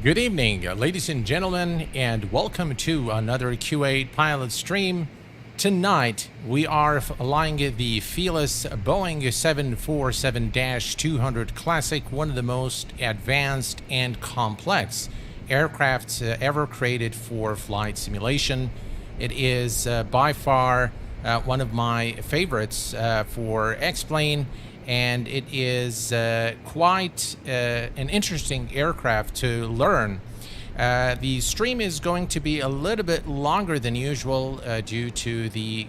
Good evening, ladies and gentlemen, and welcome to another Q8 Pilot stream. Tonight, we are flying the Felis Boeing 747-200 Classic, one of the most advanced and complex aircraft ever created for flight simulation. It is by far one of my favorites for X-plane, and it is quite an interesting aircraft to learn. The stream is going to be a little bit longer than usual due to the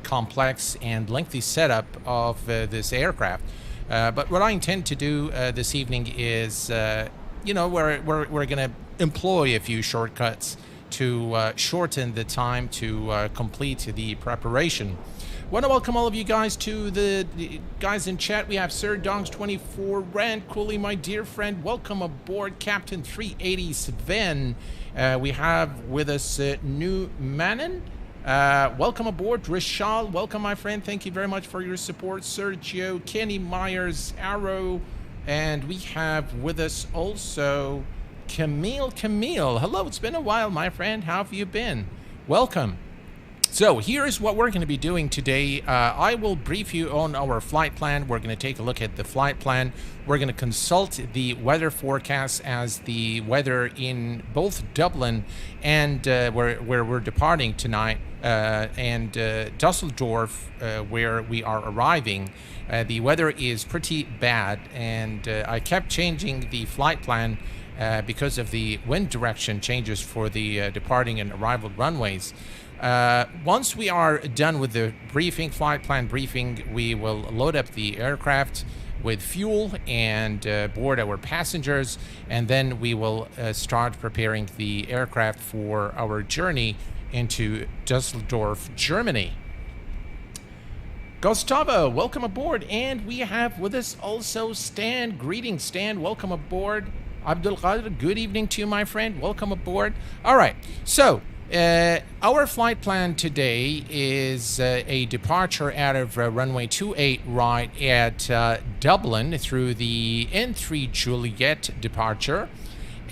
complex and lengthy setup of this aircraft. But what I intend to do this evening is, we're going to employ a few shortcuts to shorten the time to complete the preparation. Want to welcome all of you guys to the guys in chat. We have Sir Dongs24, Rand Cooley, my dear friend. Welcome aboard, Captain 380 Sven. We have with us New Manon. Welcome aboard, Rishal. Welcome, my friend. Thank you very much for your support, Sergio, Kenny Myers, Arrow, and we have with us also Camille. Hello, it's been a while, my friend. How have you been? Welcome. So here's what we're going to be doing today. I will brief you on our flight plan. We're going to take a look at the flight plan. We're going to consult the weather forecast as the weather in both Dublin and where we're departing tonight and Dusseldorf, where we are arriving. The weather is pretty bad, and I kept changing the flight plan because of the wind direction changes for the departing and arrival runways. Once we are done with the flight plan briefing, we will load up the aircraft with fuel and board our passengers, and then we will start preparing the aircraft for our journey into Dusseldorf, Germany. Gustavo, welcome aboard, and we have with us also Stan. Greetings, Stan. Welcome aboard. Abdul Qadir, good evening to you, my friend. Welcome aboard. All right, so our flight plan today is a departure out of runway 28 right at Dublin through the N3 Juliet departure.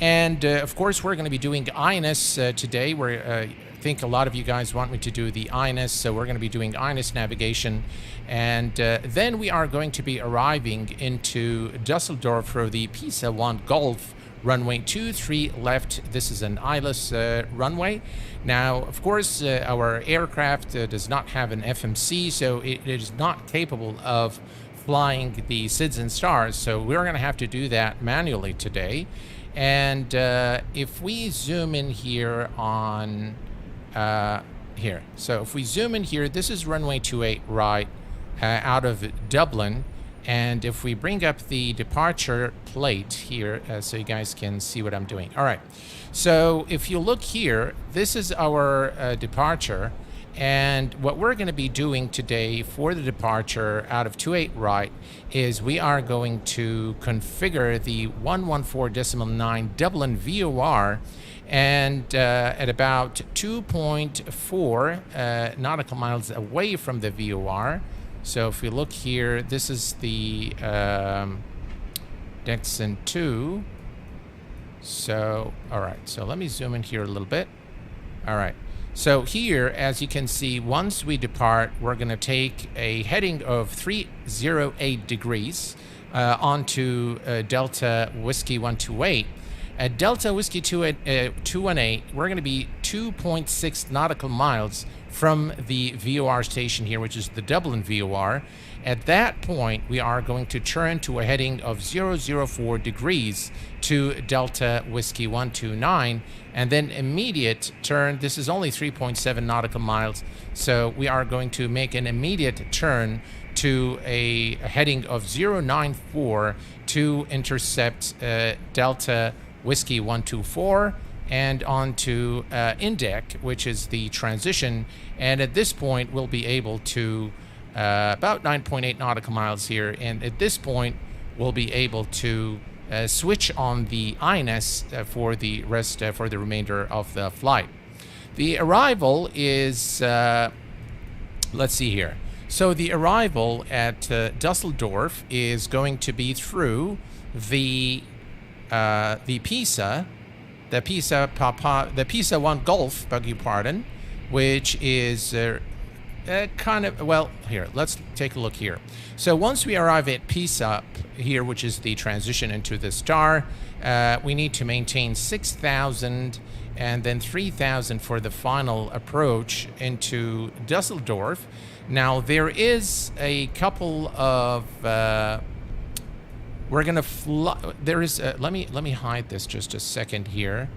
And of course, we're going to be doing INS today. I think a lot of you guys want me to do the INS, so we're going to be doing INS navigation. And then we are going to be arriving into Dusseldorf for the Pisa 1 Golf. Runway 23 left. This is an ILS runway. Now, of course, our aircraft does not have an FMC, so it is not capable of flying the SIDS and stars. So we're going to have to do that manually today. And if we zoom in here on here, so if we zoom in here, this is runway 28 right out of Dublin. And if we bring up the departure plate here, so you guys can see what I'm doing. All right. So if you look here, this is our departure. And what we're going to be doing today for the departure out of 28 right is we are going to configure the 114.9 Dublin VOR, and at about 2.4 nautical miles away from the VOR. So if we look here, this is the Dexon 2. So, all right. So let me zoom in here a little bit. All right. So here, as you can see, once we depart, we're going to take a heading of 308 degrees onto Delta Whiskey 128. At Delta Whiskey 218, we're going to be 2.6 nautical miles from the VOR station here, which is the Dublin VOR. At that point, we are going to turn to a heading of 004 degrees to Delta Whiskey 129, and then immediate turn. This is only 3.7 nautical miles, so we are going to make an immediate turn to a heading of 094 to intercept Delta Whiskey 124 and onto Indec, which is the transition. And at this point, we'll be able to about 9.8 nautical miles here. And at this point, we'll be able to switch on the INS for the rest, for the remainder of the flight. The arrival is, let's see here. So the arrival at Dusseldorf is going to be through the Pisa the Pisa 1 Golf, beg your pardon, which is kind of, well, here, let's take a look here. So once we arrive at Pisa here, which is the transition into the star, we need to maintain 6,000 and then 3,000 for the final approach into Dusseldorf. Now, there is a couple of... we're going to fly... There is... let me hide this just a second here.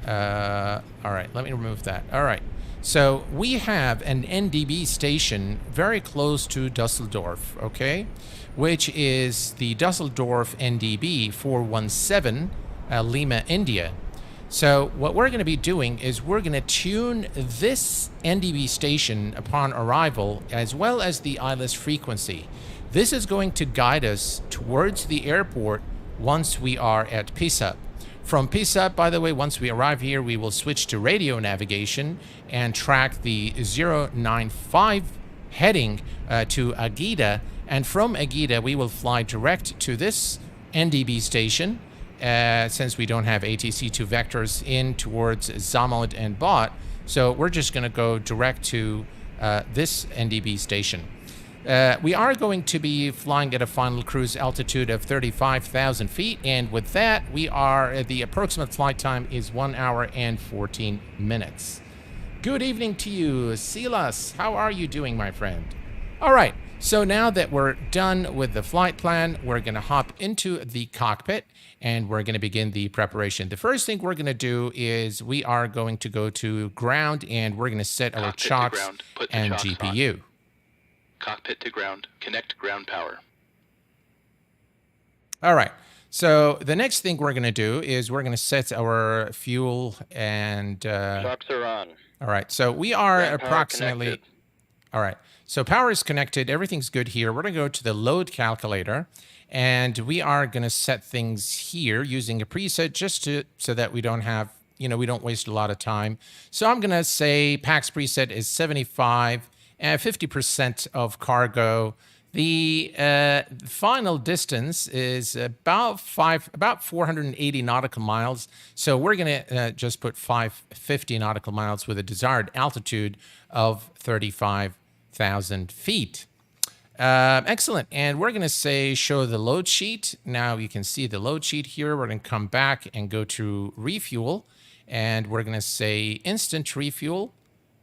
All right, let me remove that. All right. So we have an NDB station very close to Dusseldorf, okay, which is the Dusseldorf NDB 417 Lima, India. So what we're going to be doing is we're going to tune this NDB station upon arrival as well as the ILS frequency. This is going to guide us towards the airport once we are at Pisa. From Pisa, by the way, once we arrive here, we will switch to radio navigation and track the 095 heading to Agida. And from Agida, we will fly direct to this NDB station, since we don't have ATC2 vectors in towards Zamod and Bot. So we're just going to go direct to this NDB station. We are going to be flying at a final cruise altitude of 35,000 feet, and with that, the approximate flight time is 1 hour and 14 minutes. Good evening to you, Silas. How are you doing, my friend? All right, so now that we're done with the flight plan, we're going to hop into the cockpit, and we're going to begin the preparation. The first thing we're going to do is we are going to go to ground, and we're going to set our chocks and GPU. On. Cockpit to ground. Connect ground power. All right. So the next thing we're going to do is we're going to set our fuel and... Chocks are on. All right. So we are Ground approximately... connected. All right. So power is connected. Everything's good here. We're going to go to the load calculator. And we are going to set things here using a preset just so that we don't have... we don't waste a lot of time. So I'm going to say PAX preset is 75... 50% of cargo. The final distance is about 480 nautical miles. So we're going to just put 550 nautical miles with a desired altitude of 35,000 feet. Excellent. And we're going to say show the load sheet. Now you can see the load sheet here. We're going to come back and go to refuel. And we're going to say instant refuel.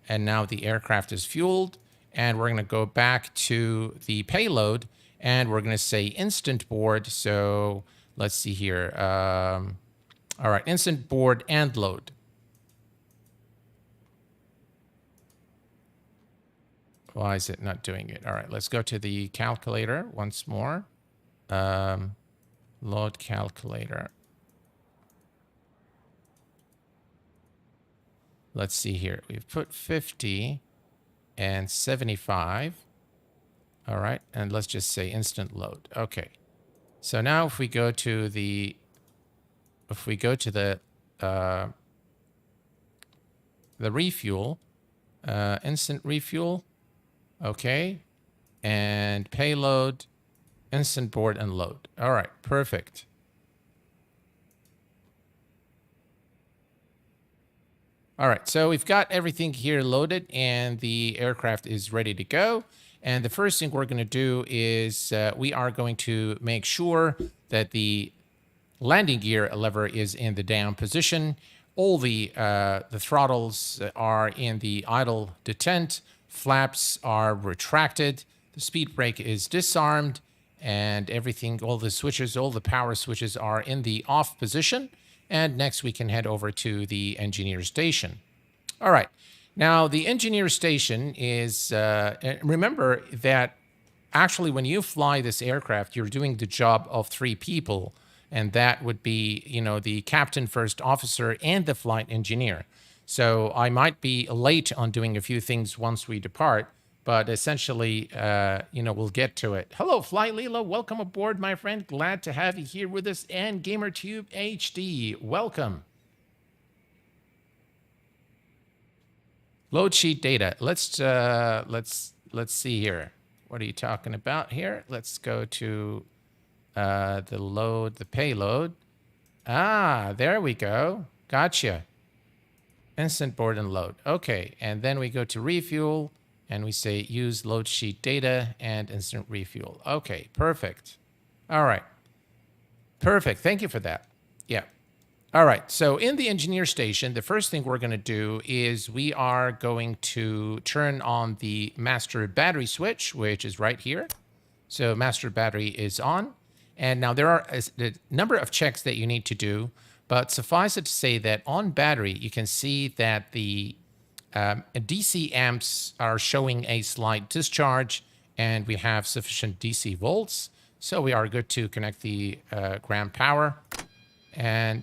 And now the aircraft is fueled. And we're going to go back to the payload, and we're going to say instant board. So let's see here. All right, instant board and load. Why is it not doing it? All right, let's go to the calculator once more. Load calculator. Let's see here. We've put 50 and 75. All right, and let's just say instant load. Okay. So now if we go to the refuel, instant refuel, okay, and payload, instant board and load. All right, perfect. All right, so we've got everything here loaded and the aircraft is ready to go. And the first thing we're going to do is we are going to make sure that the landing gear lever is in the down position. All the throttles are in the idle detent. Flaps are retracted. The speed brake is disarmed. And everything, all the switches, all the power switches are in the off position. And next we can head over to the engineer station. All right. Now, the engineer station is, remember that actually when you fly this aircraft, you're doing the job of 3 people. And that would be, the captain, first officer, and the flight engineer. So I might be late on doing a few things once we depart. But essentially, we'll get to it. Hello, Flight Lila. Welcome aboard, my friend. Glad to have you here with us. And GamerTube HD, welcome. Load sheet data. Let's see here. What are you talking about here? Let's go to the payload. Ah, there we go. Gotcha. Instant board and load. Okay, and then we go to refuel, and we say use load sheet data and instant refuel. Okay, perfect. All right. Perfect. Thank you for that. Yeah. All right. So in the engineer station, the first thing we're going to do is we are going to turn on the master battery switch, which is right here. So master battery is on. And now there are a number of checks that you need to do, but suffice it to say that on battery, you can see that the DC amps are showing a slight discharge, and we have sufficient DC volts. So we are good to connect the ground power. And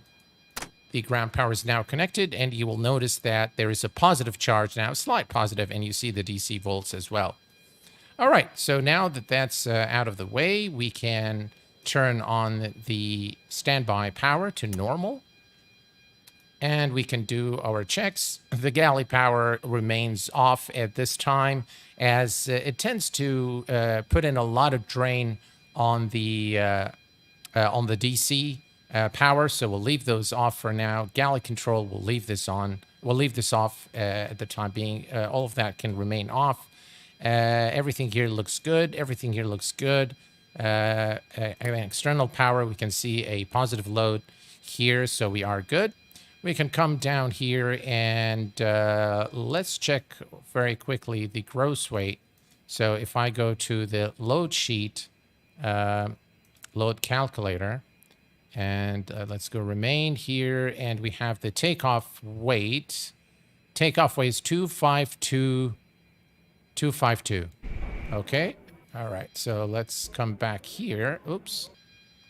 the ground power is now connected, and you will notice that there is a positive charge now, slight positive, and you see the DC volts as well. All right, so now that that's out of the way, we can turn on the standby power to normal, and we can do our checks. The galley power remains off at this time, as it tends to put in a lot of drain on the DC power, so we'll leave those off for now. Galley control, we'll leave this on. We'll leave this off at the time being. All of that can remain off. Everything here looks good. Everything here looks good. External power, we can see a positive load here, so we are good. We can come down here and let's check very quickly the gross weight. So if I go to the load sheet, load calculator, and let's go remain here, and we have the takeoff weight. Takeoff weight is 252. Okay. All right. So let's come back here. Oops.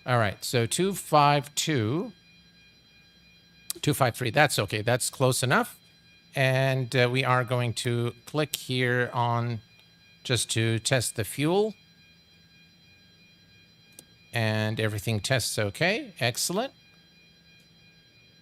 All right. So 253. That's okay. That's close enough. And we are going to click here on just to test the fuel. And everything tests okay. Excellent.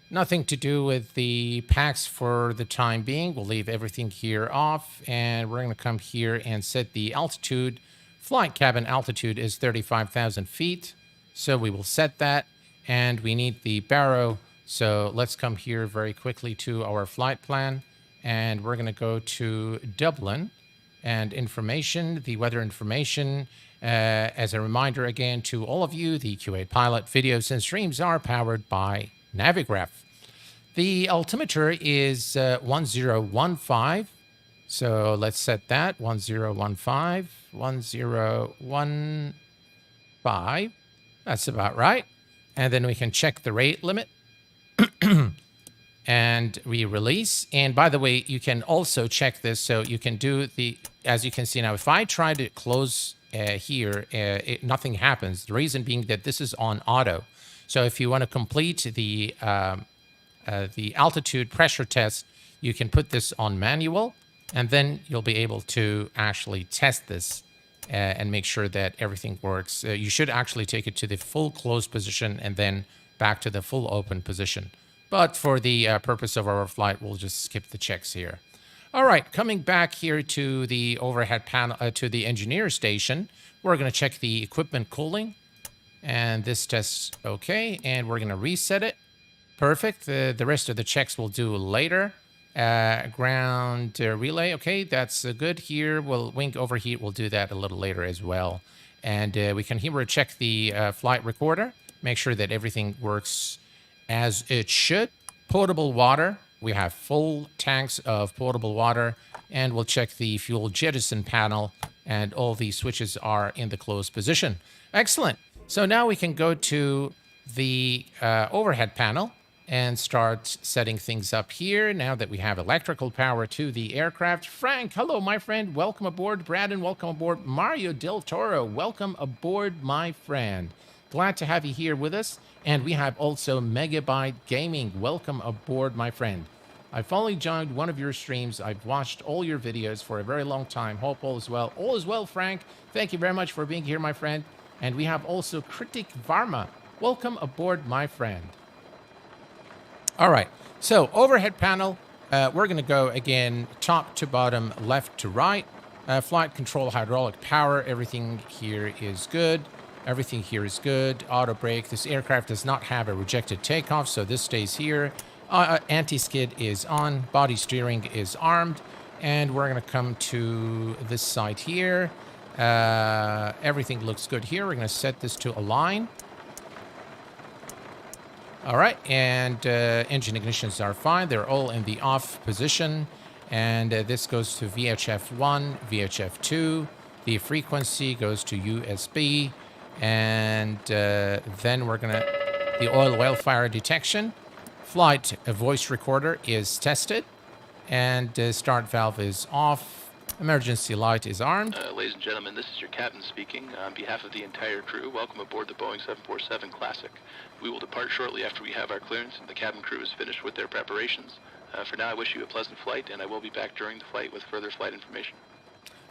Nothing to do with the packs for the time being. We'll leave everything here off, and we're going to come here and set the altitude. Flight cabin altitude is 35,000 feet, so we will set that, and we need the baro. So let's come here very quickly to our flight plan, and we're going to go to Dublin and information, the weather information. As a reminder again to all of you, the Q8Pilot videos and streams are powered by Navigraph. The altimeter is 1015. So let's set that 1015, 1015. That's about right. And then we can check the rate limit. And we release. And by the way, you can also check this. So you can do the, as you can see now, if I try to close here, nothing happens. The reason being that this is on auto. So if you want to complete the altitude pressure test, you can put this on manual, and then you'll be able to actually test this and make sure that everything works. You should actually take it to the full closed position and then back to the full open position. But for the purpose of our flight, we'll just skip the checks here. All right, coming back here to the overhead panel, to the engineer station, we're going to check the equipment cooling. And this tests okay, and we're going to reset it. Perfect. The rest of the checks we'll do later. Ground relay, okay, that's good here. We'll wing overheat, we'll do that a little later as well. And we can here check the flight recorder, make sure that everything works as it should. Potable water, we have full tanks of potable water, and we'll check the fuel jettison panel, and all the switches are in the closed position. Excellent. So now we can go to the overhead panel and start setting things up here now that we have electrical power to the aircraft. Frank, hello, my friend. Welcome aboard. Braden, welcome aboard. Mario Del Toro, welcome aboard, my friend. Glad to have you here with us. And we have also Megabyte Gaming. Welcome aboard, my friend. I finally joined one of your streams. I've watched all your videos for a very long time. Hope all is well. All is well, Frank. Thank you very much for being here, my friend. And we have also Kritik Varma. Welcome aboard, my friend. All right, so overhead panel, we're going to go again top to bottom, left to right. Flight control, hydraulic power, everything here is good. Everything here is good. Auto brake. This aircraft does not have a rejected takeoff, so this stays here. Anti-skid is on, body steering is armed, and we're going to come to this side here. Everything looks good here. We're going to set this to align. All right, and engine ignitions are fine. They're all in the off position. And this goes to VHF1, VHF2. The frequency goes to USB. And then we're going to... The oil well fire detection. Flight voice recorder is tested. And start valve is off. Emergency light is armed. Ladies and gentlemen, this is your captain speaking. On behalf of the entire crew, welcome aboard the Boeing 747 Classic. We will depart shortly after we have our clearance and the cabin crew is finished with their preparations. For now, I wish you a pleasant flight, and I will be back during the flight with further flight information.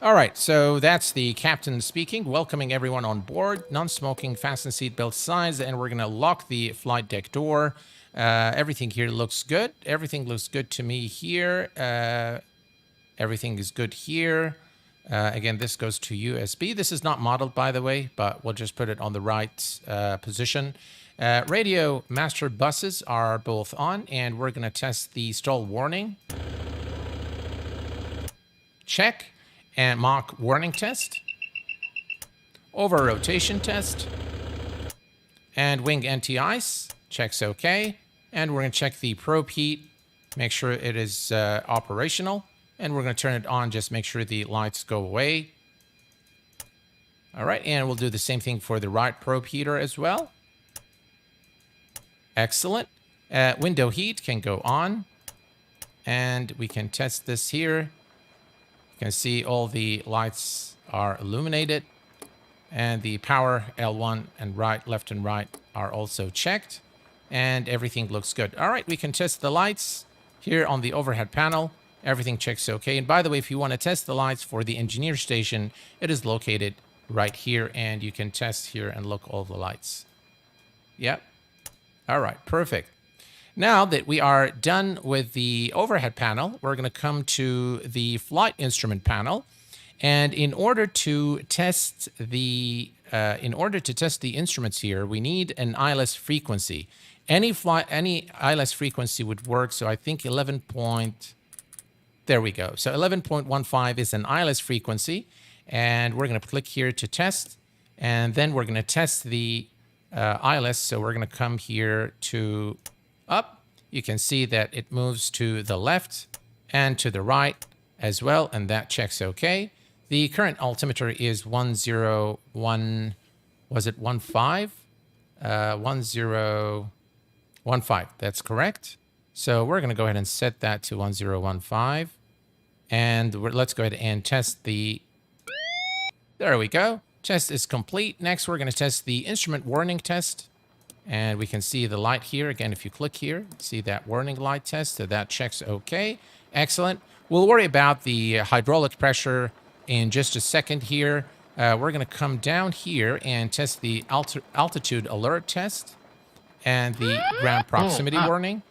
All right, so that's the captain speaking, welcoming everyone on board. Non-smoking, fasten seatbelt signs, and we're going to lock the flight deck door. Everything here looks good. Everything looks good to me here. Everything is good here. Again, this goes to USB. This is not modeled, by the way, but we'll just put it on the right position. Radio master buses are both on, and we're going to test the stall warning. Check. And Mach warning test. Over rotation test. And wing anti-ice. Checks OK. And we're going to check the probe heat. Make sure it is operational. And we're going to turn it on, just make sure the lights go away. All right, and we'll do the same thing for the right probe heater as well. Excellent. Window heat can go on. And we can test this here. You can see all the lights are illuminated. And the power L1 and right, left and right are also checked. And everything looks good. All right, we can test the lights here on the overhead panel. Everything checks okay. And by the way, if you want to test the lights for the engineer station, it is located right here. And you can test here and look all the lights. Yep. All right, perfect. Now that we are done with the overhead panel, we're going to come to the flight instrument panel. And in order to test the instruments here, we need an ILS frequency. Any ILS frequency would work. So I think 11. There we go. So 11.15 is an ILS frequency. And we're going to click here to test. And then we're going to test the ILS. So we're going to come here to up. You can see that it moves to the left and to the right as well. And that checks OK. The current altimeter is 101. Was it 15? 1015. That's correct. So we're going to go ahead and set that to 1015. And let's go ahead and test the... There we go. Test is complete. Next, we're going to test the instrument warning test. And we can see the light here. Again, if you click here, see that warning light test. So that checks OK. Excellent. We'll worry about the hydraulic pressure in just a second here. We're going to come down here and test the altitude alert test and the ground proximity warning,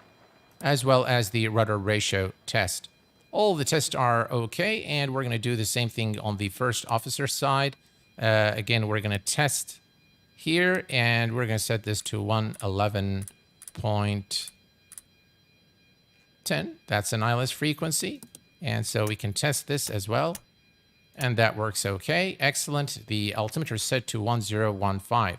as well as the rudder ratio test. All the tests are okay, and we're going to do the same thing on the first officer side. Again, we're going to test here, and we're going to set this to 111.10. That's an ILS frequency, and so we can test this as well. And that works okay. Excellent. The altimeter is set to 1015.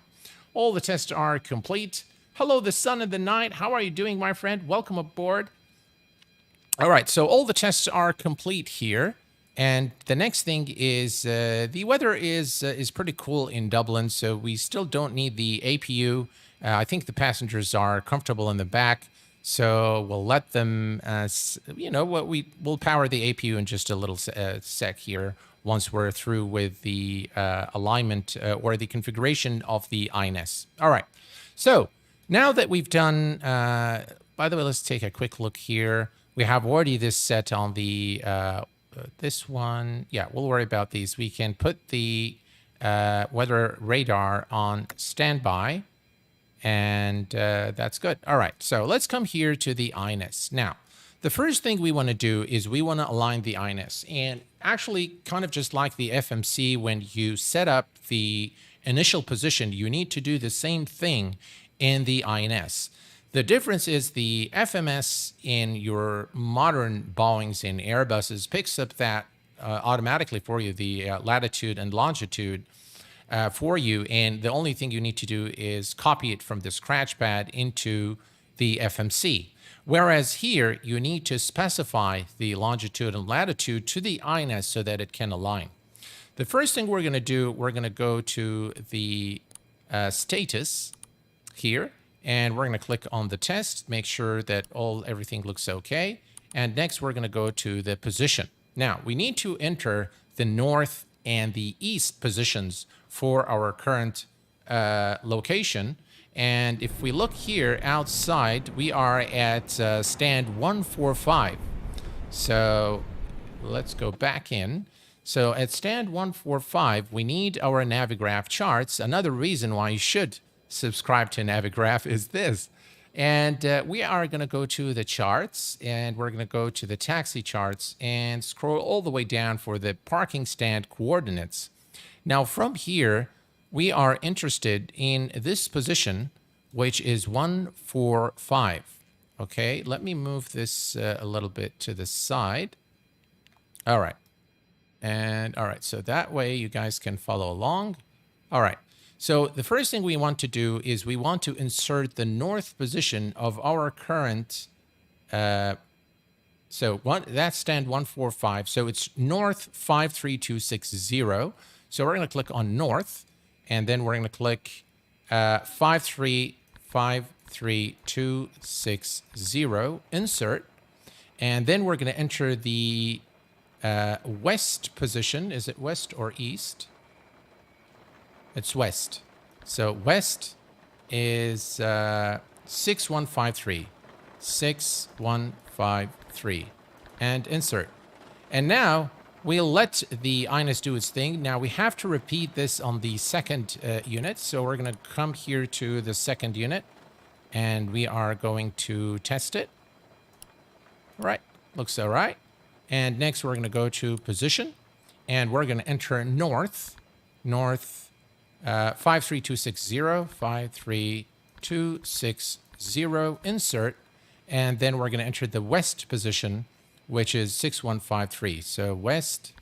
All the tests are complete. Hello, the sun of the night. How are you doing, my friend? Welcome aboard. All right, so all the tests are complete here. And the next thing is the weather is pretty cool in Dublin, so we still don't need the APU. I think the passengers are comfortable in the back, so we'll let them, we'll power the APU in just a little sec here once we're through with the alignment or the configuration of the INS. All right, so now that we've done, by the way, let's take a quick look here. We have already this set on the, this one. Yeah, we'll worry about these. We can put the weather radar on standby, and that's good. All right, so let's come here to the INS. Now, the first thing we want to do is we want to align the INS. And actually, kind of just like the FMC, when you set up the initial position, you need to do the same thing in the INS. The difference is the FMS in your modern Boeings and Airbuses picks up that automatically for you, the latitude and longitude for you. And the only thing you need to do is copy it from the scratchpad into the FMC. Whereas here, you need to specify the longitude and latitude to the INS so that it can align. The first thing we're going to do, we're going to go to the status here, and we're going to click on the test, make sure that everything looks okay. And next, we're going to go to the position. Now, we need to enter the north and the east positions for our current location. And if we look here outside, we are at stand 145. So let's go back in. So at stand 145, we need our Navigraph charts. Another reason why you should subscribe to Navigraph is this. And we are going to go to the charts, and we're going to go to the taxi charts and scroll all the way down for the parking stand coordinates. Now from here, we are interested in this position, which is 145. Okay, let me move this a little bit to the side. All right. And all right, so that way you guys can follow along. All right. So the first thing we want to do is we want to insert the north position of our current, that's stand 145. So it's north 53260. So we're going to click on north, and then we're going to click 53260, insert. And then we're going to enter the west position. Is it west or east? It's west. So west is 6153. 6153. And insert. And now we'll let the INS do its thing. Now we have to repeat this on the second unit. So we're going to come here to the second unit, and we are going to test it. All right. Looks all right. And next we're going to go to position, and we're going to enter north 53260, 53260, insert, and then we're going to enter the west position, which is 6153. So west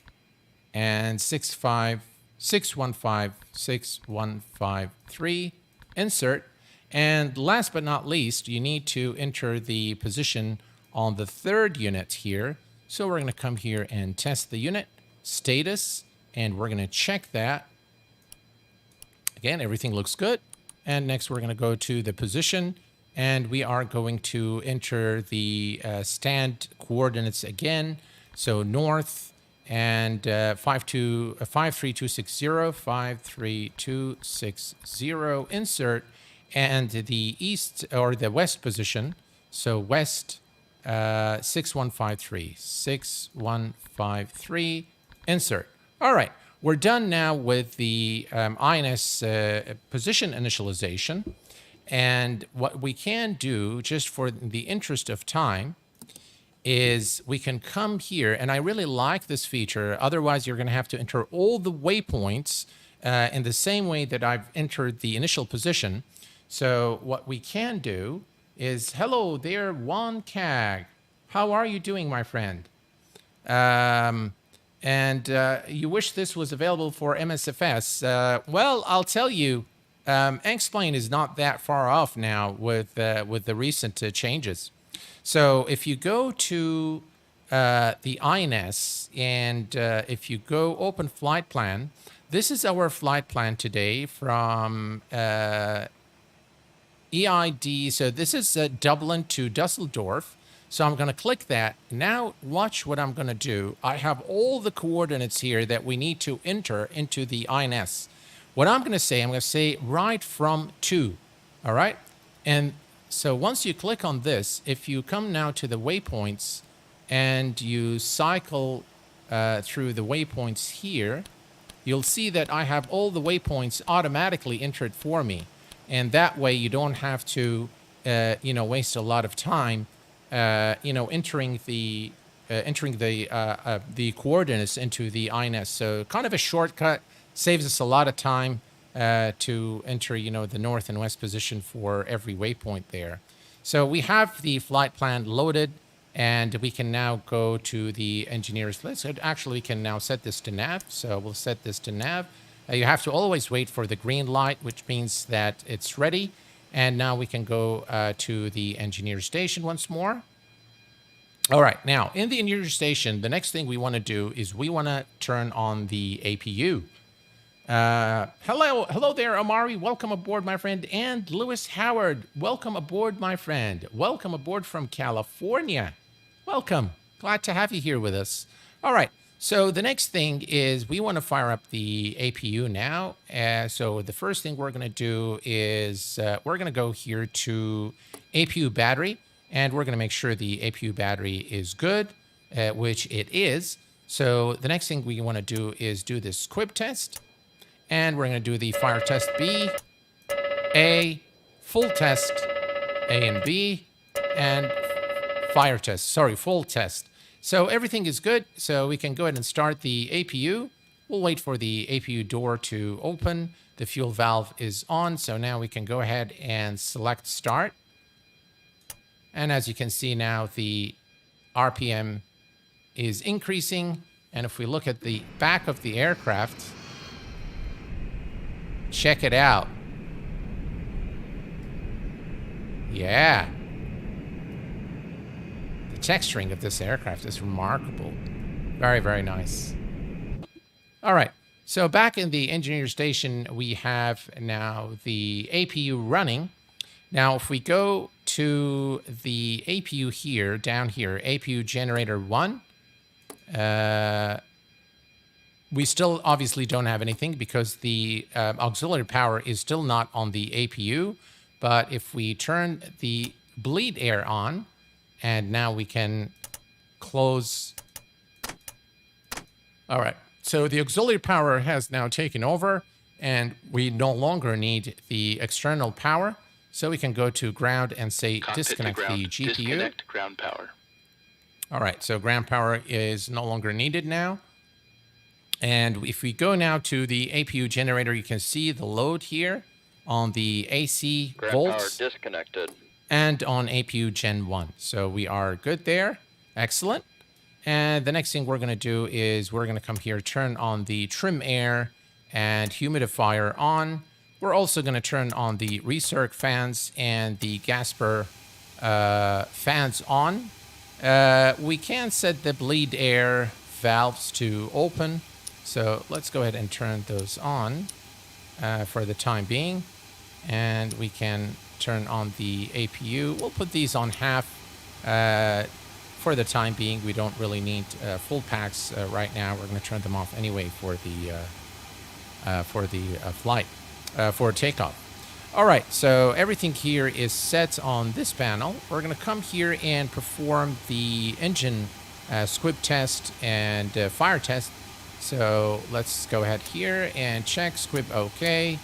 and 6153, insert. And last but not least, you need to enter the position on the third unit here. So we're going to come here and test the unit status, and we're going to check that. Again, everything looks good. And next we're going to go to the position, and we are going to enter the stand coordinates again. So north and 53260, 53260, insert, and the east or the west position. So west 6153, 6153, insert. All right. We're done now with the INS position initialization. And what we can do, just for the interest of time, is we can come here. And I really like this feature. Otherwise, you're going to have to enter all the waypoints in the same way that I've entered the initial position. So what we can do is, hello there, Juan Cag. How are you doing, my friend? And you wish this was available for MSFS. Well, I'll tell you, xplane is not that far off now with the recent changes. So if you go to the INS, and if you go open flight plan, this is our flight plan today from EID. So this is Dublin to Dusseldorf. So I'm going to click that. Now watch what I'm going to do. I have all the coordinates here that we need to enter into the INS. What I'm going to say right from to. All right. And so once you click on this, if you come now to the waypoints and you cycle through the waypoints here, you'll see that I have all the waypoints automatically entered for me. And that way you don't have to, waste a lot of time entering the coordinates into the INS. So kind of a shortcut, saves us a lot of time to enter, the north and west position for every waypoint there. So we have the flight plan loaded, and we can now go to the engineer's list. Actually, we can now set this to nav. So we'll set this to nav. You have to always wait for the green light, which means that it's ready. And now we can go to the engineer station once more. All right, now in the engineer station, the next thing we want to do is we want to turn on the APU. Hello there, Amari. Welcome aboard, my friend. And Lewis Howard, welcome aboard, my friend. Welcome aboard from California. Welcome. Glad to have you here with us. All right. So the next thing is we want to fire up the APU now. So the first thing we're going to do is we're going to go here to APU battery, and we're going to make sure the APU battery is good, which it is. So the next thing we want to do is do this squib test. And we're going to do the fire test B, A, full test, A and B, and fire test. Sorry, full test. So everything is good. So we can go ahead and start the APU. We'll wait for the APU door to open. The fuel valve is on. So now we can go ahead and select start. And as you can see now, the RPM is increasing. And if we look at the back of the aircraft, check it out. Yeah. The texturing of this aircraft is remarkable. Very, very nice. All right. So back in the engineer station, we have now the APU running. Now, if we go to the APU here, down here, APU generator 1, we still obviously don't have anything because the auxiliary power is still not on the APU. But if we turn the bleed air on, and now we can close. All right. So the auxiliary power has now taken over, and we no longer need the external power. So we can go to ground and say Cockpit disconnect to ground. the GPU. Disconnect ground power. All right. So ground power is no longer needed now. And if we go now to the APU generator, you can see the load here on the AC Ground volts power disconnected. and on APU Gen 1. So we are good there. Excellent. And the next thing we're going to do is we're going to come here, turn on the trim air and humidifier on. We're also going to turn on the recirc fans and the Gasper fans on. We can set the bleed air valves to open. So let's go ahead and turn those on for the time being. And we can turn on the APU. We'll put these on half for the time being. We don't really need full packs right now. We're going to turn them off anyway for the flight, for takeoff. All right, so everything here is set on this panel. We're going to come here and perform the engine squib test and fire test. So let's go ahead here and check squib OK,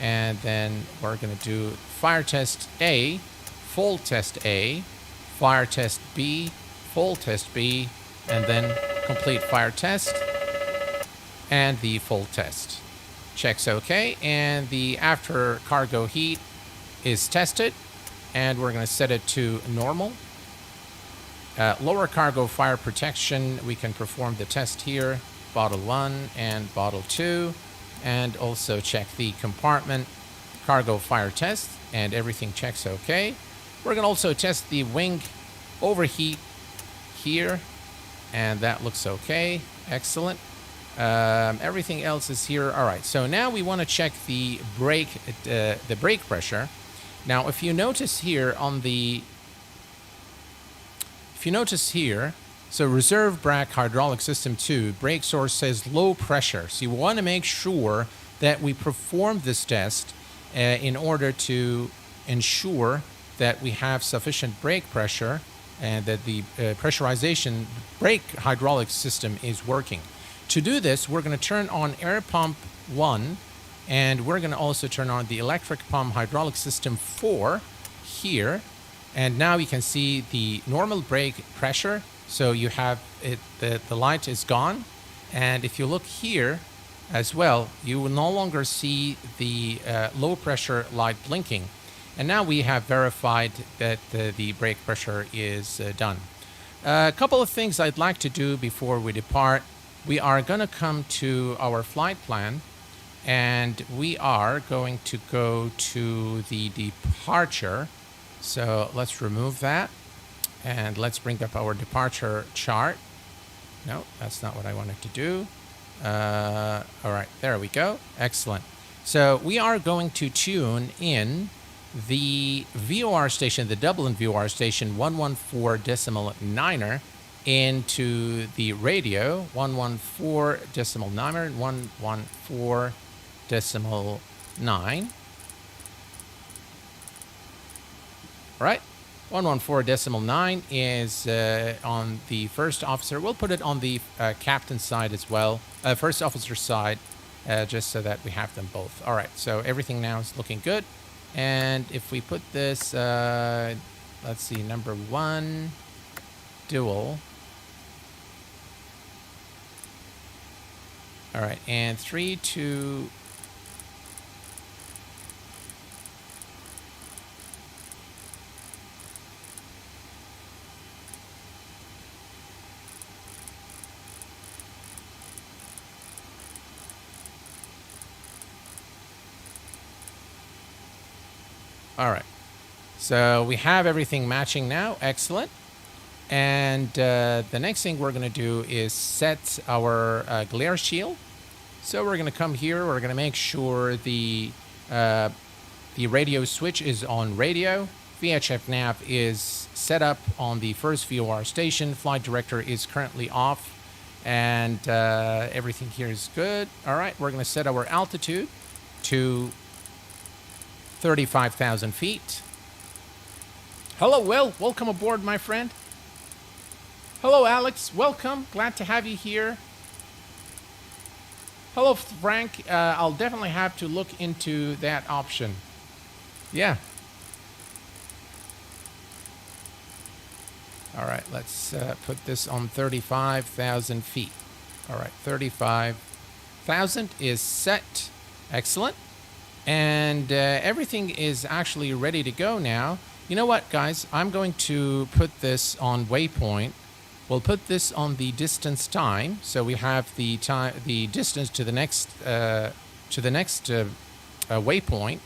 and then we're going to do fire test A, full test A, fire test B, full test B, and then complete fire test and the full test. Checks OK, and the after cargo heat is tested, and we're going to set it to normal. Lower cargo fire protection, we can perform the test here, bottle 1 and bottle 2, and also check the compartment cargo fire test, and everything checks OK. We're going to also test the wing overheat here, and that looks OK. Excellent. Everything else is here. All right, so now we want to check the brake pressure. Now, if you notice here on the so reserve brake hydraulic system 2, brake source says low pressure. So you want to make sure that we perform this test in order to ensure that we have sufficient brake pressure and that the pressurization brake hydraulic system is working. To do this, we're going to turn on air pump 1, and we're going to also turn on the electric pump hydraulic system 4 here. And now you can see the normal brake pressure. So you have it, the light is gone. And if you look here as well, you will no longer see the low pressure light blinking. And now we have verified that the brake pressure is done. A couple of things I'd like to do before we depart. We are going to come to our flight plan, and we are going to go to the departure. So let's remove that, and let's bring up our departure chart. No, that's not what I wanted to do. All right, there we go. Excellent. So we are going to tune in the VOR station, the Dublin VOR station 114.9er into the radio 114.9er and 114.9. All right. 114.9 is on the first officer. We'll put it on the captain's side as well, first officer side, just so that we have them both. All right, so everything now is looking good. And if we put this, let's see, number 1, dual. All right, and 3, 2... All right, so we have everything matching now. Excellent. And the next thing we're going to do is set our glare shield. So we're going to come here. We're going to make sure the radio switch is on radio. VHF nav is set up on the first VOR station. Flight director is currently off, and everything here is good. All right, we're going to set our altitude to 35,000 feet. Hello, Will. Welcome aboard, my friend. Hello, Alex. Welcome. Glad to have you here. Hello, Frank. I'll definitely have to look into that option. Yeah. All right, let's put this on 35,000 feet. All right, 35,000 is set. Excellent. And everything is actually ready to go now. You know what, guys? I'm going to put this on waypoint. We'll put this on the distance time, so we have the time, the distance to the next waypoint,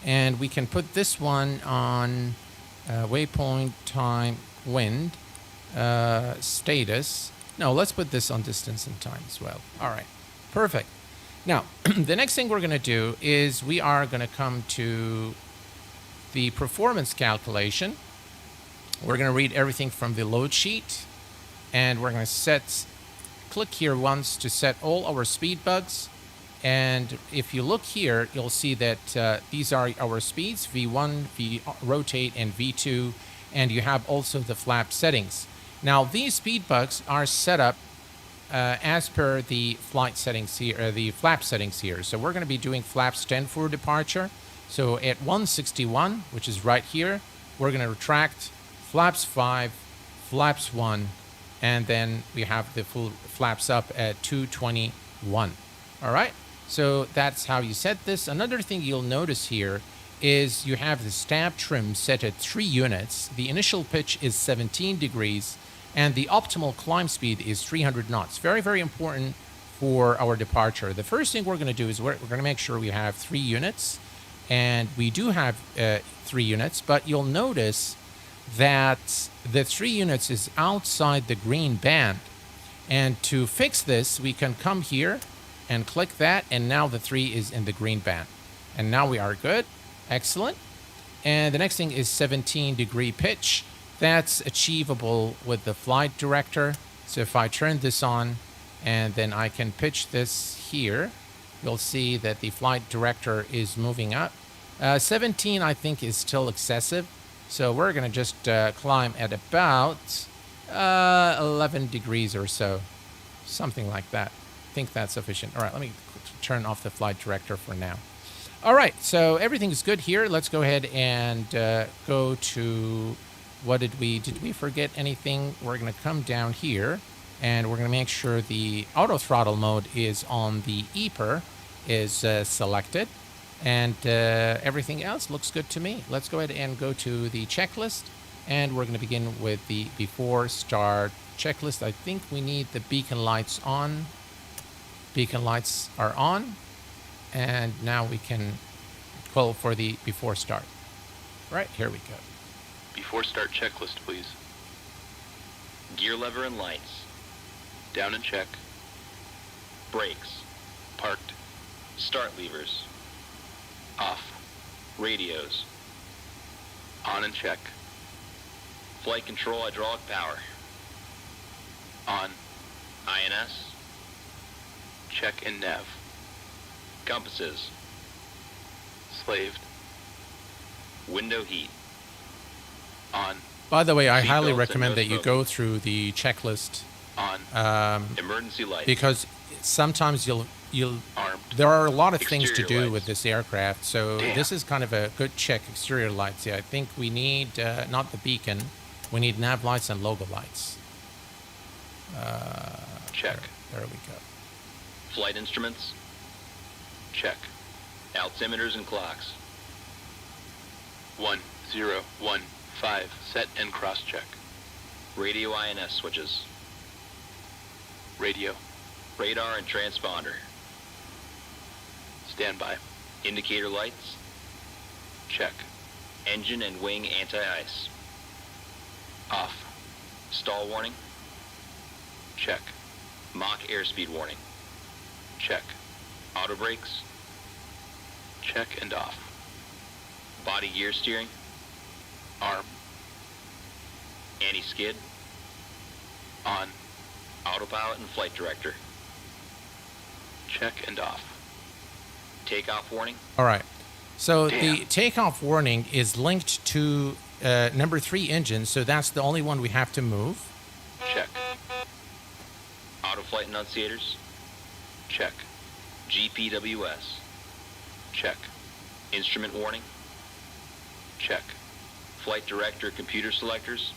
and we can put this one on waypoint time wind status. No, let's put this on distance and time as well. All right, perfect. Now, the next thing we're going to do is we are going to come to the performance calculation. We're going to read everything from the load sheet, and we're going to click here once to set all our speed bugs. And if you look here, you'll see that these are our speeds, V1, V rotate, and V2, and you have also the flap settings. Now, these speed bugs are set up as per the flight settings here, the flap settings here. So we're going to be doing flaps 10 for departure. So at 161, which is right here, we're going to retract flaps 5, flaps 1, and then we have the full flaps up at 221. All right, so that's how you set this. Another thing you'll notice here is you have the stab trim set at 3 units. The initial pitch is 17 degrees, and the optimal climb speed is 300 knots. Very, very important for our departure. The first thing we're going to do is we're going to make sure we have 3 units, and we do have 3 units, but you'll notice that the 3 units is outside the green band. And to fix this, we can come here and click that, and now the 3 is in the green band. And now we are good. Excellent. And the next thing is 17-degree pitch. That's achievable with the flight director. So if I turn this on and then I can pitch this here, you'll see that the flight director is moving up. 17, I think, is still excessive. So we're going to just climb at about 11 degrees or so, something like that. I think that's sufficient. All right, let me turn off the flight director for now. All right, so everything's good here. Let's go ahead and go to, did we forget anything? We're going to come down here, and we're going to make sure the auto throttle mode is on the EPR is selected. And everything else looks good to me. Let's go ahead and go to the checklist. And we're going to begin with the before start checklist. I think we need the beacon lights on. Beacon lights are on. And now we can call for the before start. Right, here we go. Before start checklist, please. Gear lever and lights. Down and check. Brakes. Parked. Start levers. Off. Radios. On and check. Flight control hydraulic power. On. INS. Check in nav. Compasses. Slaved. Window heat. On. By the way, I highly Seat belts and recommend no that you smoking. go through the checklist On. Emergency lights. because sometimes you'll Armed. there are a lot of things to Exterior do with lights. this aircraft, so Damn. this is kind of a good check. Exterior lights. Yeah, I think we need not the beacon, we need nav lights and logo lights. Check. There we go. Flight instruments. Check. Altimeters and clocks. 1015. Set and cross check. Radio INS switches. Radio. Radar and transponder. Standby. Indicator lights. Check. Engine and wing anti-ice. Off. Stall warning. Check. Mach airspeed warning. Check. Auto brakes. Check and off. Body gear steering. Arm. Anti-skid. On. Autopilot and flight director. Check and off. Takeoff warning. All right. So the Damn. takeoff warning is linked to number 3 engine, so that's the only one we have to move. Check. Auto flight enunciators. Check. GPWS. Check. Instrument warning. Check. Flight director computer selectors.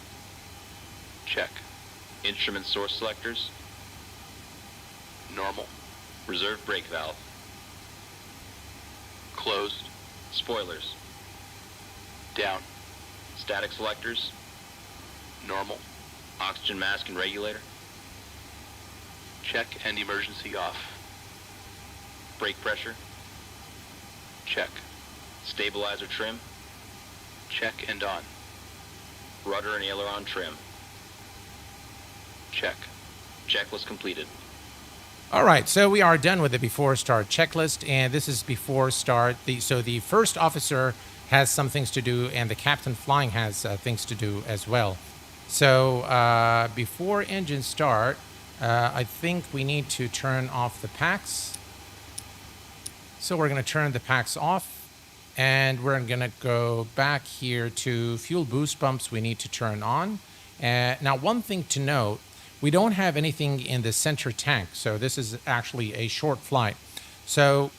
Check. Instrument source selectors. Normal. Reserve brake valve. Closed. Spoilers. Down. Static selectors. Normal. Oxygen mask and regulator. Check and emergency off. Brake pressure. Check. Stabilizer trim. Check and on. Rudder and aileron trim. Check. Checklist completed. All right, so we are done with the before start checklist, and this is before start. So the first officer has some things to do, and the captain flying has things to do as well. So before engine start, I think we need to turn off the packs. So we're going to turn the packs off, and we're going to go back here to fuel boost pumps we need to turn on. Now, one thing to note, we don't have anything in the center tank, so this is actually a short flight. So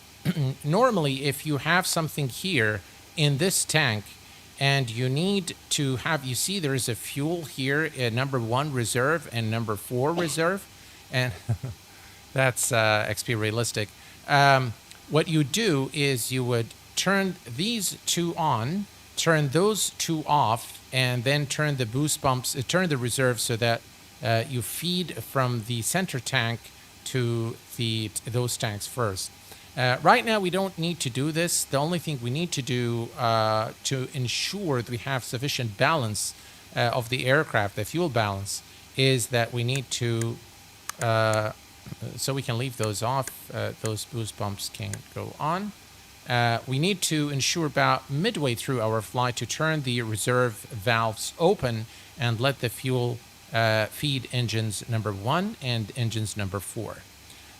normally, if you have something here in this tank, and you need to have, you see there is a fuel here, number 1 reserve and number 4 reserve, and that's XP realistic. What you do is you would turn these 2 on, turn those 2 off, and then turn the boost pumps, turn the reserve so that you feed from the center tank to those tanks first. Right now, we don't need to do this. The only thing we need to do to ensure that we have sufficient balance of the aircraft, the fuel balance, is that we need to, so we can leave those off, those boost pumps can go on. We need to ensure about midway through our flight to turn the reserve valves open and let the fuel feed engines number 1 and engines number 4.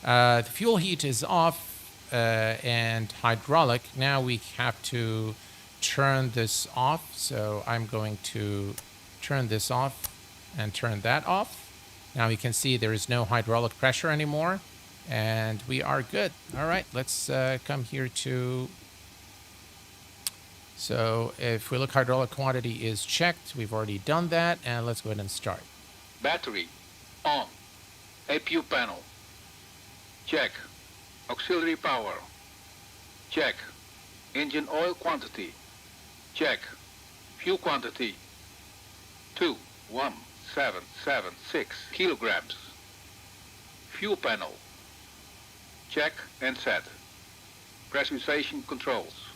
The fuel heat is off and hydraulic. Now we have to turn this off. So I'm going to turn this off and turn that off. Now you can see there is no hydraulic pressure anymore, and we are good. All right, let's come here to... So if we look, hydraulic quantity is checked. We've already done that, and let's go ahead and start. Battery on. APU panel check. Auxiliary power check. Engine oil quantity. Check. Fuel quantity. 2,1,776 kilograms. Fuel panel. Check and set. Pressurization controls.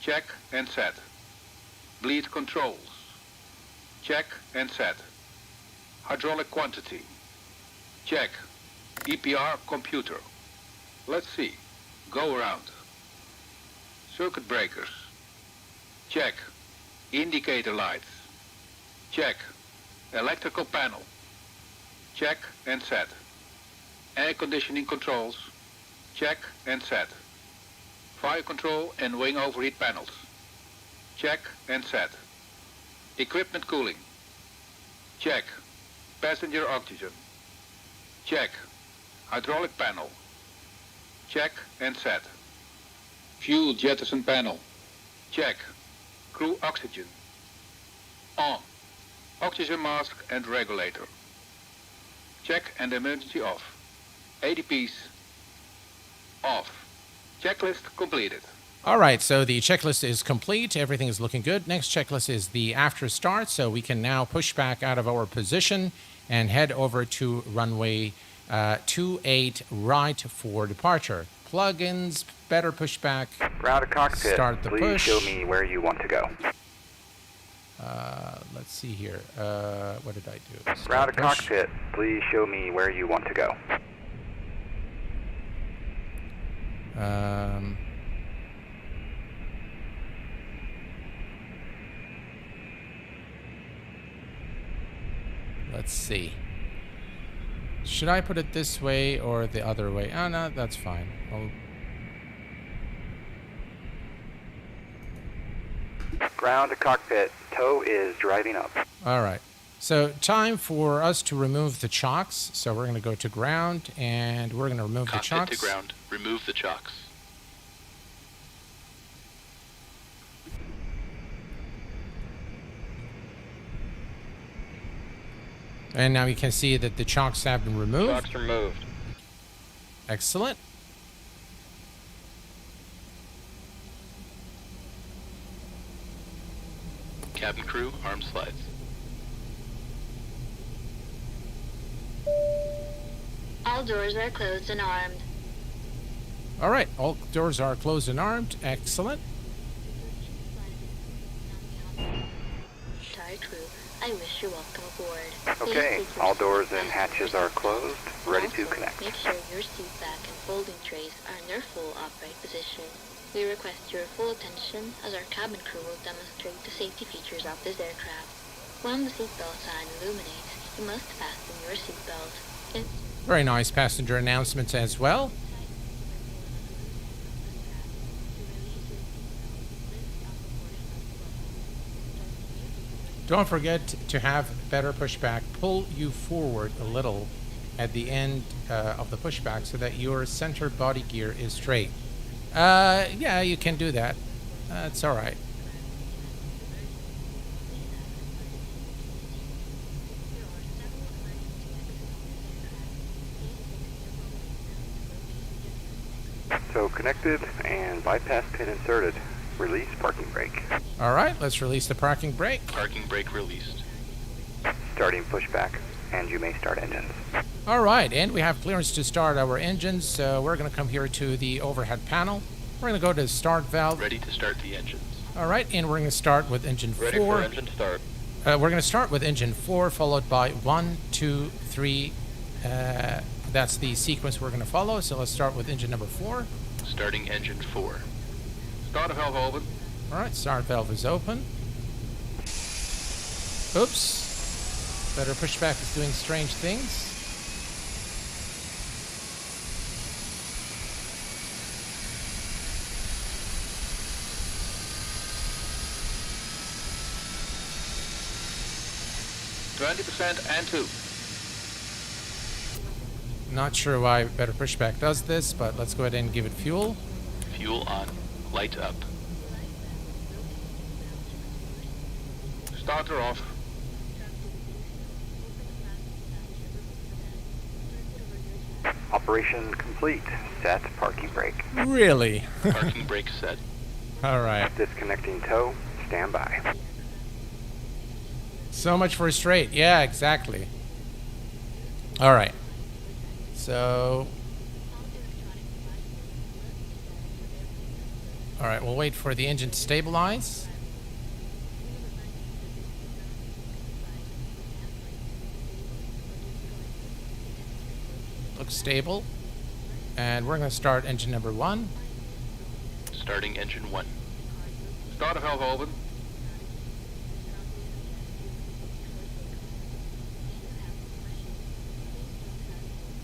Check and set. Bleed controls. Check and set. Hydraulic quantity. Check. EPR computer. Let's see. Go around. Circuit breakers. Check. Indicator lights. Check. Electrical panel. Check and set. Air conditioning controls. Check and set. Fire control and wing overheat panels. Check and set. Equipment cooling. Check. Passenger oxygen. Check. Hydraulic panel. Check and set. Fuel jettison panel. Check. Crew oxygen. On. Oxygen mask and regulator. Check and emergency off. ADPs off. Checklist completed. All right, so the checklist is complete. Everything is looking good. Next checklist is the after start, so we can now push back out of our position and head over to runway 28 right for departure. Plugins, better pushback. Ground to cockpit. Start the Please push. show me where you want to go. Let's see here. What did I do? Ground Start to push. cockpit. Please show me where you want to go. Let's see. Should I put it this way or the other way? Oh, no, that's fine. Ground to cockpit. Tow is driving up. All right. So time for us to remove the chocks. So we're going to go to ground and we're going to remove the Cockpit chocks. to ground. Remove the chocks. And now you can see that the chocks have been removed. Chocks removed. Excellent. Cabin crew, arm slides. All doors are closed and armed. All right. All doors are closed and armed. Excellent. Entire crew, I wish you welcome aboard. Okay, Please take your all doors seat and back hatches and are closed, ready to Also, connect. Make sure your seat back and folding trays are in their full upright position. We request your full attention as our cabin crew will demonstrate the safety features of this aircraft. When the seatbelt sign illuminates, you must fasten your seatbelt. Very nice passenger announcements as well. Don't forget to have better pushback. Pull you forward a little at the end of the pushback so that your center body gear is straight. Yeah, you can do that. It's all right. So connected and bypass pin inserted. Release parking brake. All right, let's release the parking brake. Parking brake released. Starting pushback, and you may start engines. All right, and we have clearance to start our engines. So we're going to come here to the overhead panel. We're going to go to start valve. Ready to start the engines. All right, and we're going to start with engine 4. Ready for engine start. We're going to start with engine 4, followed by 1, 2, 3. That's the sequence we're going to follow. So let's start with engine number 4. Starting engine 4. Starter valve open. All right, start valve is open. Oops. Better pushback is doing strange things. and 2. Not sure why better pushback does this, but let's go ahead and give it fuel. Fuel on. Light up. Starter off. preparation complete. Set parking brake. Really? Parking brake set. All right. Disconnecting tow. Stand by. So much for straight. Yeah, exactly. All right. So, all right, we'll wait for the engine to stabilize. Looks stable. And we're going to start engine number 1. Starting engine 1. Start of valve open.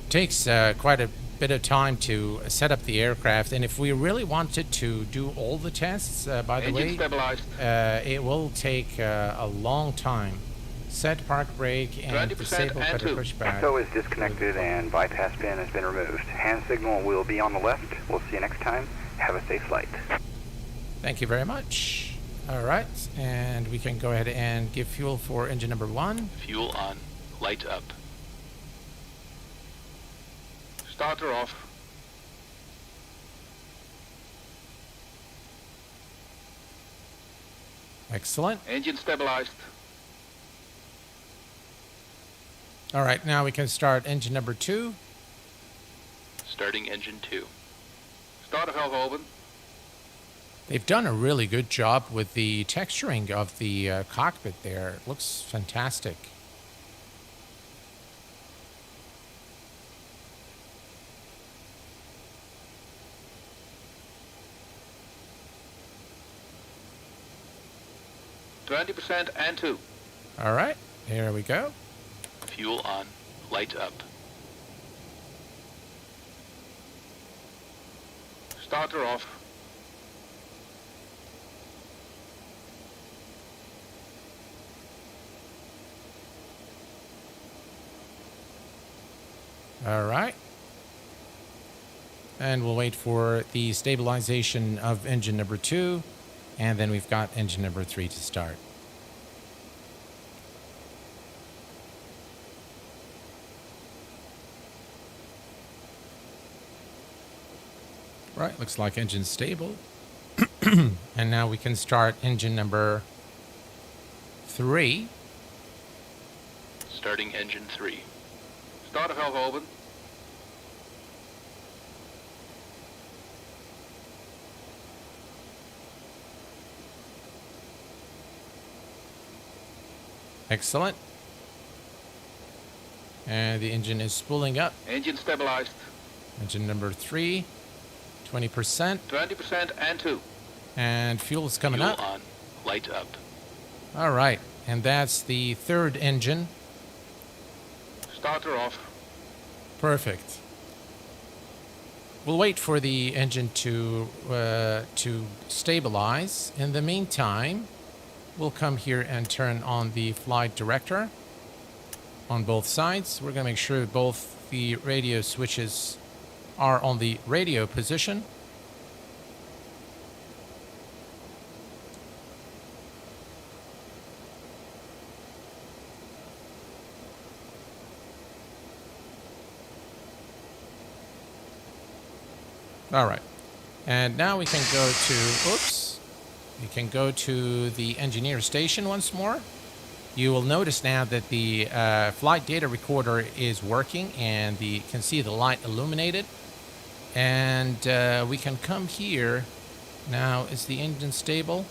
Takes quite a bit of time to set up the aircraft, and if we really wanted to do all the tests, by the Engine way, stabilized. it will take a long time. Set park brake and 20% disable and cutter two. pushback. Tow is disconnected and bypass pin has been removed. Hand signal will be on the left. We'll see you next time. Have a safe flight. Thank you very much. All right, and we can go ahead and give fuel for engine number 1. Fuel on. Light up. Starter off. Excellent. Engine stabilized. All right, now we can start engine number 2. Starting engine 2. Start of valve open. They've done a really good job with the texturing of the cockpit there. It looks fantastic. %, and 2. All right, here we go. Fuel on. Light up. Starter off. All right. And we'll wait for the stabilization of engine number 2, and then we've got engine number 3 to start. Right, looks like engine's stable. And now we can start engine number 3. Starting engine 3. Starter valve open. Excellent. And the engine is spooling up. Engine stabilized. Engine number 3, 20%. 20%, and 2. And fuel is coming Fuel up. on. Light up. All right, and that's the 3rd engine. Starter off. Perfect. We'll wait for the engine to stabilize. In the meantime, we'll come here and turn on the flight director on both sides. We're going to make sure both the radio switches are on the radio position. All right, and now we can go to, oops, we can go to the engineer station once more. You will notice now that the flight data recorder is working, and you can see the light illuminated. And we can come here. Now, is the engine stable?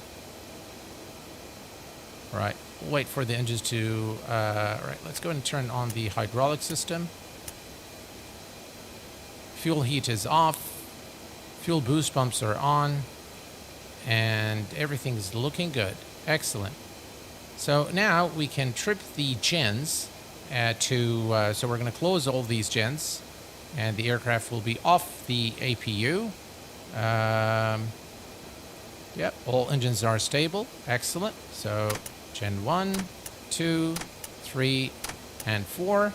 All right, we'll wait for the engines to, all right, let's go and turn on the hydraulic system. Fuel heat is off. Fuel boost pumps are on, and everything's looking good. Excellent. So now we can trip the gens so we're going to close all these gens, and the aircraft will be off the APU. Yep, all engines are stable. Excellent. So Gen 1, 2, 3, and 4.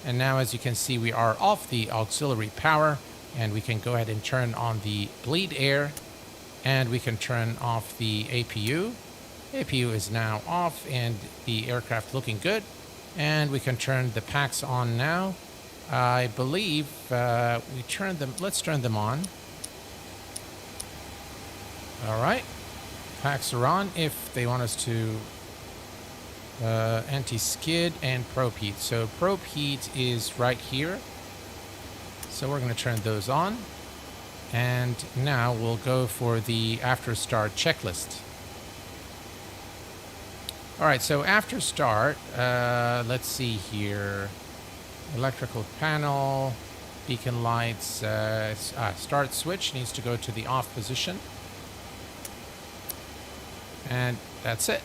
And now, as you can see, we are off the auxiliary power. And we can go ahead and turn on the bleed air, and we can turn off the APU. APU is now off, and the aircraft looking good. And we can turn the packs on now, I believe we turned them. Let's turn them on. All right. Packs are on if they want us to anti-skid and probe heat. So probe heat is right here. So we're going to turn those on. And now we'll go for the after start checklist. All right, so after start, let's see here. Electrical panel, beacon lights, start switch needs to go to the off position. And that's it.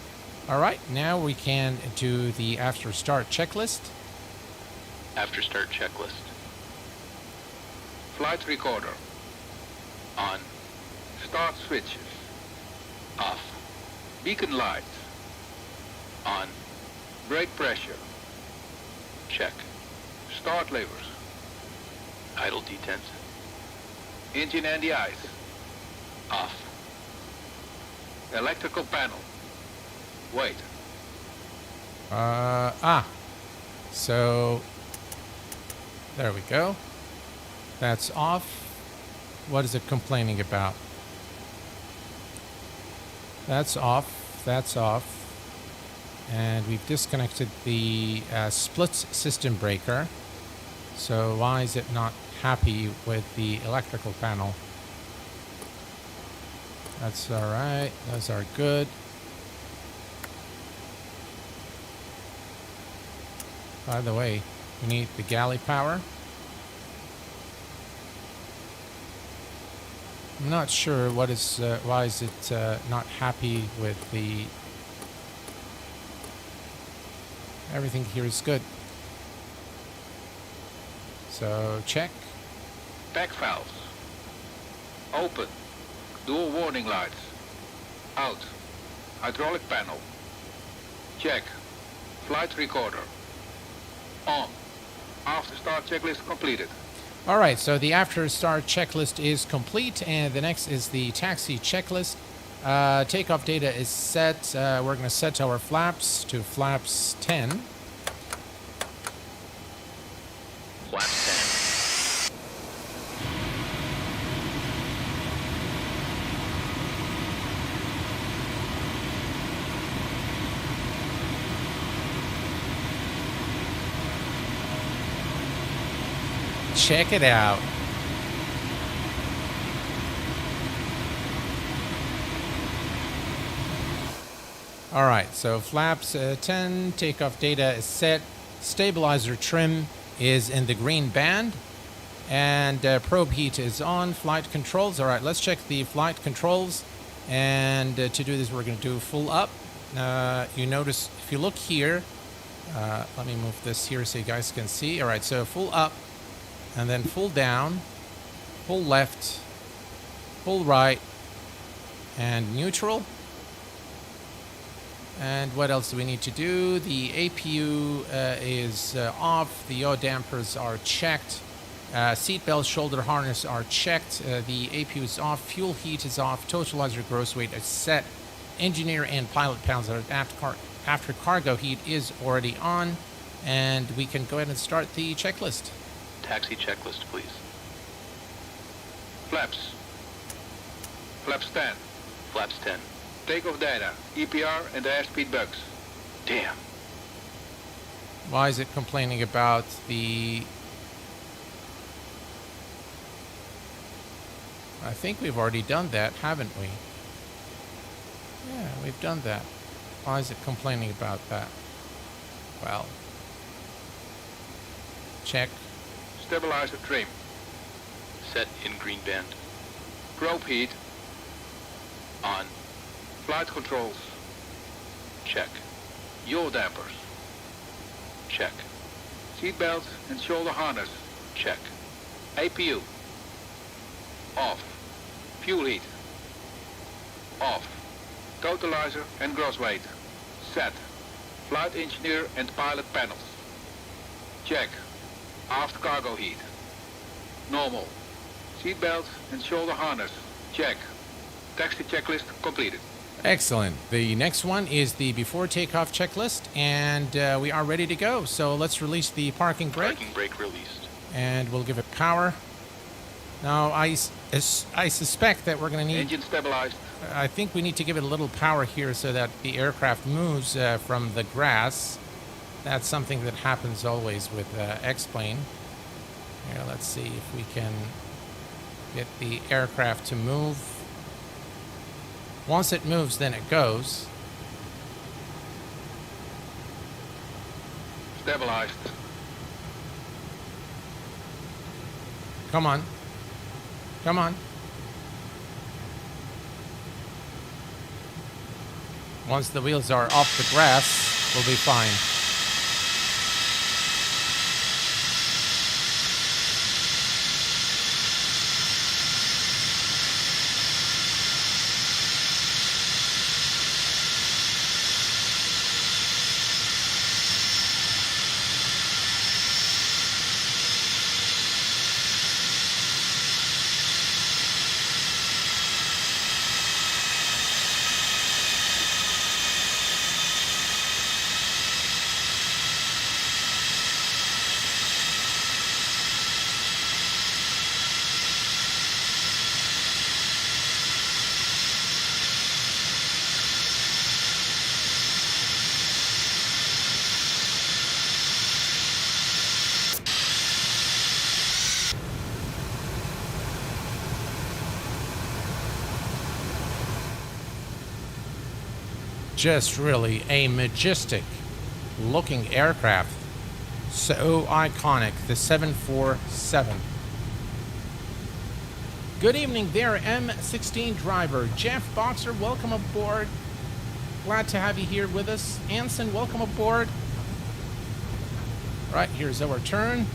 All right, now we can do the after start checklist. After start checklist. Flight recorder. On. Start switches. Off. Beacon lights. On. Brake pressure. Check. Start levers. Idle detents. Engine anti-ice. Off. Electrical panel. Wait. So there we go. That's off. What is it complaining about? That's off. That's off. And we've disconnected the split system breaker. So why is it not happy with the electrical panel? That's all right. Those are good. By the way, we need the galley power. I'm not sure what is why is it not happy with the. Everything here is good. So check. Pack valves. Open. Dual warning lights. Out. Hydraulic panel. Check. Flight recorder. On. After start checklist completed. All right, so the after start checklist is complete, and the next is the taxi checklist. Takeoff data is set. We're going to set our flaps to flaps 10. Flaps 10. Check it out. All right, so flaps 10, takeoff data is set, stabilizer trim is in the green band, and probe heat is on, flight controls. All right, let's check the flight controls, and to do this we're going to do full up. You notice, if you look here, let me move this here so you guys can see. All right, so full up, and then full down, full left, full right, and neutral. And what else do we need to do? The APU is off. The yaw dampers are checked. Seatbelt, shoulder harness are checked. The APU is off. Fuel heat is off. Totalizer gross weight is set. Engineer and pilot panels after cargo heat is already on. And we can go ahead and start the checklist. Taxi checklist, please. Flaps. Flaps 10. Flaps 10. Takeoff data, EPR and airspeed bugs. Damn. Why is it complaining about the... I think we've already done that, haven't we? Yeah, we've done that. Why is it complaining about that? Well, check. Stabilizer trim. Set in green band. Probe heat. On. Flight controls. Check. Yaw dampers. Check. Seatbelt and shoulder harness. Check. APU. Off. Fuel heat. Off. Totalizer and gross weight. Set. Flight engineer and pilot panels. Check. Aft cargo heat. Normal. Seatbelt and shoulder harness. Check. Taxi checklist completed. Excellent. The next one is the before takeoff checklist, and we are ready to go. So let's release the parking brake. Parking brake released. And we'll give it power. Now, I suspect that we're going to need... Engine stabilized. I think we need to give it a little power here so that the aircraft moves from the grass. That's something that happens always with X-plane. Here, let's see if we can get the aircraft to move. Once it moves, then it goes. Stabilized. Come on. Come on. Once the wheels are off the grass, we'll be fine. Just really a majestic looking aircraft. So iconic, the 747. Good evening there, M16 driver. Jeff Boxer, welcome aboard. Glad to have you here with us. Anson, welcome aboard. Right, here's our turn.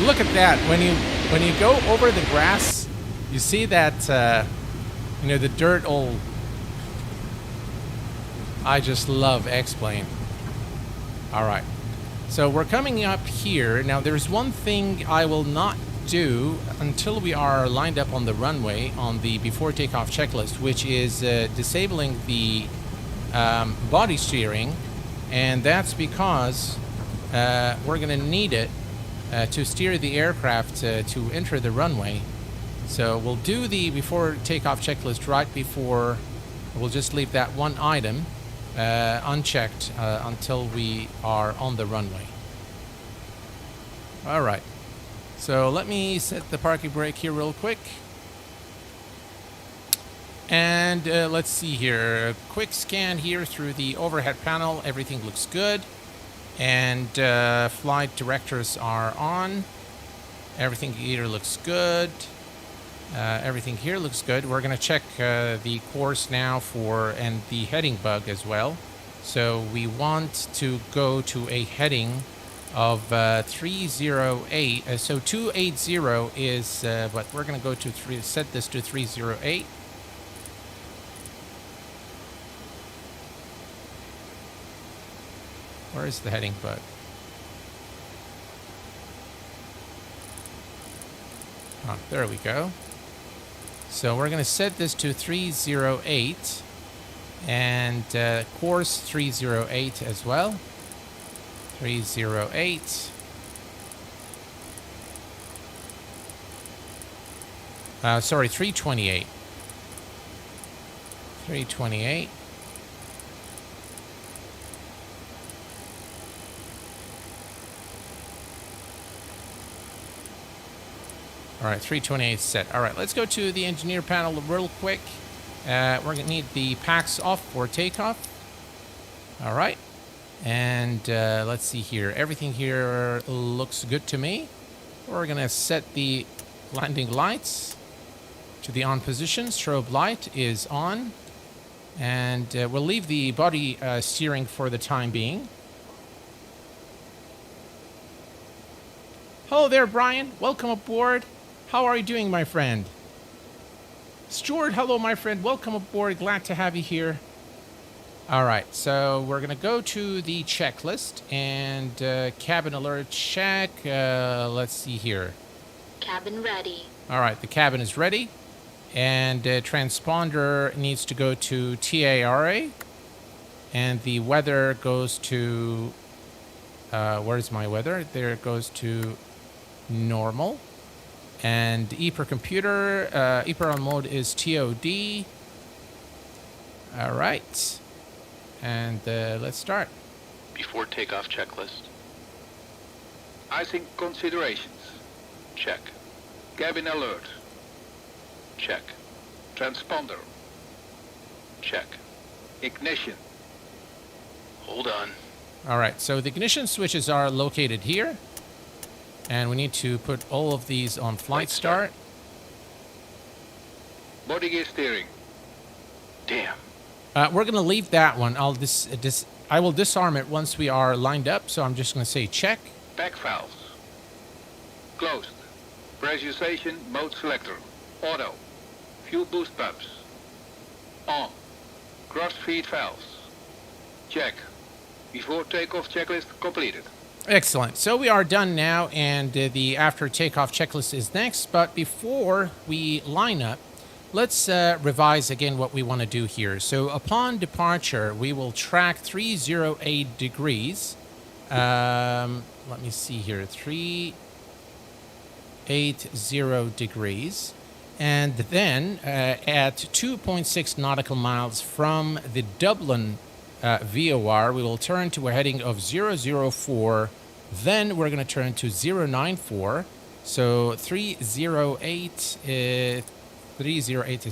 Look at that. When you go over the grass, you see that you know, the dirt all. I just love X-plane. All right. So we're coming up here. Now there's one thing I will not do until we are lined up on the runway on the before takeoff checklist, which is disabling the body steering, and that's because we're going to need it to steer the aircraft to enter the runway. So we'll do the before takeoff checklist right before. We'll just leave that one item unchecked until we are on the runway. All right. So let me set the parking brake here real quick. And let's see here. A quick scan here through the overhead panel. Everything looks good. And flight directors are on. Everything here looks good. Everything here looks good. We're going to check the course now and the heading bug as well. So we want to go to a heading of 308. So 280 is what we're going to go to. Set this to 308. Where is the heading bug? Oh, there we go. So we're going to set this to 308 and course 308 as well. 308. Sorry, 328. 328. All right, 328 set. All right, let's go to the engineer panel real quick. We're going to need the packs off for takeoff. All right. And let's see here. Everything here looks good to me. We're going to set the landing lights to the on position. Strobe light is on. And we'll leave the body steering for the time being. Hello there, Brian. Welcome aboard. How are you doing, my friend? Stuart, hello, my friend. Welcome aboard. Glad to have you here. All right, so we're going to go to the checklist and cabin alert check. Let's see here. Cabin ready. All right, the cabin is ready. And transponder needs to go to TARA. And the weather goes to... where's my weather? There it goes to normal. And EPR computer, EPR on mode is TOD. All right. And let's start. Before takeoff checklist. Icing considerations. Check. Cabin alert. Check. Transponder. Check. Ignition. Hold on. All right, so the ignition switches are located here. And we need to put all of these on flight start. Body gear steering. Damn. We're going to leave that one. I will disarm it once we are lined up. So I'm just going to say check. Back valves. Closed. Pressurization mode selector. Auto. Fuel boost pumps. On. Cross feed valves. Check. Before takeoff checklist completed. Excellent. So we are done now, and the after takeoff checklist is next. But before we line up, let's revise again what we want to do here. So upon departure, we will track 308 degrees. Let me see here. 380 degrees. And then at 2.6 nautical miles from the Dublin VOR, we will turn to a heading of 004. Then we're going to turn to 094. So 308 is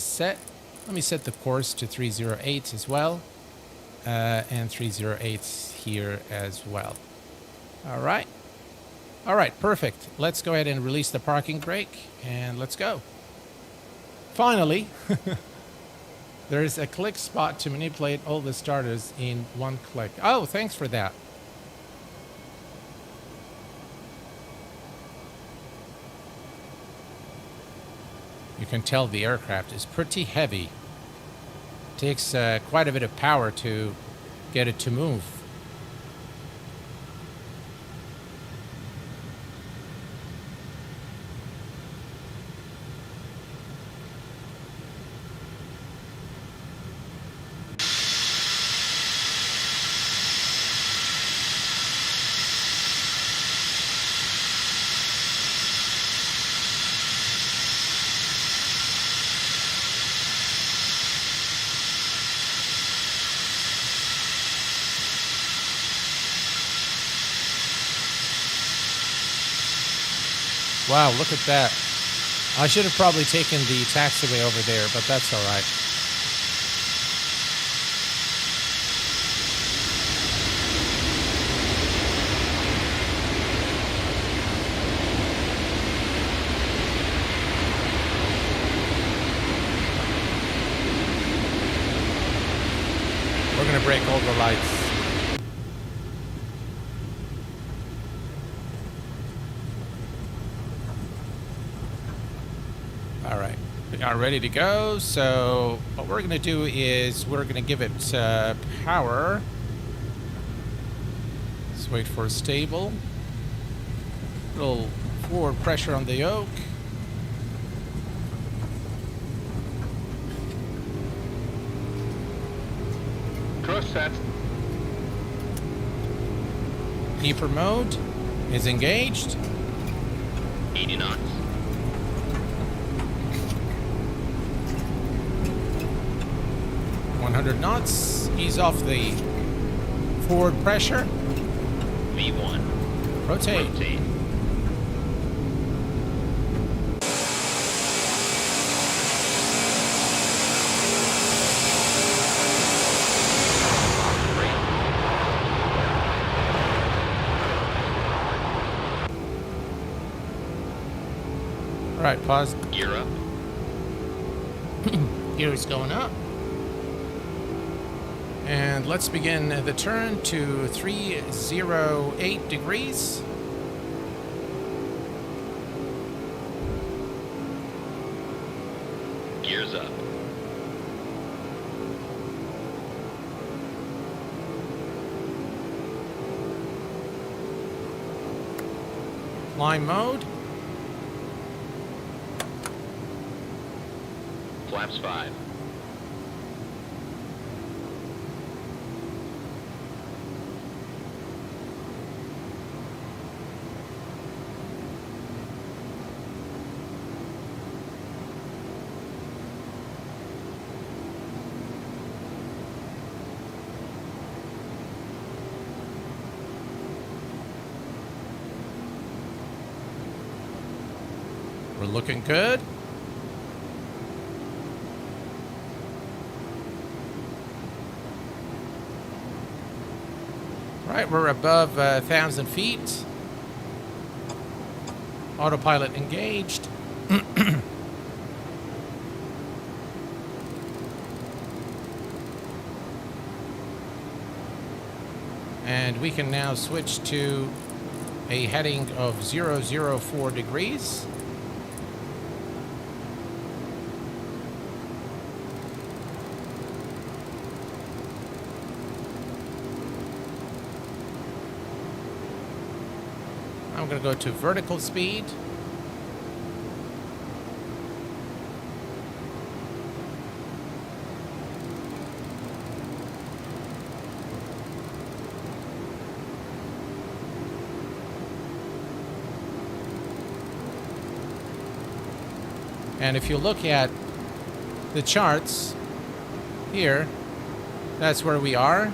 set. Let me set the course to 308 as well. And 308 here as well. All right. All right, perfect. Let's go ahead and release the parking brake, and let's go. Finally, there's a click spot to manipulate all the starters in one click. Oh, thanks for that. You can tell the aircraft is pretty heavy. Takes quite a bit of power to get it to move. Wow, look at that. I should have probably taken the taxiway over there, but that's all right. We're going to break all the lights. All right, we are ready to go. So what we're going to do is we're going to give it power. Let's wait for stable. Little forward pressure on the yoke. Cross set. EPR mode is engaged. 80 knots. 100 knots. Ease off the forward pressure. V1. Rotate. Rotate. Right, pause. Gear up. Gears going up. And let's begin the turn to 308 degrees. Gears up. Climb mode. Flaps 5. We're looking good. Right, we're above 1,000 feet. Autopilot engaged. And we can now switch to a heading of 004 degrees. I'm going to go to vertical speed. And if you look at the charts here, that's where we are.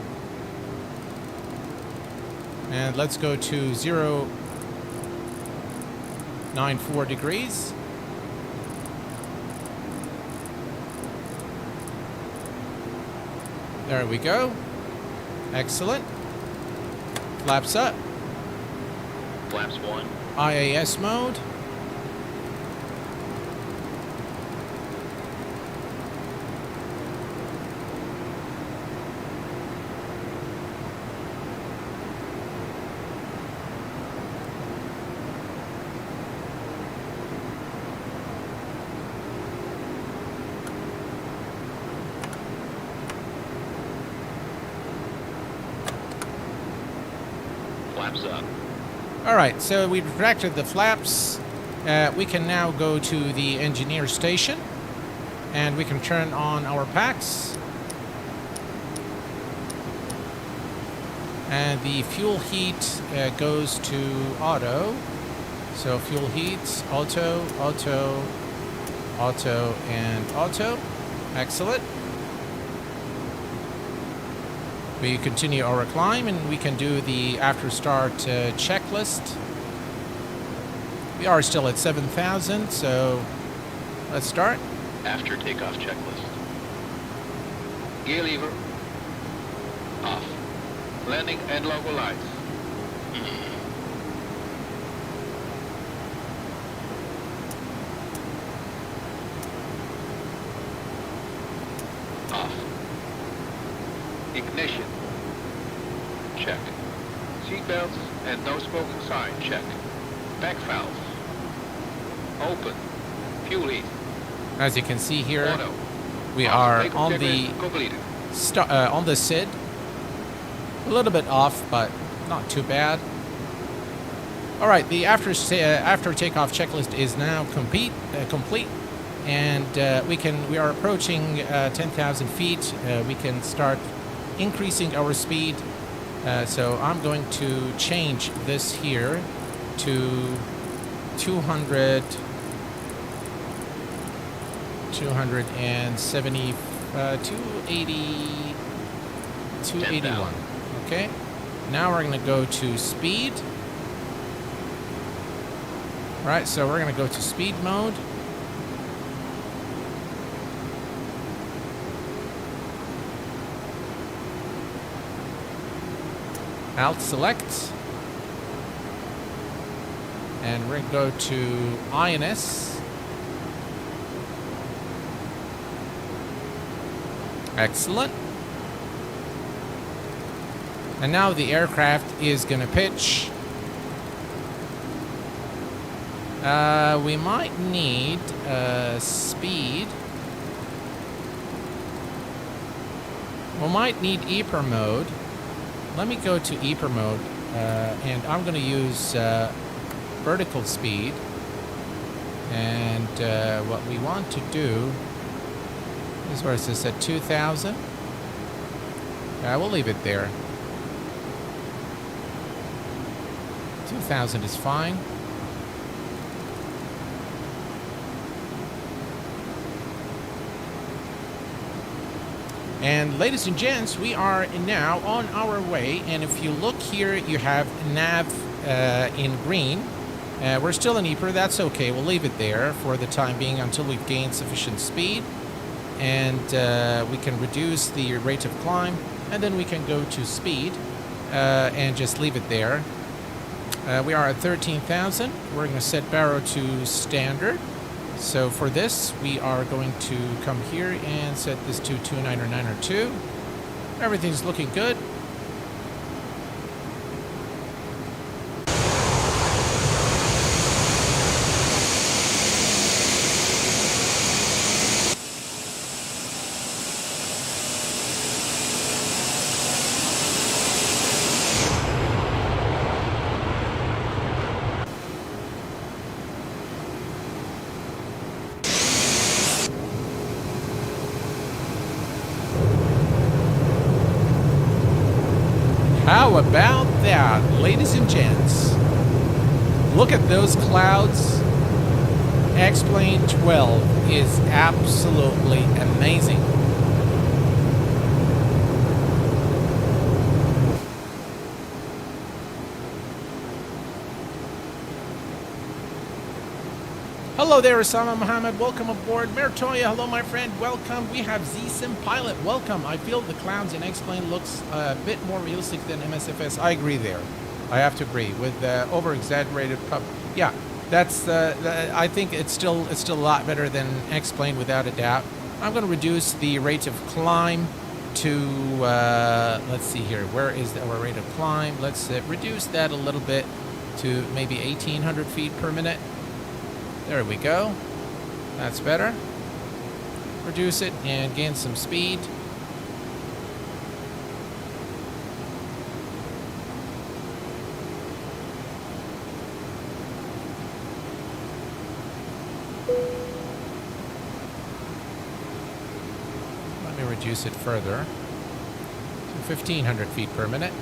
And let's go to 094 degrees. There we go. Excellent. Flaps up. Flaps 1. IAS mode. Flaps up. All right, so we retracted the flaps. We can now go to the engineer station, and we can turn on our packs. And the fuel heat goes to auto. So fuel heat, auto, auto, auto, and auto. Excellent. We continue our climb, and we can do the after start checklist. We are still at 7,000, so let's start. After takeoff checklist. Gear lever. Off. Landing and logo lights. Off. Ignition. Check. Seatbelts and no smoking sign. Check. Back valve. Open. Fuel heat. As you can see here, Auto. we Off. are Takeoff on the checklist completed. on the SID. A little bit off, but not too bad. All right, the after takeoff checklist is now complete, and we are approaching 10,000 feet. We can start increasing our speed. So I'm going to change this here to 200, 270, 280, 281. Okay. Now we're going to go to speed. All right, so we're going to go to speed mode. Alt select. And we're going to go to INS. Excellent. And now the aircraft is going to pitch. We might need speed. We might need EPR mode. Let me go to EPR mode, and I'm going to use vertical speed. And what we want to do is, where is this, at 2,000? We'll leave it there. 2,000 is fine. And ladies and gents, we are now on our way. And if you look here, you have nav in green. We're still in EPR. That's okay. We'll leave it there for the time being until we've gained sufficient speed. And we can reduce the rate of climb. And then we can go to speed and just leave it there. We are at 13,000. We're going to set Barrow to standard. So for this, we are going to come here and set this to 29902. Everything's looking good. How about that, ladies and gents? Look at those clouds. X-Plane 12 is absolutely amazing. Hello there, Osama Mohammed. Welcome aboard. Mertoya, hello, my friend. Welcome. We have XPilot. Welcome. I feel the clouds in X-Plane looks a bit more realistic than MSFS. I agree there. I have to agree with over-exaggerated pub. Yeah, that's. I think it's still a lot better than X-Plane without a doubt. I'm going to reduce the rate of climb to. Let's see here. Where is our rate of climb? Let's reduce that a little bit to maybe 1,800 feet per minute. There we go. That's better. Reduce it and gain some speed. Let me reduce it further to 1,500 feet per minute.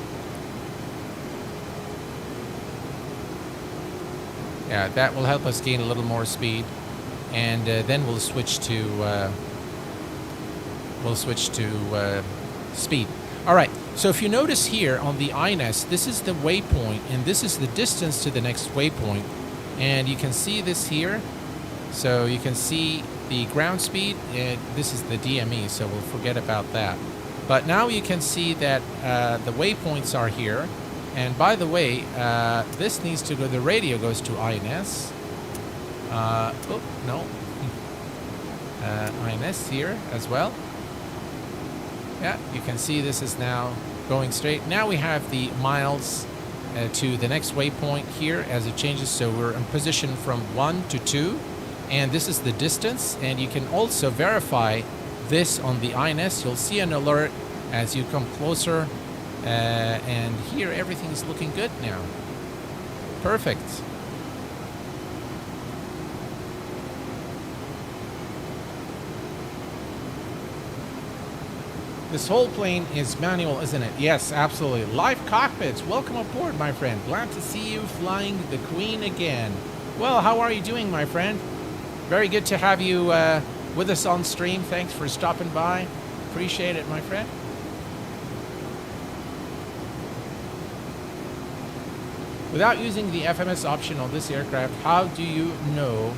Yeah, that will help us gain a little more speed, and then we'll switch to speed. All right. So if you notice here on the INS, this is the waypoint, and this is the distance to the next waypoint, and you can see this here. So you can see the ground speed, and this is the DME. So we'll forget about that. But now you can see that the waypoints are here. And by the way, this needs to go, the radio goes to INS. Oh, no. INS here as well. Yeah, you can see this is now going straight. Now we have the miles to the next waypoint here as it changes. So we're in position from 1 to 2. And this is the distance. And you can also verify this on the INS. You'll see an alert as you come closer. And here everything's looking good now. Perfect. This whole plane is manual, isn't it? Yes, absolutely. Live cockpits. Welcome aboard, my friend. Glad to see you flying the Queen again. Well, how are you doing, my friend? Very good to have you with us on stream. Thanks for stopping by. Appreciate it, my friend. Without using the FMS option on this aircraft, how do you know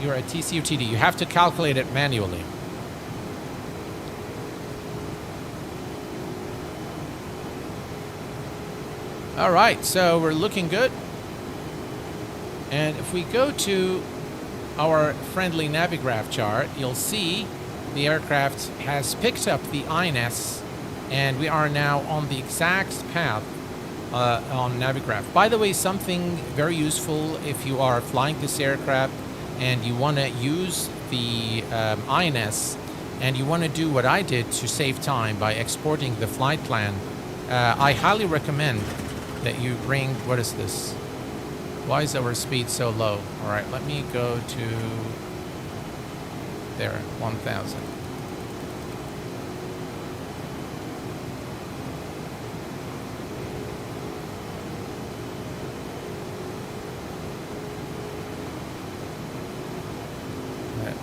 you're at TCUTD? You have to calculate it manually. All right, so we're looking good. And if we go to our friendly Navigraph chart, you'll see the aircraft has picked up the INS, and we are now on the exact path on Navigraph. By the way, something very useful if you are flying this aircraft and you want to use the INS and you want to do what I did to save time by exporting the flight plan, I highly recommend that you bring, what is this? Why is our speed so low? All right, let me go to there, 1,000.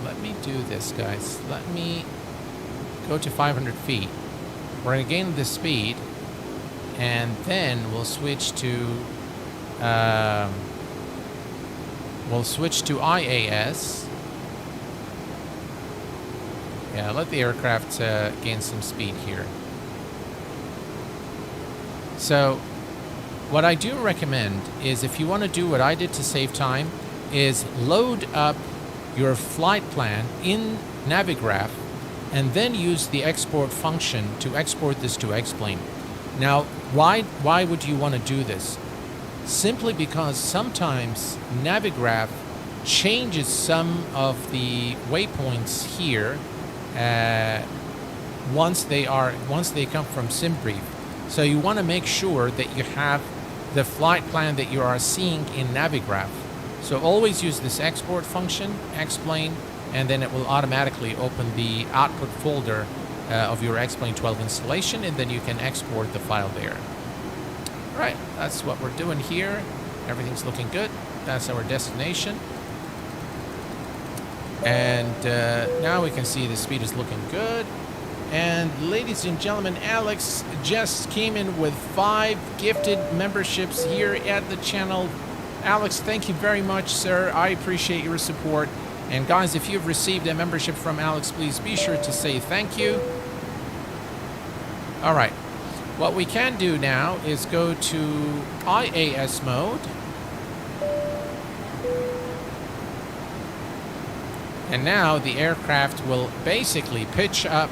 Let me do this, guys. Let me go to 500 feet. We're going to gain the speed, and then we'll switch to IAS. Yeah, let the aircraft gain some speed here. So, what I do recommend is, if you want to do what I did to save time, is load up your flight plan in Navigraph and then use the export function to export this to xplane. Now, why would you want to do this? Simply because sometimes Navigraph changes some of the waypoints here once they come from SimBrief. So you want to make sure that you have the flight plan that you are seeing in Navigraph. So always use this export function, xplane, and then it will automatically open the output folder of your xplane 12 installation, and then you can export the file there. All right, that's what we're doing here. Everything's looking good. That's our destination. And now we can see the speed is looking good. And ladies and gentlemen, Alex just came in with 5 gifted memberships here at the channel. Alex, thank you very much, sir. I appreciate your support. And guys, if you've received a membership from Alex, please be sure to say thank you. All right. What we can do now is go to IAS mode. And now the aircraft will basically pitch up,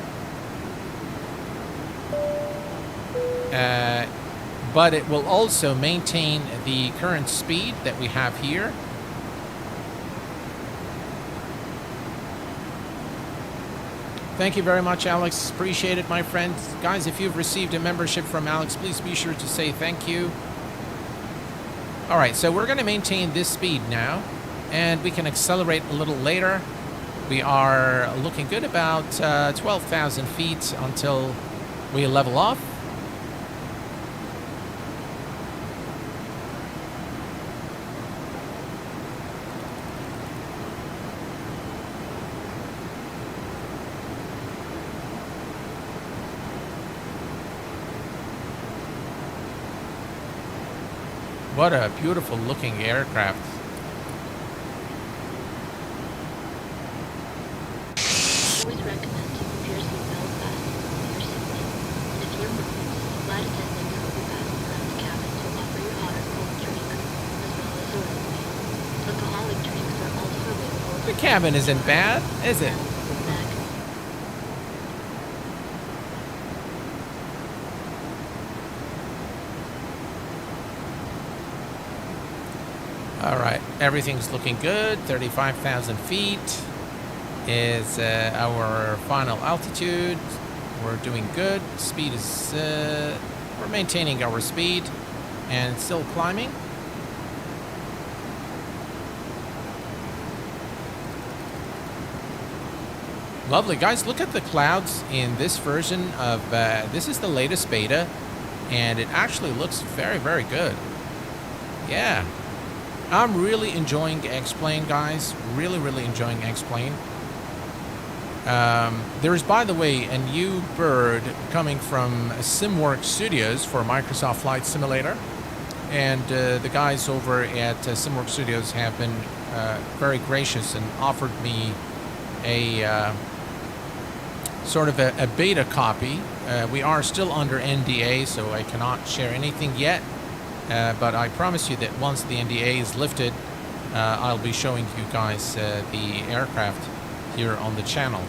but it will also maintain the current speed that we have here. Thank you very much, Alex. Appreciate it, my friend. Guys, if you've received a membership from Alex, please be sure to say thank you. All right, so we're going to maintain this speed now, and we can accelerate a little later. We are looking good, about 12,000 feet until we level off. What a beautiful looking aircraft. Always recommend to keep your seatbelt fastened with your seatbelt. In a few moments, flight attendants will be passing around the cabin to offer you hot or cold drinks, as well as a runway. Alcoholic drinks are also available. The cabin isn't bad, is it? All right, everything's looking good. 35,000 feet is our final altitude. We're doing good. Speed is, we're maintaining our speed and still climbing. Lovely, guys. Look at the clouds in this version of, this is the latest beta, and it actually looks very, very good. Yeah. I'm really enjoying xplane, guys. Really, really enjoying xplane. There's, by the way, a new bird coming from SimWorks Studios for Microsoft Flight Simulator. And the guys over at SimWorks Studios have been very gracious and offered me a sort of a beta copy. We are still under NDA, so I cannot share anything yet. But I promise you that once the NDA is lifted, I'll be showing you guys the aircraft here on the channel.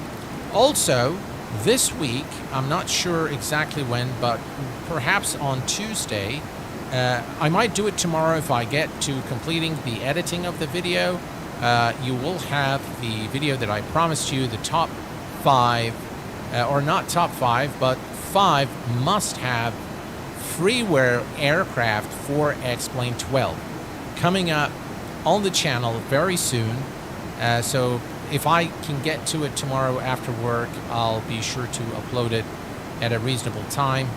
Also, this week, I'm not sure exactly when, but perhaps on Tuesday, I might do it tomorrow if I get to completing the editing of the video. You will have the video that I promised you, the top 5, or not top 5, but 5 must-have freeware aircraft for X-Plane 12 coming up on the channel very soon. So if I can get to it tomorrow after work, I'll be sure to upload it at a reasonable time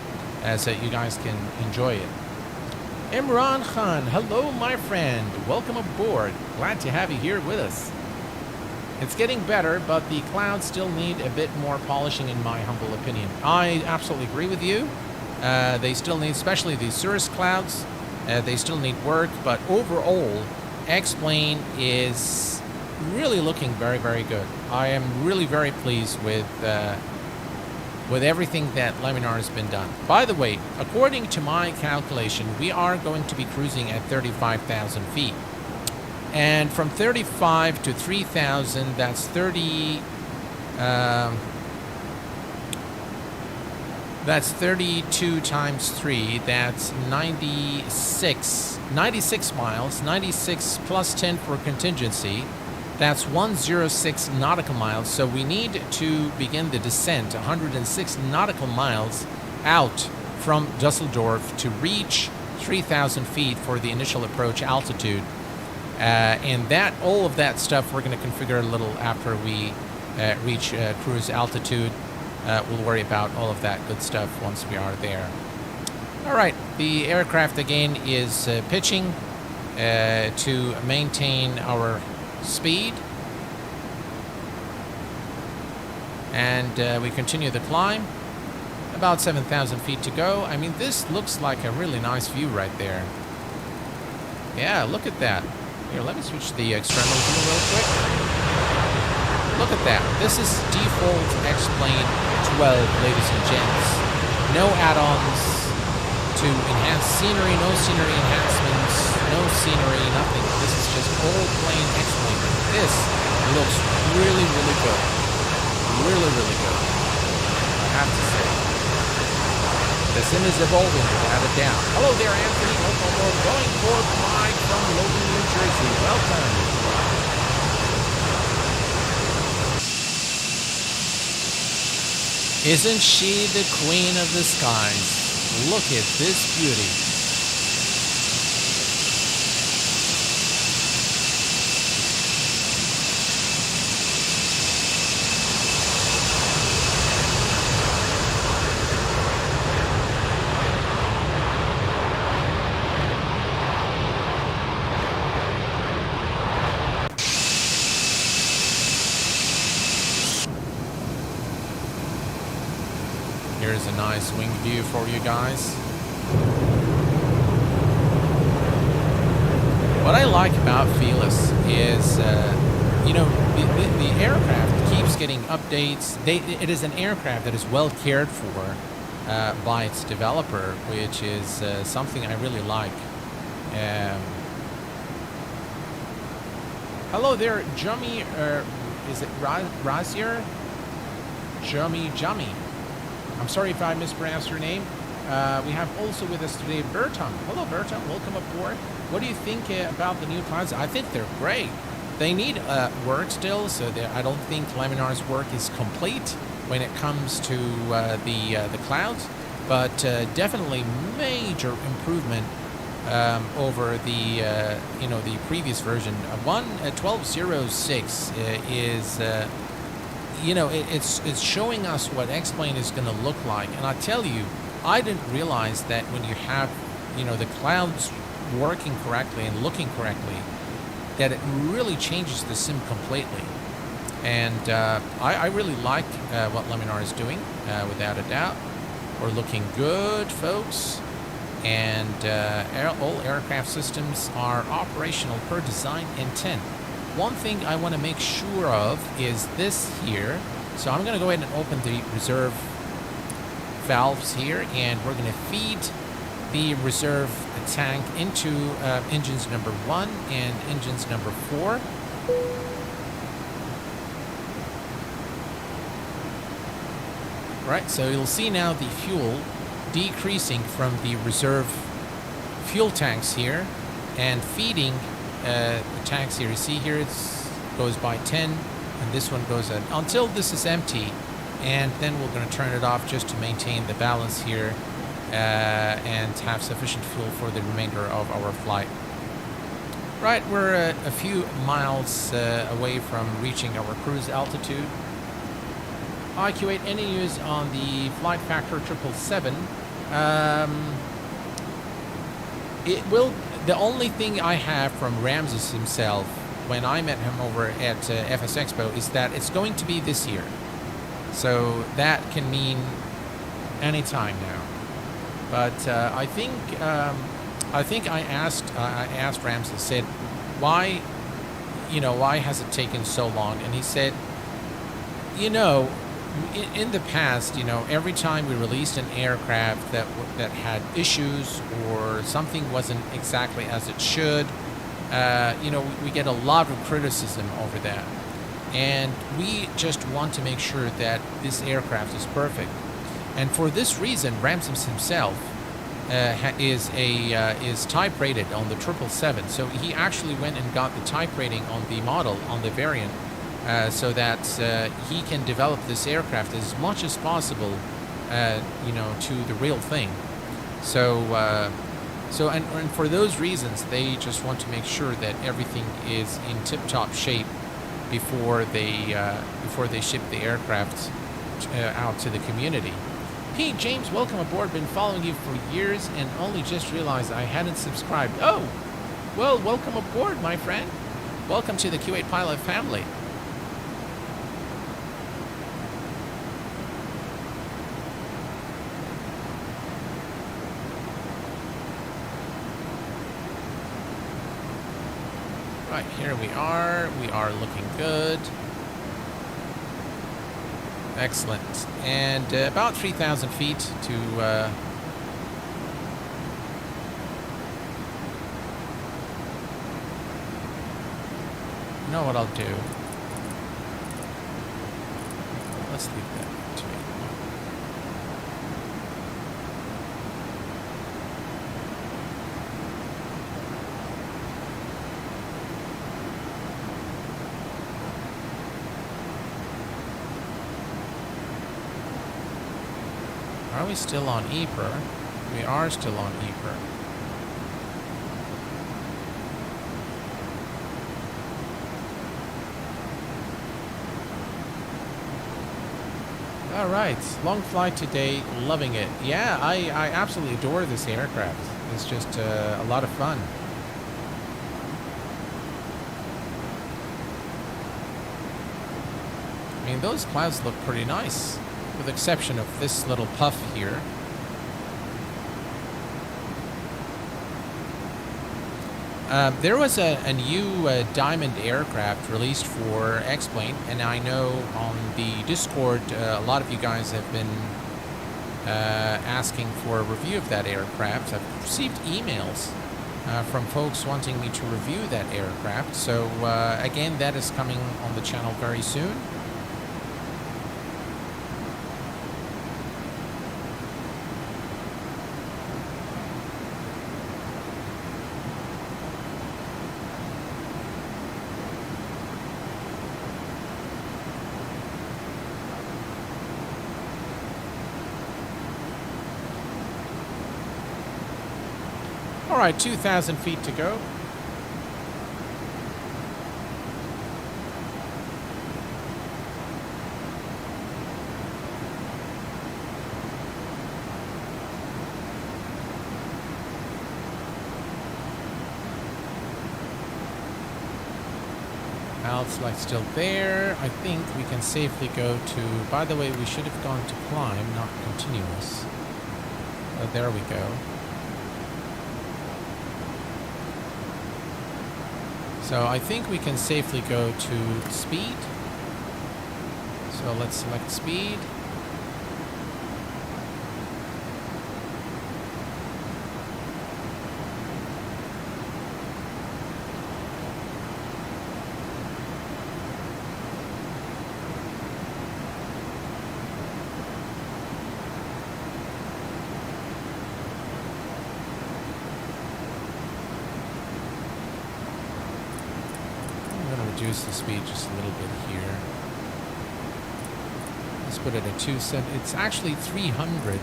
so that you guys can enjoy it. Imran Khan, hello my friend, welcome aboard. Glad to have you here with us. It's getting better, but the clouds still need a bit more polishing in my humble opinion. I absolutely agree with you. They still need, especially the cirrus clouds, they still need work, but overall, X-Plane is really looking very, very good. I am really very pleased with everything that Laminar has been done. By the way, according to my calculation, we are going to be cruising at 35,000 feet. And from 35 to 3,000, that's 30... that's 32 times 3, that's 96 miles, 96 plus 10 for contingency. That's 106 nautical miles, so we need to begin the descent 106 nautical miles out from Dusseldorf to reach 3,000 feet for the initial approach altitude. And all of that stuff we're going to configure a little after we reach cruise altitude. We'll worry about all of that good stuff once we are there. All right, the aircraft again is pitching to maintain our speed. And we continue the climb. About 7,000 feet to go. I mean, this looks like a really nice view right there. Yeah, look at that. Here, let me switch the external view real quick. Look at that. This is default X-Plane 12, ladies and gents. No add-ons to enhance scenery, no scenery enhancements, no scenery, nothing. This is just all plain X-Plane. This looks really, really good. Really, really good. I have to say. The sim is evolving without a doubt. Hello there, Anthony. Welcome aboard. Going for Mike from Logan, New Jersey. Welcome. Isn't she the queen of the skies? Look at this beauty. Here's a nice wing view for you guys. What I like about Felis is, you know, the aircraft keeps getting updates. It is an aircraft that is well cared for by its developer, which is something I really like. Hello there, Jummy, is it Razier? Jummy. I'm sorry if I mispronounced your name. We have also with us today Bertram. Hello Bertram, welcome aboard. What do you think about the new clouds? I think they're great. They need work still, so I don't think Laminar's work is complete when it comes to the clouds, but definitely major improvement over the you know, the previous version. 12.06 is you know, it's showing us what X-Plane is going to look like. And I tell you, I didn't realize that when you have, you know, the clouds working correctly and looking correctly, that it really changes the sim completely. And I really like what Laminar is doing, without a doubt. We're looking good, folks. And all aircraft systems are operational per design intent. One thing I want to make sure of is this here. So I'm going to go ahead and open the reserve valves here, and we're going to feed the reserve tank into engines number 1 and engines number 4. Right, so you'll see now the fuel decreasing from the reserve fuel tanks here and feeding the tanks here. You see here it goes by 10 and this one goes at, until this is empty, and then we're going to turn it off just to maintain the balance here and have sufficient fuel for the remainder of our flight. Right, we're a few miles away from reaching our cruise altitude. Hi Q8, any news on the flight factor 777? It will. The only thing I have from Ramses himself when I met him over at FS Expo is that it's going to be this year. So that can mean any time now. But I think I asked Ramses, said, why has it taken so long? And he said, in the past, every time we released an aircraft that had issues or something wasn't exactly as it should, we get a lot of criticism over that. And we just want to make sure that this aircraft is perfect. And for this reason, Ramses himself is type rated on the 777. So he actually went and got the type rating on the model, on the variant, so that he can develop this aircraft as much as possible, to the real thing. So and for those reasons, they just want to make sure that everything is in tip-top shape before they ship the aircraft out to the community. Pete James, welcome aboard. Been following you for years and only just realized I hadn't subscribed. Oh, well, welcome aboard, my friend. Welcome to the Q8Pilot family. Right, here we are. We are looking good. Excellent. And about 3,000 feet to... You know what I'll do? Let's leave that to me. Are we still on Ypres? We are still on Ypres. All right, long flight today, loving it. Yeah, I absolutely adore this aircraft. It's just a lot of fun. I mean, those clouds look pretty nice, with the exception of this little puff here. There was a new Diamond aircraft released for X-Plane, and I know on the Discord a lot of you guys have been asking for a review of that aircraft. I've received emails from folks wanting me to review that aircraft, so again, that is coming on the channel very soon. All right, 2,000 feet to go. Alt's like still there. I think we can safely go to, by the way, we should have gone to climb, not continuous. Oh, there we go. So I think we can safely go to speed. So let's select speed. reduce the speed just a little bit here. Let's put it at 270. It's actually 300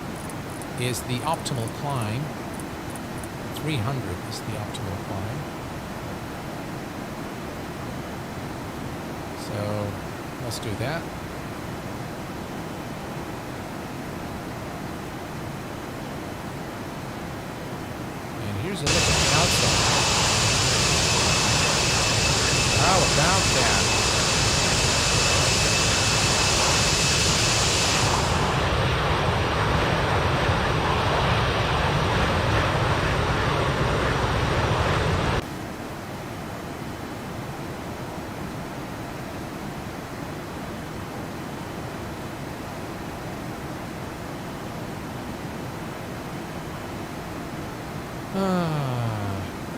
is the optimal climb. 300 is the optimal climb. So let's do that. And here's a look at the outside. How about that?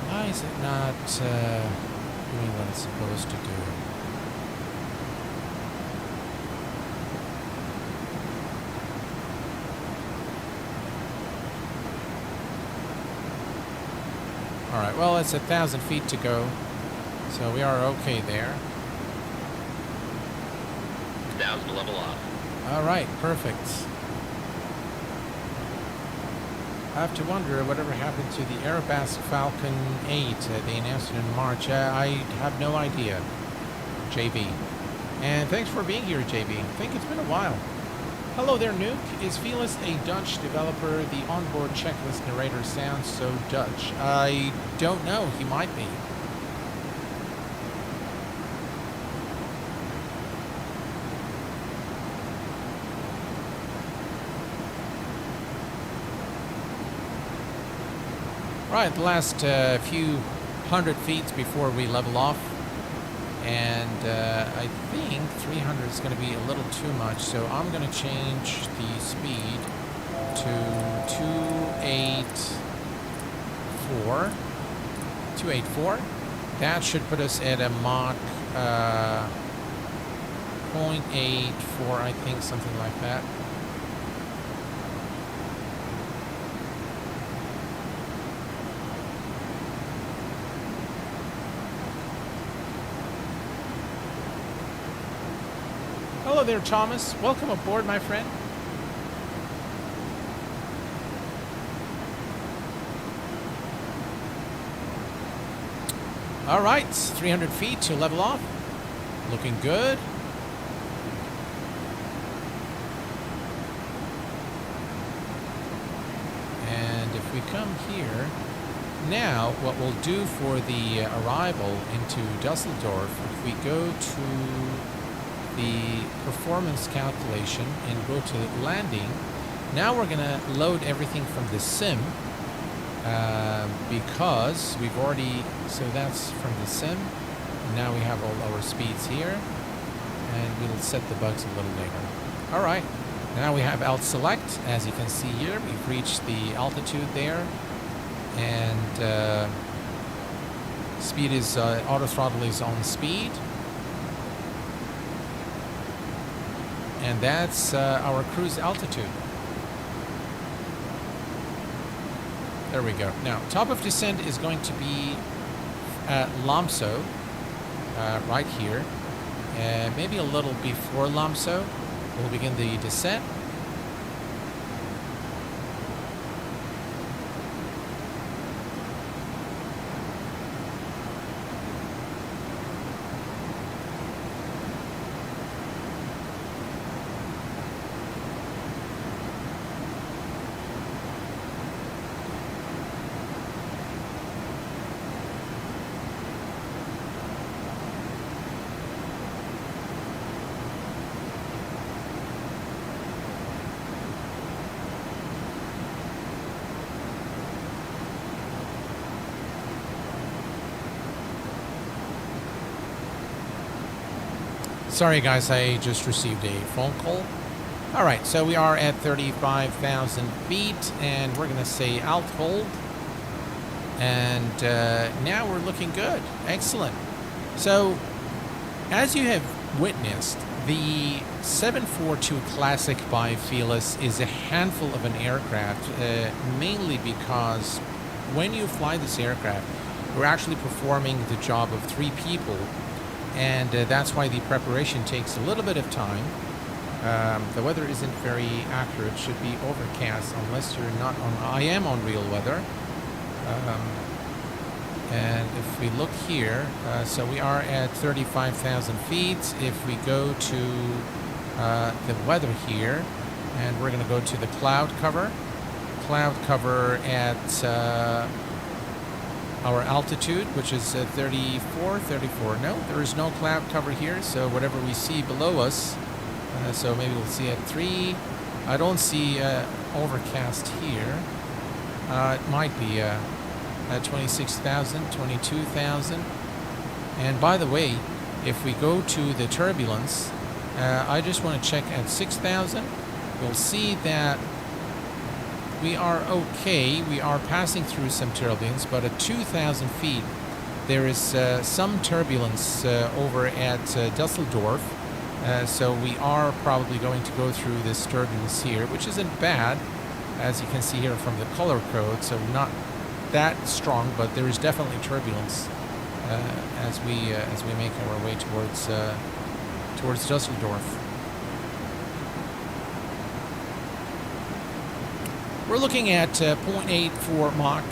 Why is it not doing what it's supposed to do? Alright, well, it's 1,000 feet to go, so we are okay there. 1,000 level off. Alright, perfect. I have to wonder whatever happened to the Airbus Falcon 8. They announced it in March. I have no idea. JB. And thanks for being here, JB. I think it's been a while. Hello there, Nuke. Is Felis a Dutch developer? The onboard checklist narrator sounds so Dutch. I don't know. He might be. Right, the last few hundred feet before we level off, and I think 300 is going to be a little too much, so I'm going to change the speed to 284. 284. That should put us at a Mach 0.84, I think, something like that. Hello there, Thomas. Welcome aboard, my friend. All right, 300 feet to level off. Looking good. And if we come here, now what we'll do for the arrival into Dusseldorf, if we go to the performance calculation and go to landing, now we're going to load everything from the sim because we've already, so that's from the sim, and now we have all our speeds here, and we'll set the bugs a little later. All right, now we have alt select. As you can see here, we've reached the altitude there, and speed is auto throttle is on speed. And that's our cruise altitude. There we go. Now, top of descent is going to be at Lomso, right here. Maybe a little before Lomso, we'll begin the descent. Sorry guys, I just received a phone call. Alright, so we are at 35,000 feet, and we're going to say alt hold. And now we're looking good. Excellent. So, as you have witnessed, the 742 Classic by Felis is a handful of an aircraft, mainly because when you fly this aircraft, we're actually performing the job of 3 people. and that's why the preparation takes a little bit of time. The weather isn't very accurate. It should be overcast unless you're not on... I am on real weather. And if we look here, so we are at 35,000 feet. If we go to the weather here, and we're going to go to the cloud cover. Cloud cover at our altitude, which is 34. No, there is no cloud cover here, so whatever we see below us, so maybe we'll see at 3. I don't see overcast here. It might be at 26,000, 22,000. And by the way, if we go to the turbulence, I just want to check at 6,000. We'll see that we are okay. We are passing through some turbulence, but at 2,000 feet, there is some turbulence over at Dusseldorf. So we are probably going to go through this turbulence here, which isn't bad, as you can see here from the color code. So not that strong, but there is definitely turbulence as we make our way towards Dusseldorf. We're looking at 0.84 Mach,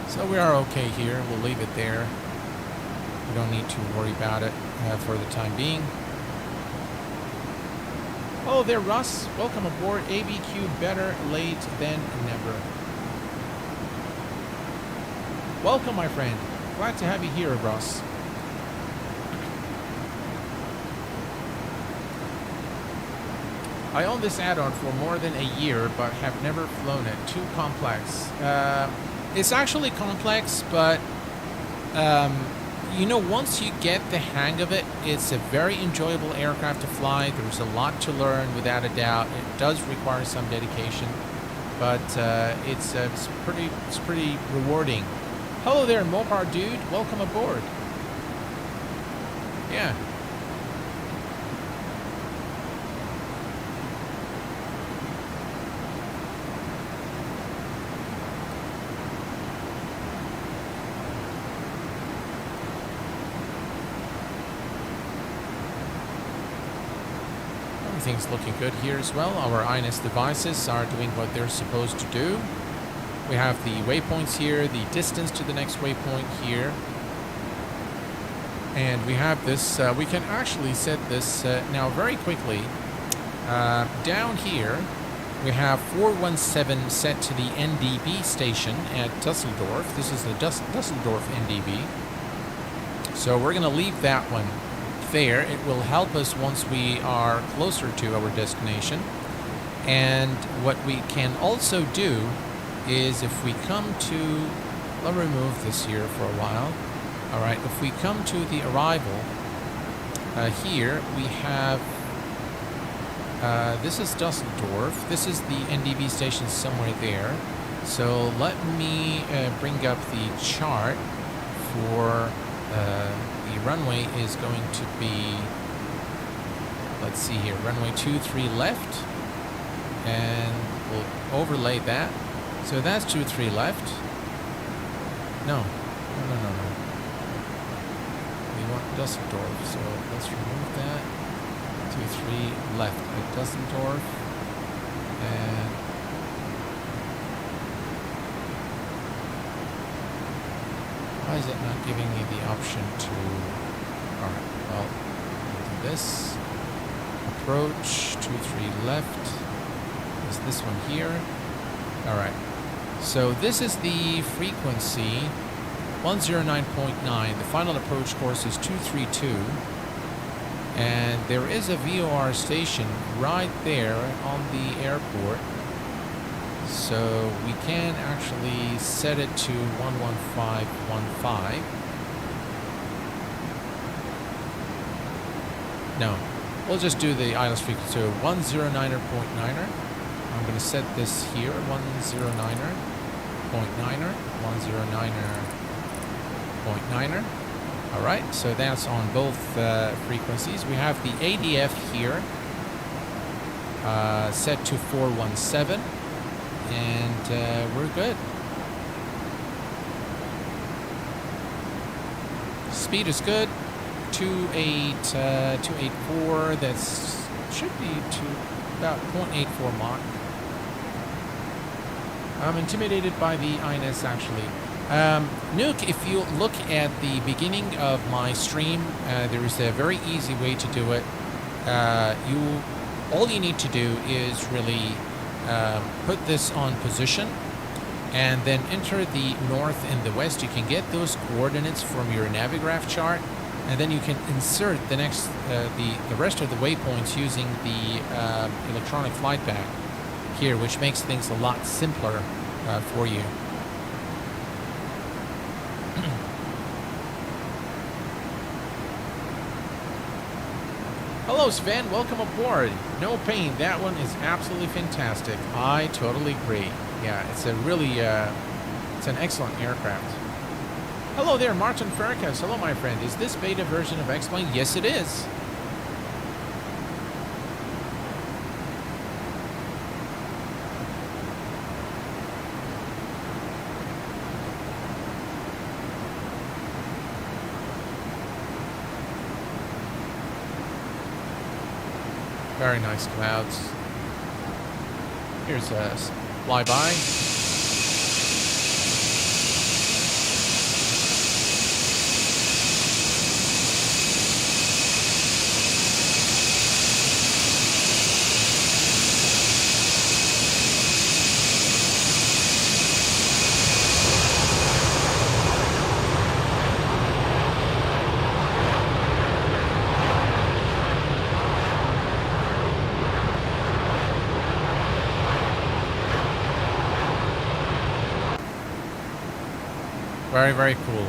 so we are okay here. We'll leave it there. We don't need to worry about it for the time being. Oh, there, Russ. Welcome aboard. ABQ, better late than never. Welcome, my friend. Glad to have you here, Russ. I own this add-on for more than a year, but have never flown it. Too complex. It's actually complex, but you know, once you get the hang of it, it's a very enjoyable aircraft to fly. There's a lot to learn, without a doubt. It does require some dedication, but it's pretty rewarding. Hello there, Mopar dude. Welcome aboard. Yeah. Everything's looking good here as well. Our INS devices are doing what they're supposed to do. We have the waypoints here, the distance to the next waypoint here. And we have this, we can actually set this now very quickly. Down here, we have 417 set to the NDB station at Dusseldorf. This is the Dusseldorf NDB. So we're going to leave that one there. It will help us once we are closer to our destination. And what we can also do is, if we come to, let me remove this here for a while. All right, if we come to the arrival, here we have, this is Dusseldorf. This is the NDB station somewhere there. So let me bring up the chart for the runway is going to be, let's see here, runway 23 left, and we'll overlay that. So that's 23 left. No. We want Dusseldorf, so let's remove that. 23 left at Dusseldorf. And why is it not giving me the option to... Alright, well, we'll do this. Approach, 23 left. Is this one here? Alright. So this is the frequency, 109.9. The final approach course is 232. And there is a VOR station right there on the airport. So we can actually set it to 11515. No, we'll just do the ILS frequency, so 109.9er. I'm going to set this here, 109er. 109er. Alright, so that's on both frequencies. We have the ADF here set to 417, and we're good. Speed is good. 284. That's should be to about 0.84 Mach. I'm intimidated by the INS actually. Nuke, if you look at the beginning of my stream, there is a very easy way to do it. All you need to do is really put this on position and then enter the north and the west. You can get those coordinates from your Navigraph chart, and then you can insert the next the rest of the waypoints using the electronic flight bag here, which makes things a lot simpler for you. Hello Sven, welcome aboard. No pain, that one is absolutely fantastic. I totally agree. Yeah, it's a really, it's an excellent aircraft. Hello there, Martin Farkas. Hello my friend. Is this beta version of X-Plane? Yes it is. Very nice clouds. Here's a flyby. Very, very cool.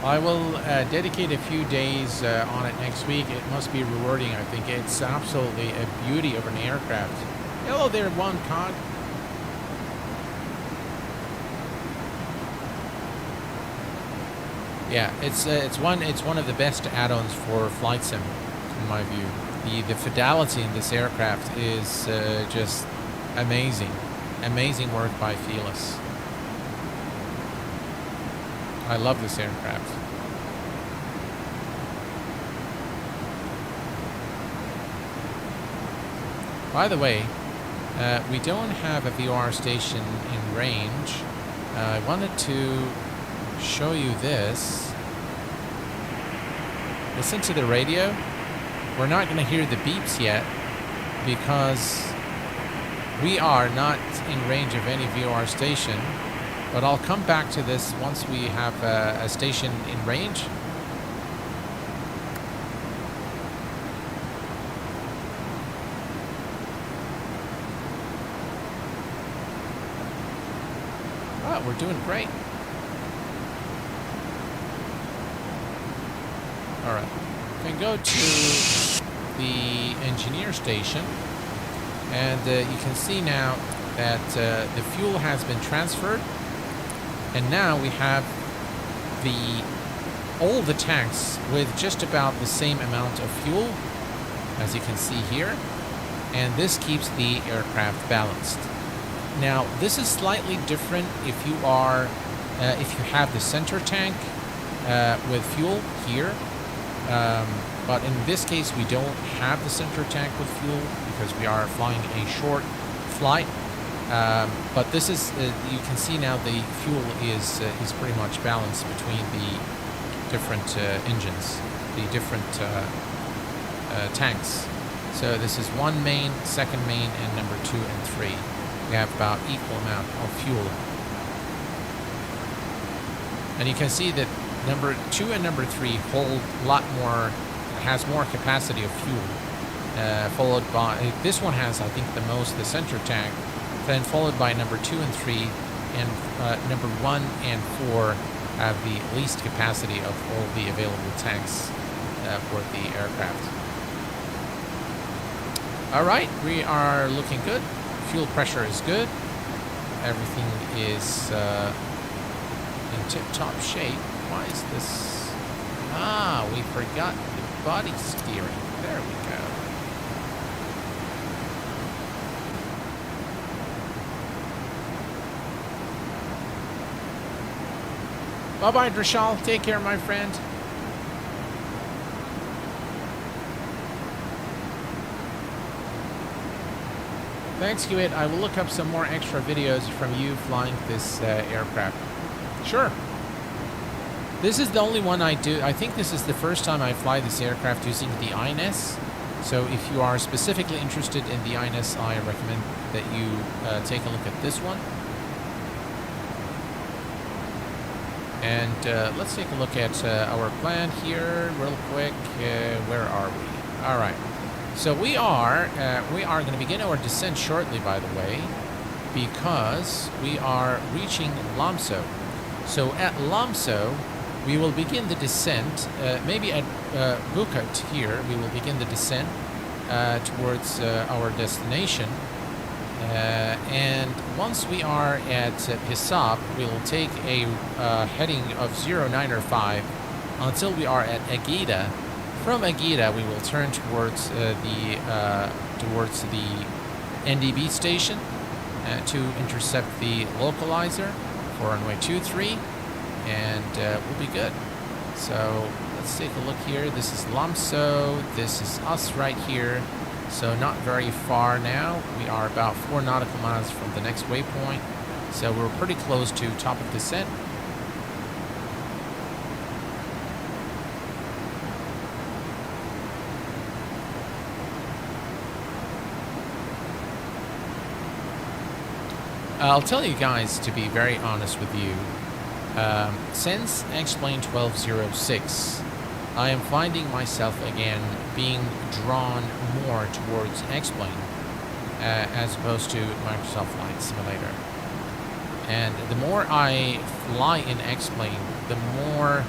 I will dedicate a few days on it next week. It must be rewarding, I think. It's absolutely a beauty of an aircraft. Hello there, one cod. Yeah, it's one of the best add-ons for flight sim, in my view. The fidelity in this aircraft is just amazing. Amazing work by Felis. I love this aircraft. By the way, we don't have a VR station in range. I wanted to show you this. Listen to the radio. We're not going to hear the beeps yet because we are not in range of any VR station, but I'll come back to this once we have a station in range. Oh, we're doing great. All right. We can go to the engineer station, and you can see now that the fuel has been transferred, and now we have all the tanks with just about the same amount of fuel, as you can see here, and this keeps the aircraft balanced. Now this is slightly different if you have the center tank with fuel here. But in this case, we don't have the center tank with fuel because we are flying a short flight. But this is, you can see now the fuel is pretty much balanced between the different engines, the different tanks. So this is one main, second main, and number 2 and 3. We have about equal amount of fuel. And you can see that number 2 and number 3 hold a lot more, has more capacity of fuel, followed by, this one has, I think, the most, the center tank, then followed by number 2 and 3, and number 1 and 4 have the least capacity of all the available tanks for the aircraft. All right, we are looking good. Fuel pressure is good. Everything is in tip-top shape. Why is this? Ah, we forgot the body steering. There we go. Bye-bye, Drashal. Take care, my friend. Thanks, Q8. I will look up some more extra videos from you flying this aircraft. Sure. This is the only one I do. I think this is the first time I fly this aircraft using the INS. So if you are specifically interested in the INS, I recommend that you take a look at this one. And let's take a look at our plan here real quick. Where are we? All right. So we are going to begin our descent shortly, by the way, because we are reaching Lomso. So at Lomso, we will begin the descent. Maybe at Bukut here, we will begin the descent towards our destination. And once we are at Hisab, we will take a heading of 0905 until we are at Agida. From Agida, we will turn towards the NDB station to intercept the localizer for runway 23, and we'll be good. So let's take a look here. This is Lomso. This is us right here. So not very far now. We are about 4 nautical miles from the next waypoint. So we're pretty close to top of descent. I'll tell you guys, to be very honest with you, since xplane 1206, I am finding myself again being drawn more towards xplane as opposed to Microsoft Flight Simulator. And the more I fly in xplane, the more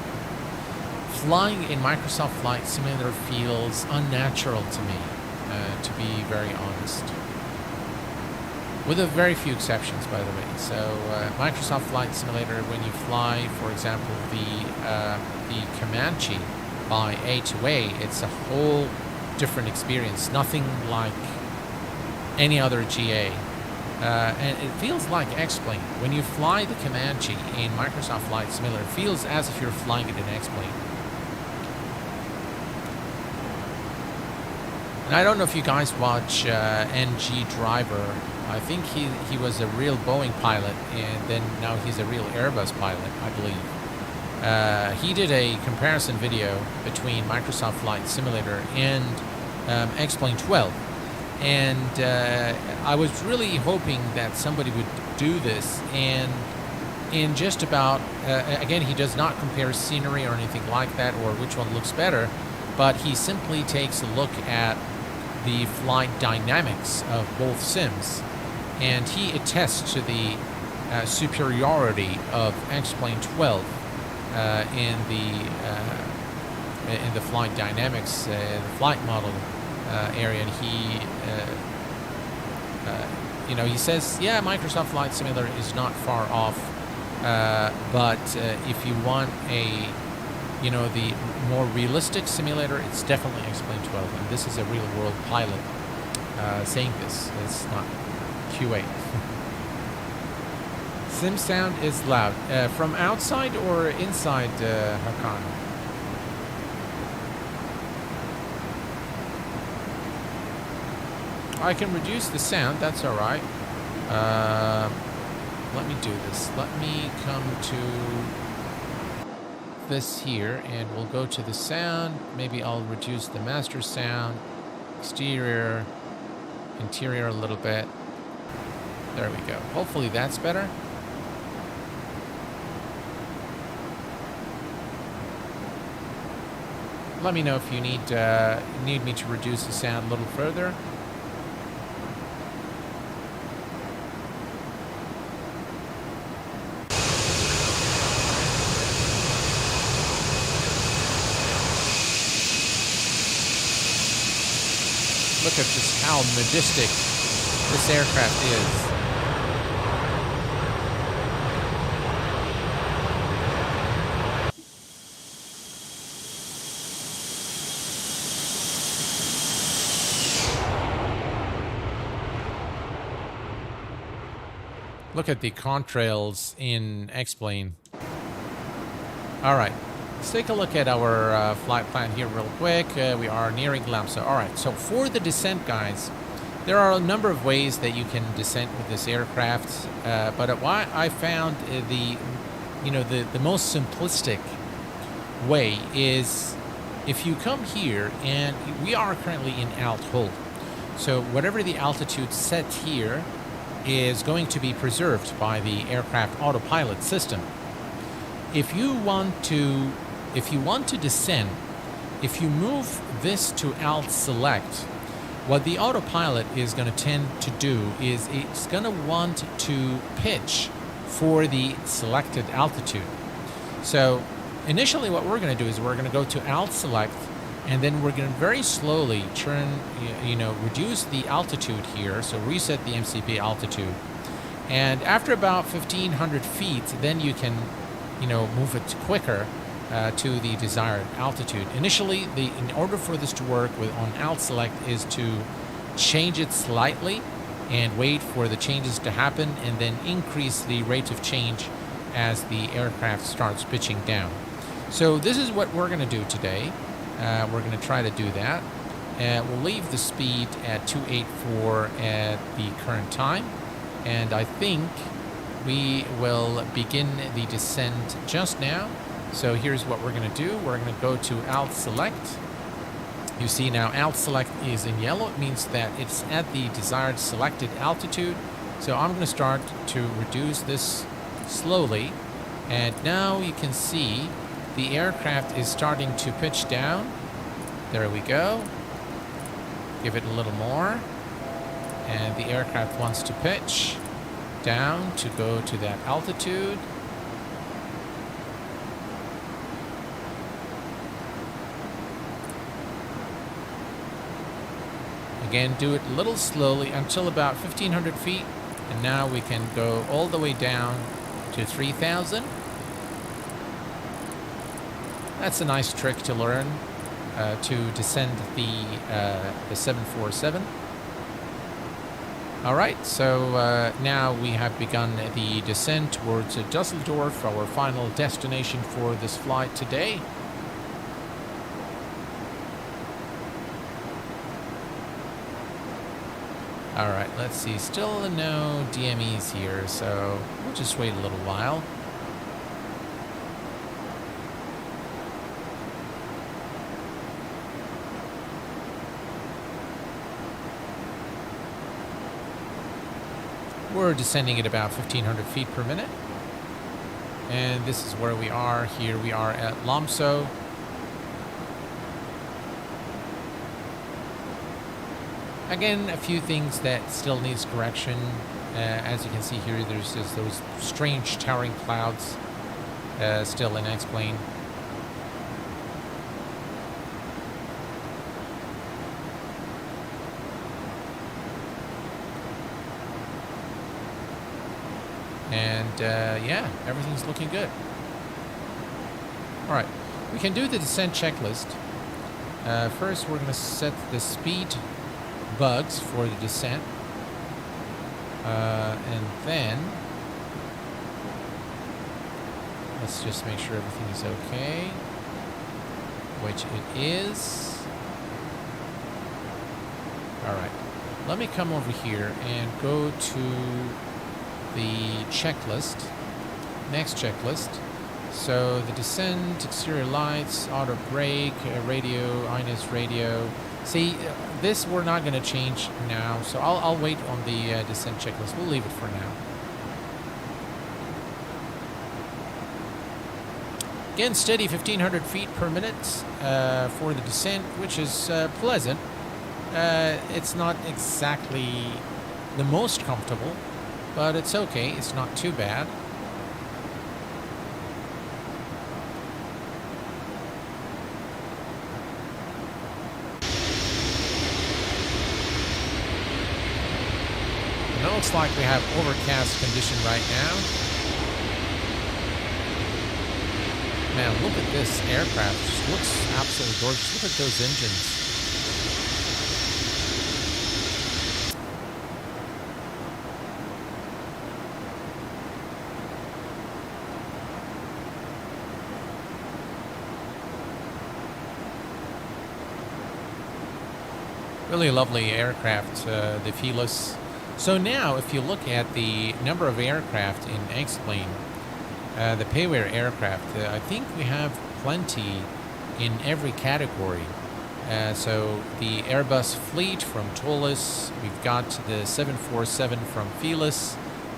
flying in Microsoft Flight Simulator feels unnatural to me, to be very honest. With a very few exceptions, by the way. So Microsoft Flight Simulator, when you fly, for example, the Comanche by A to A, it's a whole different experience. Nothing like any other GA. And it feels like xplane. When you fly the Comanche in Microsoft Flight Simulator, it feels as if you're flying it in xplane. And I don't know if you guys watch NG Driver. I think he was a real Boeing pilot, and then now he's a real Airbus pilot, I believe. He did a comparison video between Microsoft Flight Simulator and xplane 12. And I was really hoping that somebody would do this, and in just about, again, he does not compare scenery or anything like that, or which one looks better, but he simply takes a look at the flight dynamics of both sims, and he attests to the superiority of xplane 12 in the flight dynamics, the flight model area. And he, he says, yeah, Microsoft Flight Simulator is not far off, but if you want the more realistic simulator, it's definitely xplane 12, and this is a real-world pilot saying this. It's not Q8. Sim sound is loud. From outside or inside, Hakan? I can reduce the sound, that's alright. Let me do this. Let me come to this here, and we'll go to the sound. Maybe I'll reduce the master sound, exterior, interior a little bit. There we go. Hopefully that's better. Let me know if you need me to reduce the sound a little further. Look at just how majestic this aircraft is. Look at the contrails in xplane. All right, let's take a look at our flight plan here real quick. We are nearing Lamso. All right, so for the descent, guys, there are a number of ways that you can descend with this aircraft, but what I found the most simplistic way is if you come here, and we are currently in alt hold. So whatever the altitude set here is going to be preserved by the aircraft autopilot system. If you want to descend, if you move this to alt select, what the autopilot is going to tend to do is it's going to want to pitch for the selected altitude. So initially what we're going to do is we're going to go to alt select, and then we're going to very slowly reduce the altitude here, so reset the MCP altitude. And after about 1,500 feet, then you can move it quicker to the desired altitude. Initially, in order for this to work on alt select is to change it slightly and wait for the changes to happen, and then increase the rate of change as the aircraft starts pitching down. So this is what we're going to do today. We're going to try to do that. We'll leave the speed at 284 at the current time, and I think we will begin the descent just now. So here's what we're going to do. We're going to go to alt select. You see now alt select is in yellow. It means that it's at the desired selected altitude. So I'm going to start to reduce this slowly, and now you can see the aircraft is starting to pitch down. There we go. Give it a little more, and the aircraft wants to pitch down to go to that altitude. Again, do it a little slowly until about 1,500 feet, and now we can go all the way down to 3,000. That's a nice trick to learn to descend the 747. All right, so now we have begun the descent towards Dusseldorf, our final destination for this flight today. All right, let's see. Still no DMEs here, so we'll just wait a little while. We're descending at about 1,500 feet per minute. And this is where we are. Here we are at Lamso. Again, a few things that still needs correction. As you can see here, there's just those strange towering clouds still in xplane. And yeah, everything's looking good. All right, we can do the descent checklist. First, we're going to set the speed bugs for the descent, and then let's just make sure everything is okay, which it is. All right, let me come over here and go to the checklist, next checklist. So the descent, exterior lights, auto brake, radio, INS radio. See, this we're not going to change now, so I'll wait on the descent checklist. We'll leave it for now. Again, steady 1,500 feet per minute for the descent, which is pleasant. It's not exactly the most comfortable, but it's okay. It's not too bad. It looks like we have overcast condition right now. Man, look at this aircraft. It just looks absolutely gorgeous. Look at those engines. Really lovely aircraft, the Felis. So now, if you look at the number of aircraft in xplane, the payware aircraft, I think we have plenty in every category. So the Airbus fleet from Tolis, we've got the 747 from Felis,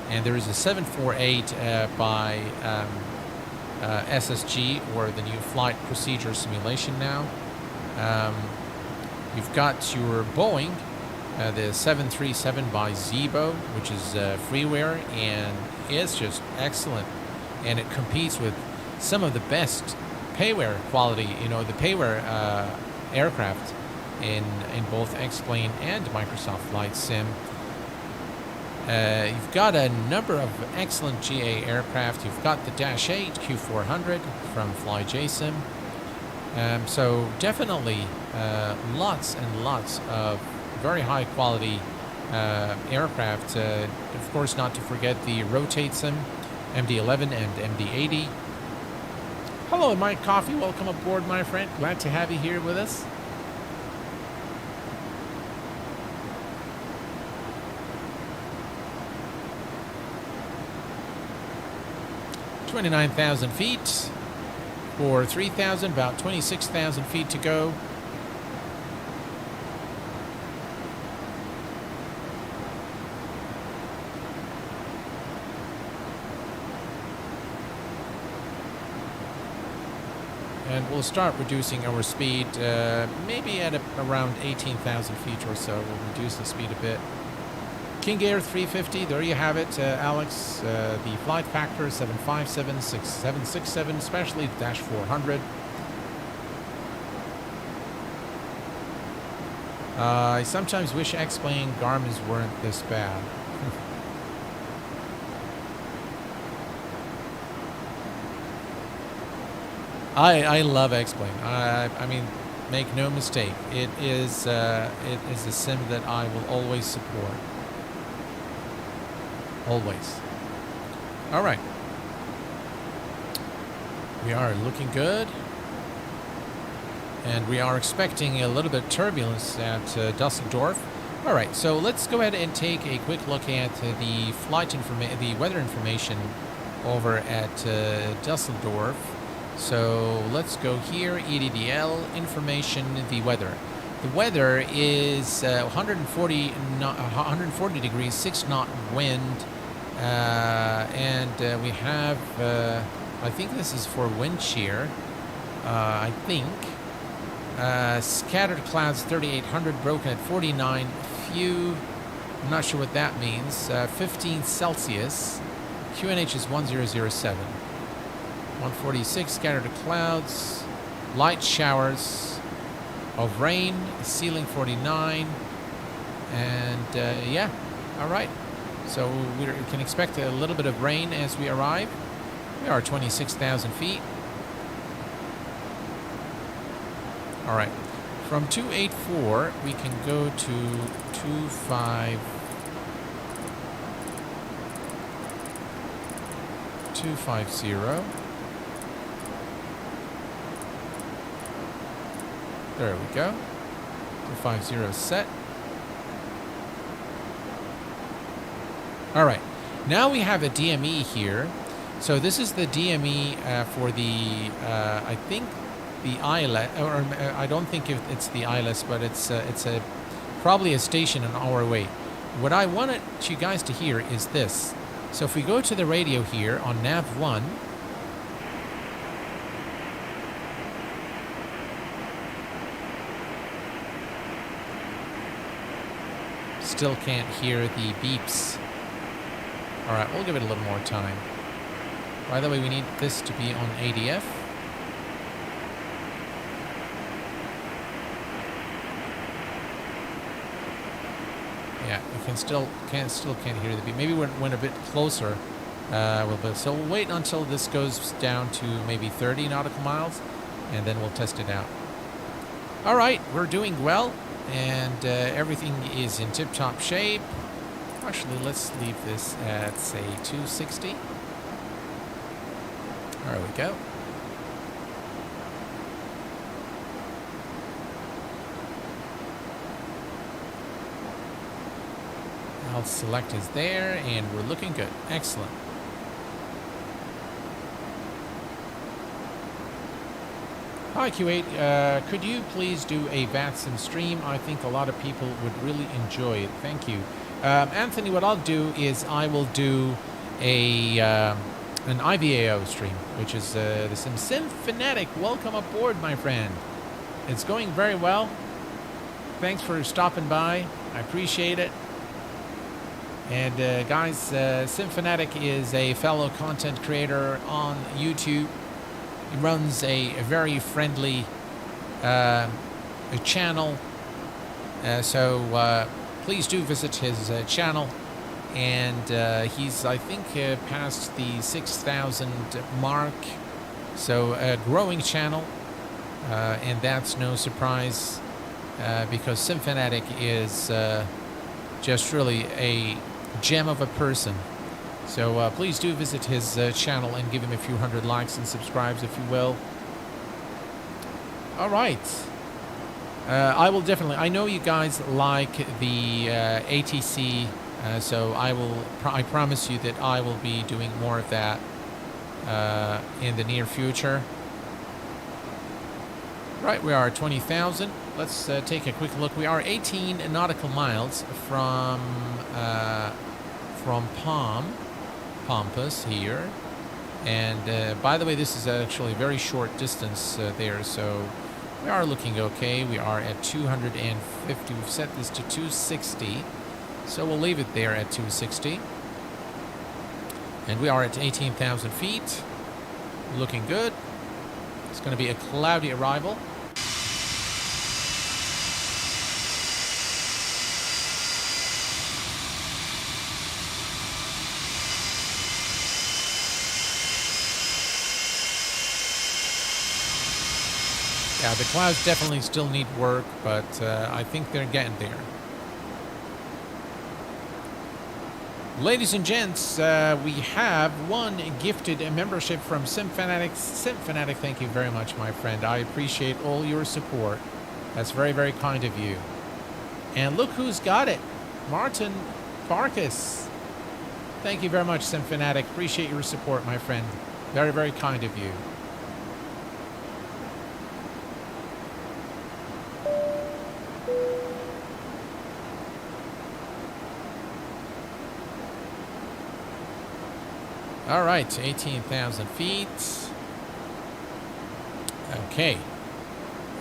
and there is a 748 by SSG, or the new Flight Procedure Simulation now. You've got your Boeing, the 737 by Zibo, which is freeware, and it's just excellent. And it competes with some of the best payware quality, you know, the payware aircraft in both xplane and Microsoft Flight Sim. You've got a number of excellent GA aircraft. You've got the Dash 8 Q400 from FlyJSim. So definitely lots and lots of very high quality aircraft. Of course, not to forget the Rotate Sim, MD-11 and MD-80. Hello, Mike Coffee. Welcome aboard, my friend. Glad to have you here with us. "29,000 feet for 3,000, about 26,000 feet to go." And we'll start reducing our speed, maybe at around 18,000 feet or so. We'll reduce the speed a bit. King Air 350, there you have it, Alex. The flight factor 757, 767, especially the Dash 400. I sometimes wish xplane Garmin's weren't this bad. I love xplane. I mean, make no mistake, it is a sim that I will always support. Always. All right. We are looking good. And we are expecting a little bit of turbulence at Dusseldorf. All right, so let's go ahead and take a quick look at the the weather information over at Dusseldorf. So let's go here, EDDL information, the weather. The weather is 140 degrees, 6-knot wind, and we have, I think this is for wind shear, I think. Scattered clouds 3,800, broken at 49, few, I'm not sure what that means, 15 Celsius, QNH is 1007. 146, scattered clouds, light showers of rain, ceiling 49, and yeah, all right. So we can expect a little bit of rain as we arrive. We are 26,000 feet. All right, from 284 we can go to 250. There we go. 250 set. All right. Now we have a DME here. So this is the DME for the, I think, the ILS, or I don't think it's the ILS, but it's probably a station an hour away. What I wanted you guys to hear is this. So if we go to the radio here on nav 1, still can't hear the beeps. All right, we'll give it a little more time. By the way, we need this to be on ADF. Yeah, you can still can't hear the beep. Maybe when a bit closer, so we'll wait until this goes down to maybe 30 nautical miles, and then we'll test it out. All right, we're doing well, and everything is in tip-top shape. Actually, let's leave this at, say, 260. There we go. Alt select is there, and we're looking good. Excellent. Hi Q8, could you please do a VATSIM stream? I think a lot of people would really enjoy it. Thank you. Anthony, what I'll do is I will do an IVAO stream, which is the Sim Fanatic. Welcome aboard, my friend. It's going very well. Thanks for stopping by. I appreciate it. And guys, Sim Fanatic is a fellow content creator on YouTube. He runs a very friendly channel, so please do visit his channel. And he's, I think, past the 6,000 mark, so a growing channel, and that's no surprise because Sim Fanatic is just really a gem of a person. So please do visit his channel and give him a few hundred likes and subscribes, if you will. All right. I will definitely... I know you guys like the ATC, so I promise you that I will be doing more of that in the near future. Right, we are at 20,000. Let's take a quick look. We are 18 nautical miles from Pampas here, and by the way, this is actually a very short distance there, so we are looking okay. We are at 250. We've set this to 260, so we'll leave it there at 260, and we are at 18,000 feet. Looking good. It's going to be a cloudy arrival. Yeah, the clouds definitely still need work, but I think they're getting there. Ladies and gents, we have one gifted membership from Sim Fanatic. Sim Fanatic, thank you very much, my friend. I appreciate all your support. That's very, very kind of you. And look who's got it. Martin Farkas. Thank you very much, Sim Fanatic. Appreciate your support, my friend. Very, very kind of you. All right, 18,000 feet. Okay.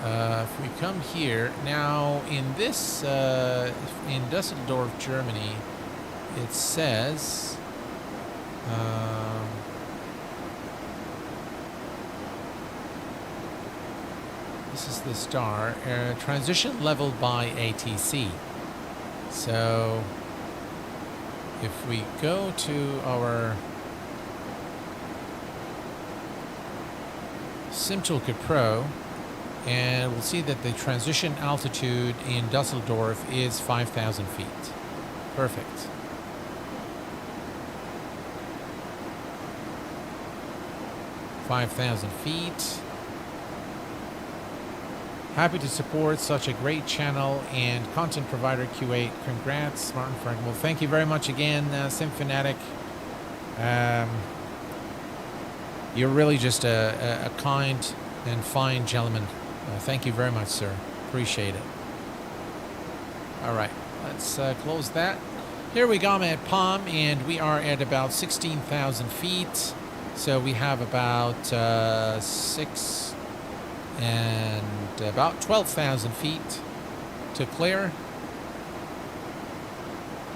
If we come here now, in this in Dusseldorf, Germany, it says this is the star transition level by ATC. So if we go to our SimToolkit Pro, and we'll see that the transition altitude in Dusseldorf is 5,000 feet. Perfect. $5,000 Happy to support such a great channel and content provider, Q8. Congrats, Martin Frank. Well, thank you very much again, Sim Fanatic. You're really just a kind and fine gentleman. Thank you very much, sir. Appreciate it. All right, let's close that. Here we go. I'm at Palm, and we are at about 16,000 feet. So we have about 6 and about 12,000 feet to clear.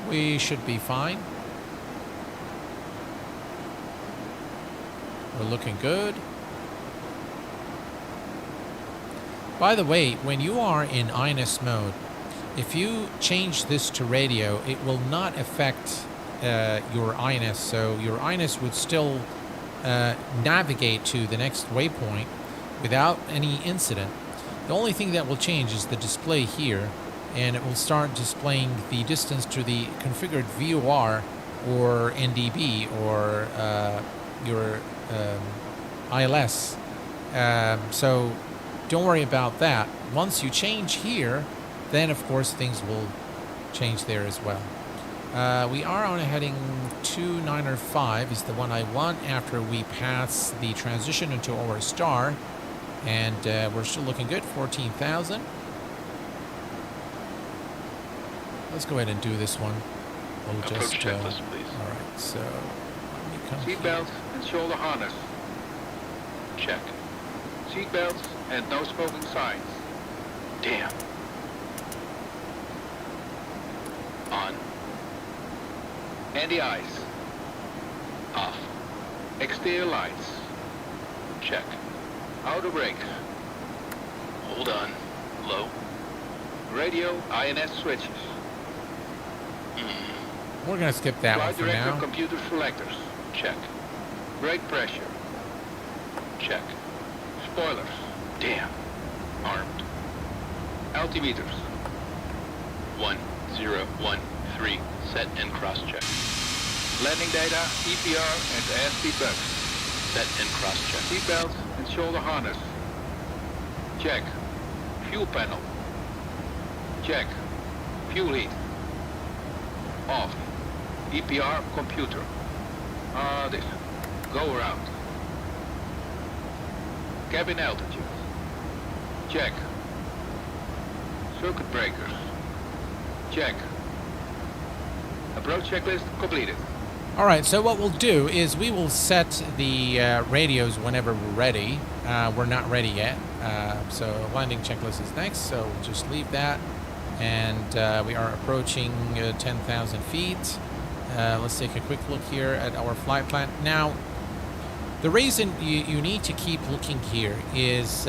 We should be fine. We're looking good. By the way, when you are in INS mode, if you change this to radio, it will not affect your INS. So your INS would still navigate to the next waypoint without any incident. The only thing that will change is the display here, and it will start displaying the distance to the configured VOR or NDB or your ILS. So don't worry about that. Once you change here, then of course things will change there as well. We are on a heading 2905 is the one I want after we pass the transition into our star. And we're still looking good, 14,000. Let's go ahead and do this one. We'll Approach just... checklist, please. all right, so let me come here. Seatbelt and shoulder harness. Check. Seatbelts and no smoking signs. Damn. On. Anti-ice. Off. Exterior lights. Check. Outer brake. Hold on. Low. Radio INS switches. We're going to skip that one Flight for director now. computer selectors. Check. Brake pressure. Check. Spoilers. Damn. Armed. Altimeters. 1013. Set and cross-check. Landing data, EPR and ASP bugs. Set and cross-check. Seatbelt and shoulder harness. Check. Fuel panel. Check. Fuel heat. Off. EPR computer. This. Go around. Cabin altitude. Check. Circuit breakers. Check. Approach checklist completed. All right, so what we'll do is we will set the radios whenever we're ready. We're not ready yet, so landing checklist is next, so we'll just leave that. And we are approaching 10,000 feet. Let's take a quick look here at our flight plan. Now, the reason you need to keep looking here is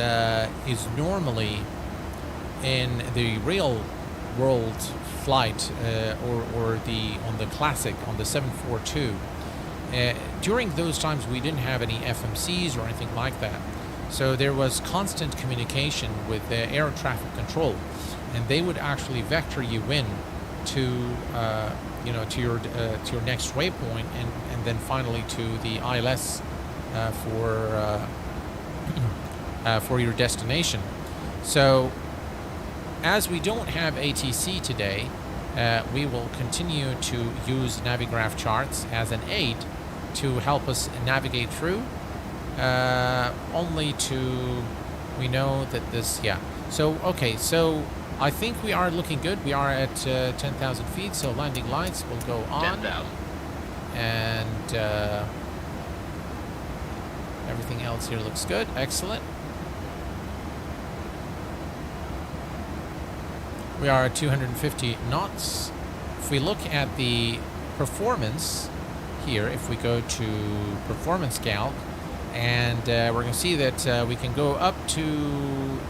normally in the real world flight or on the classic, on the 742, during those times we didn't have any FMCs or anything like that, so there was constant communication with the air traffic control, and they would actually vector you in to to your next waypoint, and then finally to the ILS for your destination. So as we don't have ATC today, we will continue to use Navigraph charts as an aid to help us navigate through. We know that this, yeah. So, okay, so I think we are looking good. We are at 10,000 feet, so landing lights will go on. 10,000. And everything else here looks good. Excellent. We are at 250 knots. If we look at the performance here, if we go to performance calc, and we're going to see that we can go up to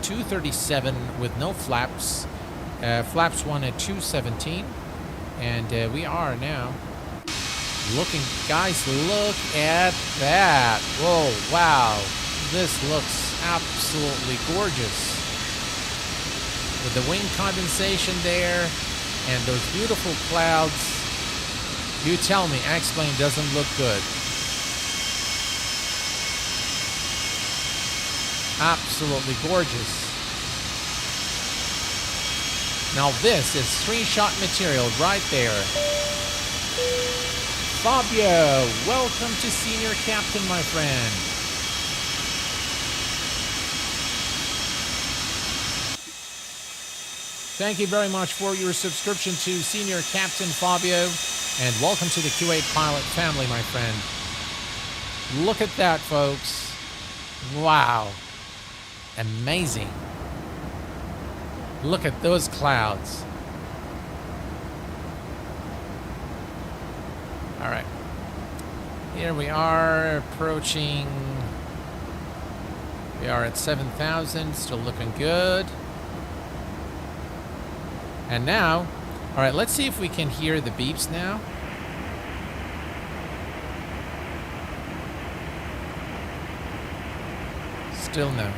237 with no flaps. Flaps 1 at 217. And we are now looking, guys, look at that. Whoa, wow. This looks absolutely gorgeous. With the wing condensation there and those beautiful clouds, you tell me X-plane doesn't look good. Absolutely gorgeous. Now this is screenshot material right there. Fabio, welcome to Senior Captain, my friend. Thank you very much for your subscription to Senior Captain Fabio, and welcome to the Q8Pilot family, my friend. Look at that, folks. Wow. Amazing. Look at those clouds. All right. Here we are approaching. We are at 7,000, still looking good. And now, all right, let's see if we can hear the beeps now. Still no.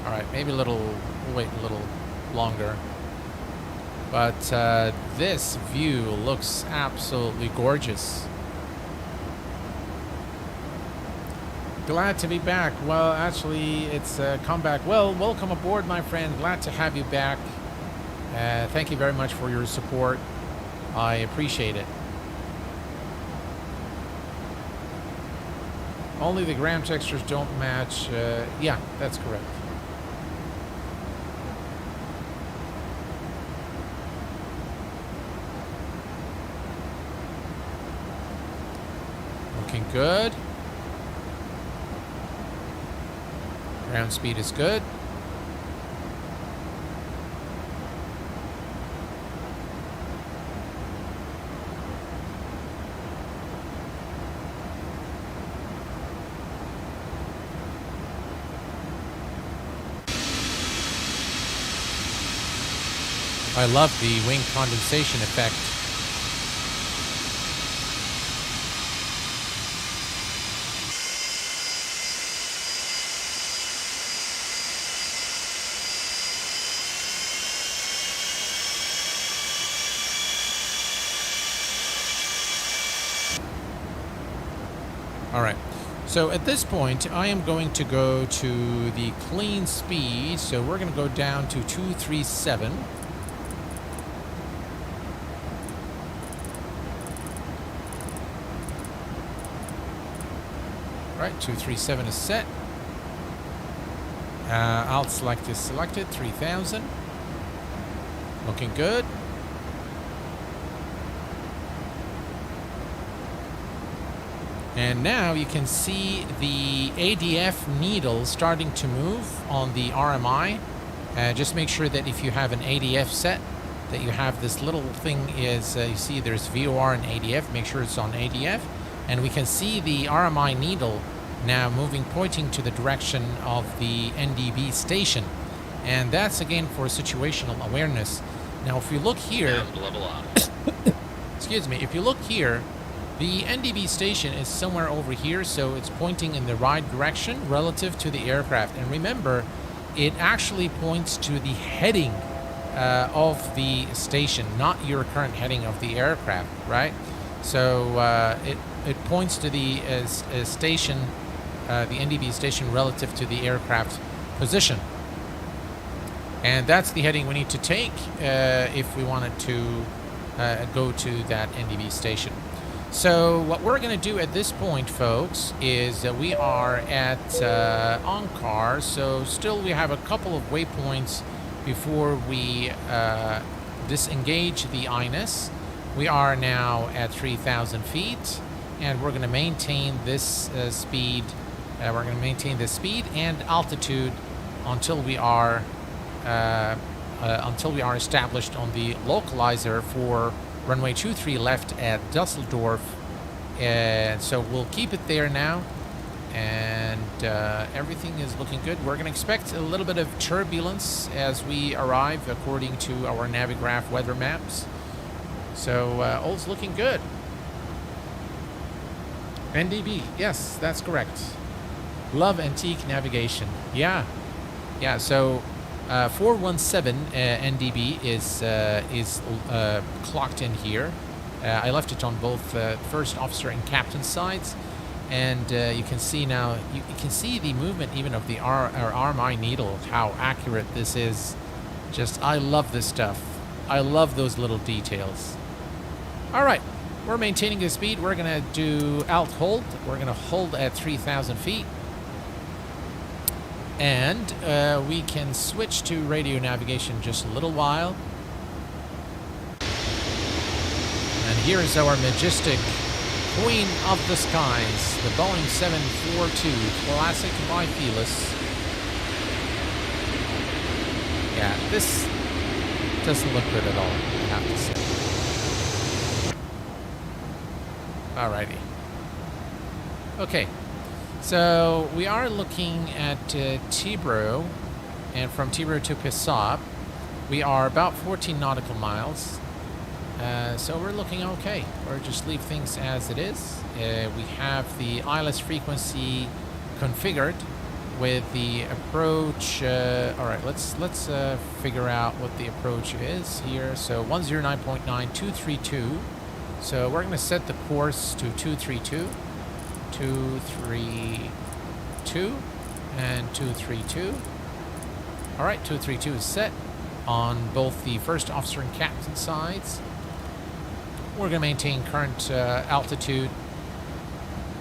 All right, maybe we'll wait a little longer. But this view looks absolutely gorgeous. Glad to be back. Well, actually, it's come back. Well, welcome aboard, my friend. Glad to have you back. Thank you very much for your support. I appreciate it. Only the ground textures don't match. Yeah, that's correct. Looking good. Ground speed is good. I love the wing condensation effect. All right. So at this point, I am going to go to the clean speed. So we're going to go down to 237. Right, 237 is set. Alt select is selected, 3000. Looking good. And now you can see the ADF needle starting to move on the RMI. Just make sure that if you have an ADF set, that you have this little thing is, you see there's VOR and ADF, make sure it's on ADF. And we can see the RMI needle now moving, pointing to the direction of the NDB station. And that's again for situational awareness. Now if you look here, excuse me, if you look here, the NDB station is somewhere over here, so it's pointing in the right direction relative to the aircraft. And remember, it actually points to the heading of the station, not your current heading of the aircraft, right? So it points to the station, the NDB station relative to the aircraft position. And that's the heading we need to take if we wanted to go to that NDB station. So what we're going to do at this point, folks, is we are at OnCar, so still we have a couple of waypoints before we disengage the INS. We are now at 3,000 feet, and we're going to maintain this speed. We're going to maintain this speed and altitude until we are established on the localizer for runway 23 left at Dusseldorf. And so we'll keep it there now, and everything is looking good. We're going to expect a little bit of turbulence as we arrive according to our Navigraph weather maps. So all's looking good. NDB, yes, that's correct. Love antique navigation. Yeah. So 417 NDB is clocked in here. I left it on both first officer and captain sides, and you can see now. You can see the movement even of the RMI needle. How accurate this is! Just I love this stuff. I love those little details. All right, we're maintaining the speed. We're gonna do alt hold. We're gonna hold at 3,000 feet. And we can switch to radio navigation just a little while. And here is our majestic queen of the skies, the Boeing 742 Classic by Felis. Yeah, this doesn't look good at all, I have to say. Alrighty. Okay. So we are looking at Tibro, and from Tibro to Pisop, we are about 14 nautical miles. So we're looking okay. We'll just leave things as it is. We have the ILS frequency configured with the approach. All right, let's figure out what the approach is here. So 109.9232. So we're going to set the course to 232. 232. 232 and 232. All right, 232 is set on both the first officer and captain sides. We're going to maintain current altitude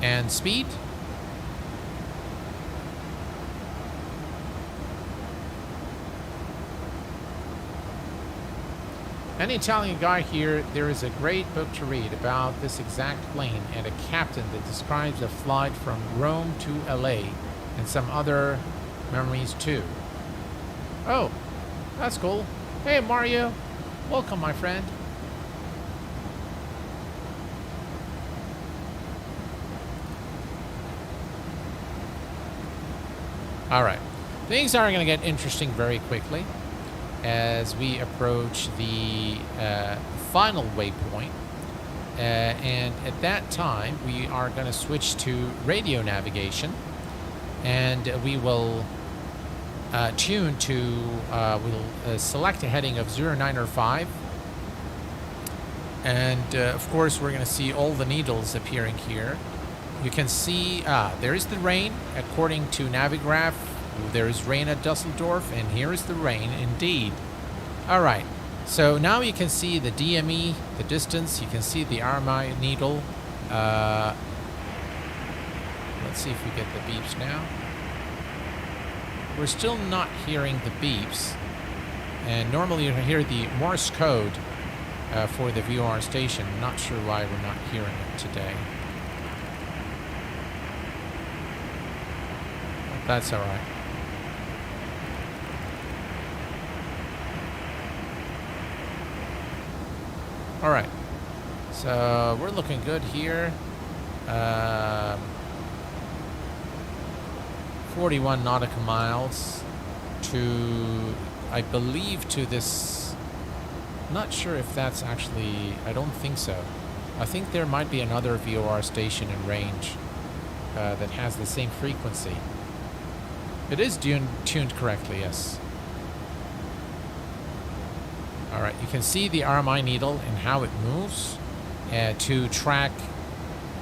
and speed. Any Italian guy here, there is a great book to read about this exact plane and a captain that describes a flight from Rome to LA and some other memories too. Oh, that's cool. Hey Mario, welcome my friend. Alright, things are going to get interesting very quickly as we approach the final waypoint. And at that time, we are going to switch to radio navigation. And we will tune to, we'll select a heading of 0905. And of course, we're going to see all the needles appearing here. You can see, there is the rain, according to Navigraph. There is rain at Dusseldorf, and here is the rain indeed. All right, so now you can see the DME, the distance. You can see the RMI needle. Let's see if we get the beeps now. We're still not hearing the beeps, and normally you hear the Morse code for the VOR station. Not sure why we're not hearing it today. But that's all right. All right, so we're looking good here. 41 nautical miles to, I believe, to this. Not sure if that's actually, I don't think so. I think there might be another VOR station in range that has the same frequency. It is tuned correctly, yes. All right, you can see the RMI needle and how it moves to track,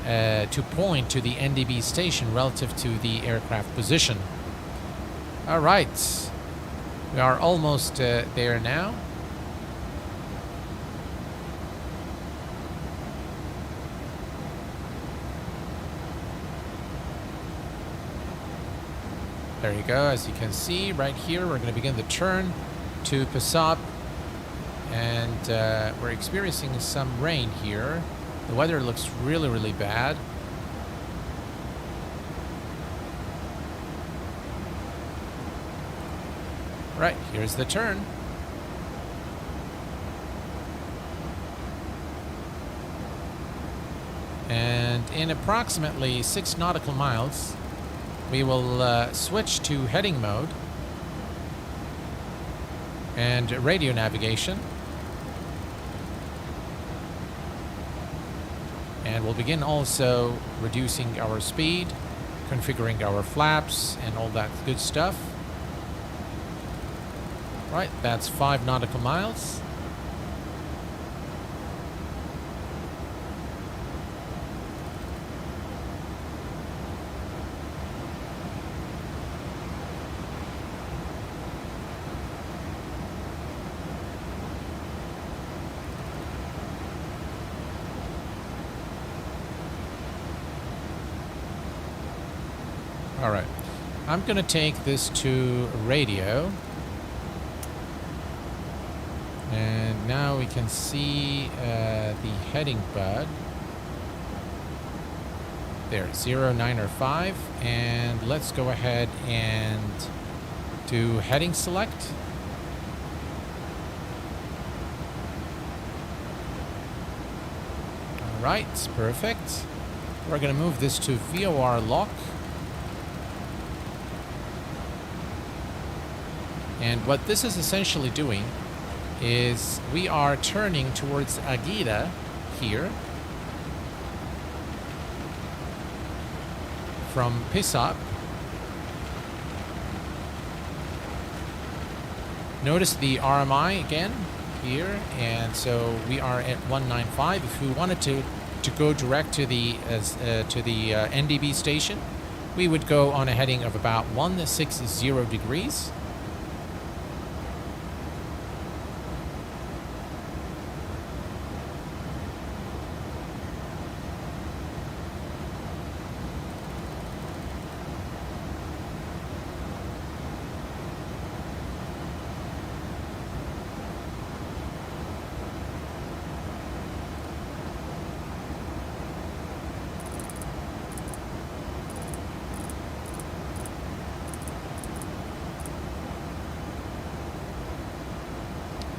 to point to the NDB station relative to the aircraft position. All right, we are almost there now. There you go, as you can see right here, we're going to begin the turn to Pushback. And we're experiencing some rain here. The weather looks really, really bad. Right, here's the turn. And in approximately 6 nautical miles, we will switch to heading mode and radio navigation. And we'll begin also reducing our speed, configuring our flaps, and all that good stuff. Right, that's 5 nautical miles. All right, I'm going to take this to radio. And now we can see the heading bud. There, 0905. And let's go ahead and do heading select. All right, perfect. We're going to move this to VOR lock. And what this is essentially doing is we are turning towards Agida here from Pushback. Notice the RMI again here, and so we are at 195. If we wanted to go direct to the NDB station, we would go on a heading of about 160 degrees.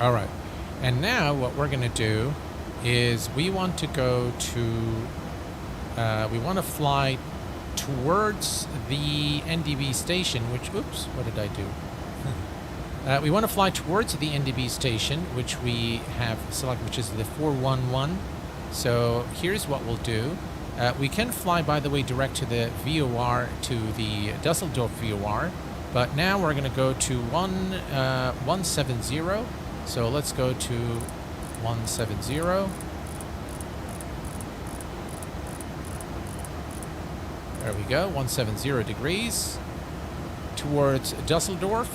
All right, and now what we're going to do is we want to go to, we want to fly towards the NDB station, which, oops, what did I do? We want to fly towards the NDB station, which we have selected, which is the 411. So here's what we'll do. We can fly, by the way, direct to the VOR, to the Dusseldorf VOR, but now we're going to go to 170. So let's go to 170. There we go, 170 degrees towards Dusseldorf.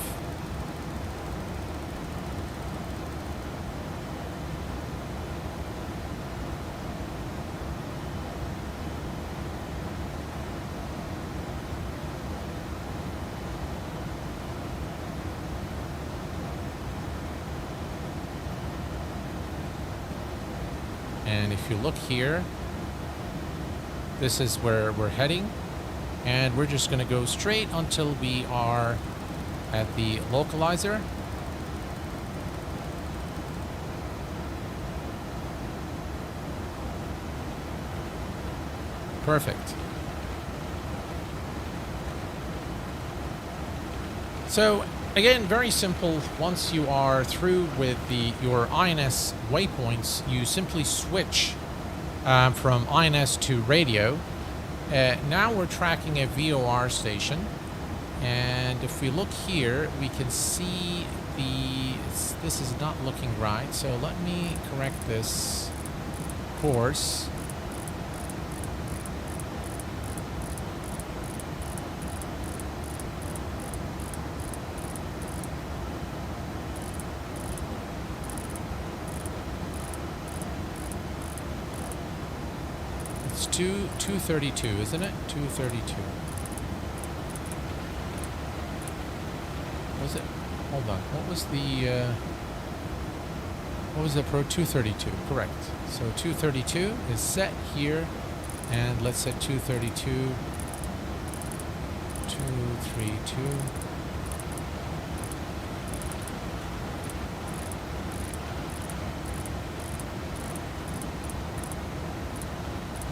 And if you look here, this is where we're heading, and we're just going to go straight until we are at the localizer. Perfect. So again, very simple. Once you are through with your INS waypoints, you simply switch from INS to radio. Now we're tracking a VOR station, and if we look here, we can see this is not looking right. So let me correct this course. It's 232, isn't it? 232. Was it? Hold on. What was the Pro 232? Correct. So 232 is set here, and let's set 232. 232.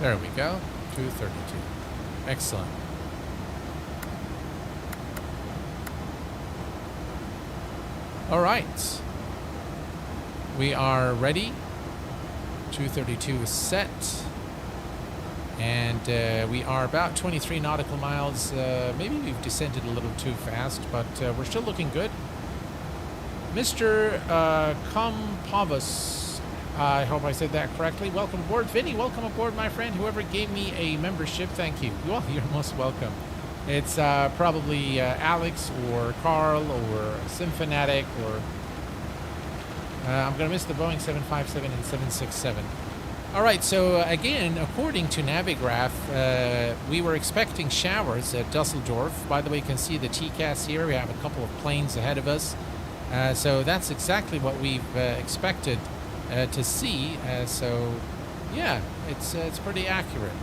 There we go, 232. Excellent. All right. We are ready. 232 is set. And we are about 23 nautical miles. Maybe we've descended a little too fast, but we're still looking good. Mr. Kompavas, I hope I said that correctly. Welcome aboard. Vinny, welcome aboard, my friend. Whoever gave me a membership, thank you. Well, you're most welcome. It's probably Alex or Carl or Symphanatic or... I'm going to miss the Boeing 757 and 767. All right, so again, according to Navigraph, we were expecting showers at Dusseldorf. By the way, you can see the TCAS here. We have a couple of planes ahead of us. So that's exactly what we've expected to see. So yeah, it's pretty accurate.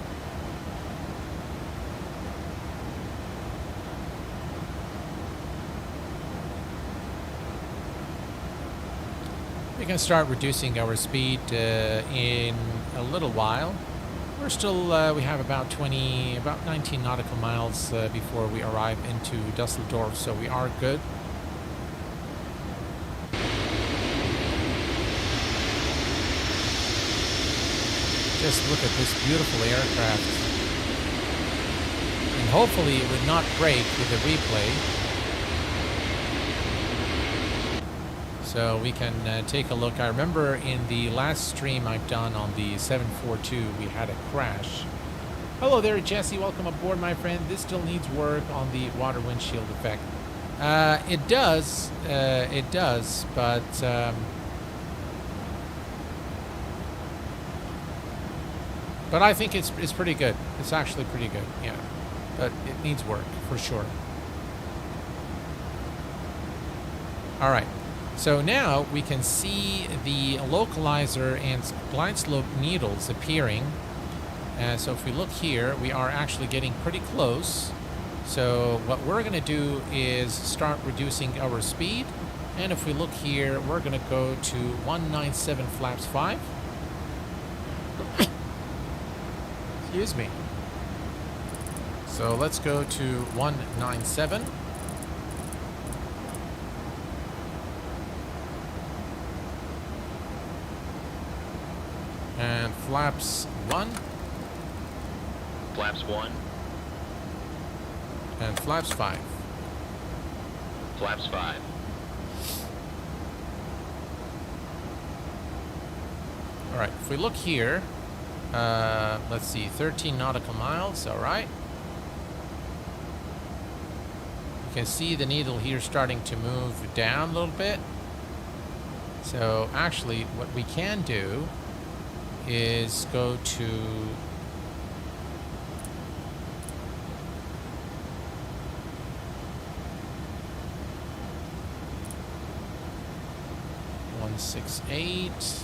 We can start reducing our speed in a little while. We're still, we have about 19 nautical miles before we arrive into Dusseldorf, so we are good. Just look at this beautiful aircraft. And hopefully it would not break with the replay. So we can take a look. I remember in the last stream I've done on the 742, we had a crash. Hello there, Jesse. Welcome aboard, my friend. This still needs work on the water windshield effect. It does, but I think it's pretty good. It's actually pretty good, yeah. But it needs work, for sure. All right. So now we can see the localizer and blind slope needles appearing. So if we look here, we are actually getting pretty close. So what we're going to do is start reducing our speed. And if we look here, we're going to go to 197 flaps 5. Excuse me. So let's go to 197. And flaps 1. Flaps 1. And flaps 5. Flaps 5. All right, if we look here, let's see, 13 nautical miles, all right. You can see the needle here starting to move down a little bit. So actually, what we can do is go to .168.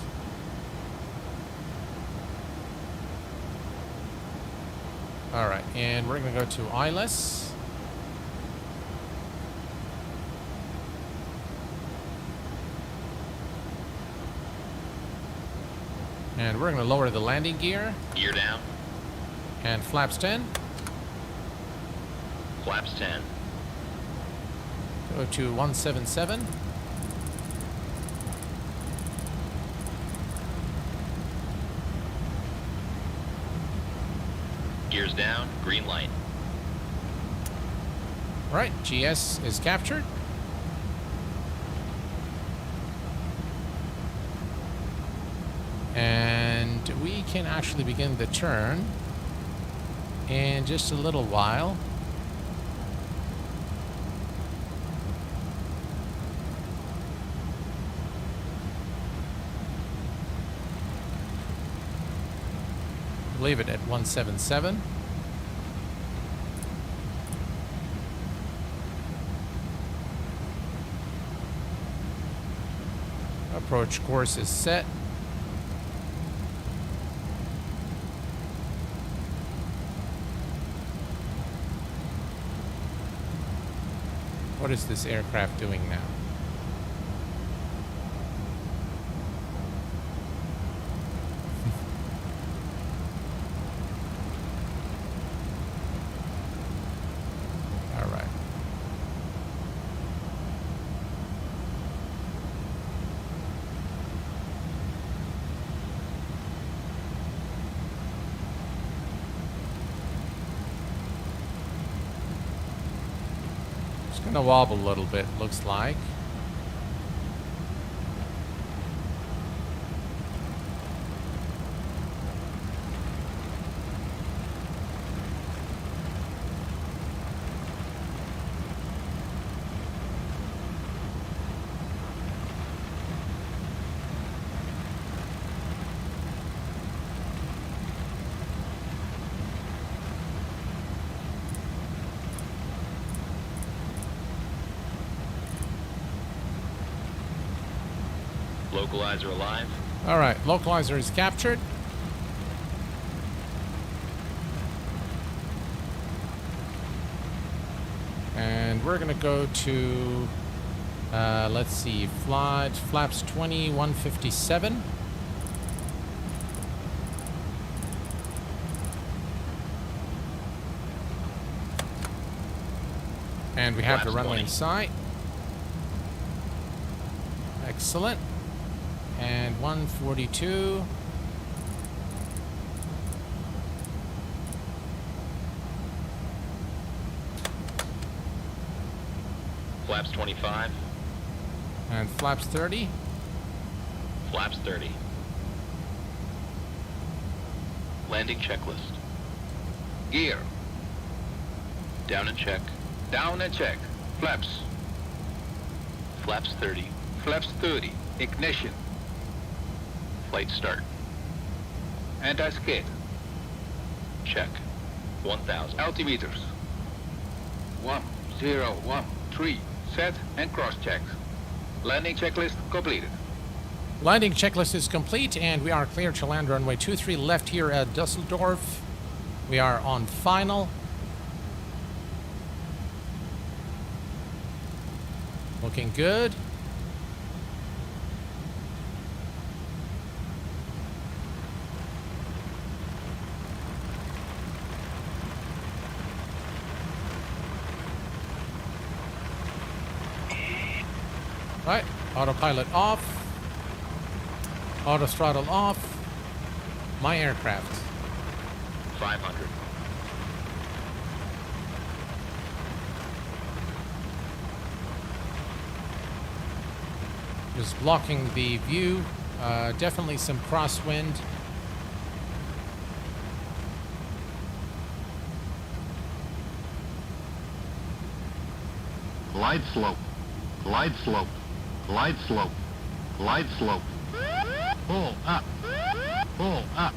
All right, and we're going to go to eyeless. And we're going to lower the landing gear. Gear down. And flaps 10. Flaps 10. Go to 177. Gears down. Green light. All right, GS is captured. And we can actually begin the turn in just a little while. Leave it at 177. Approach course is set. What is this aircraft doing now? All right. It's gonna wobble a little bit, looks like. Localizer alive. All right, localizer is captured. And we're gonna go to, let's see, flaps 20, 157. And we have the Flaps runway 20. in sight. Excellent. And 142. Flaps 25. And flaps 30. Flaps 30. Landing checklist. Gear. Down and check. Down and check. Flaps. Flaps 30. Flaps 30. Ignition. Flight start. Anti-skid. Check. 1000. Altimeters. 1013. Set and cross-check. Landing checklist completed. Landing checklist is complete, and we are clear to land runway 23 left here at Dusseldorf. We are on final. Looking good. Right, autopilot off, auto throttle off, my aircraft. 500. Just blocking the view, definitely some crosswind. Glide slope. Glide slope. Glide slope. Glide slope. Pull up. Pull up.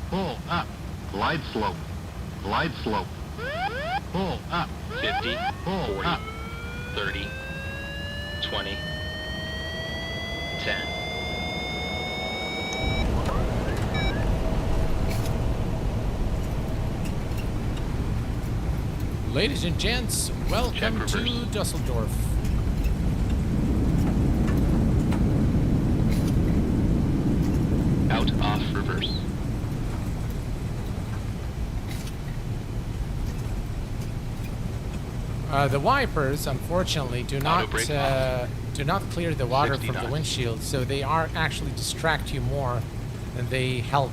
Pull up. Glide slope. Glide slope. Pull up. 50, Pull 40, up. 30, 20, 10. Ladies and gents, welcome Check to reverse. Dusseldorf. Out, off, reverse. The wipers, unfortunately, do not brake clear the water 60 from the knots. windshield, so they are actually distract you more than they help.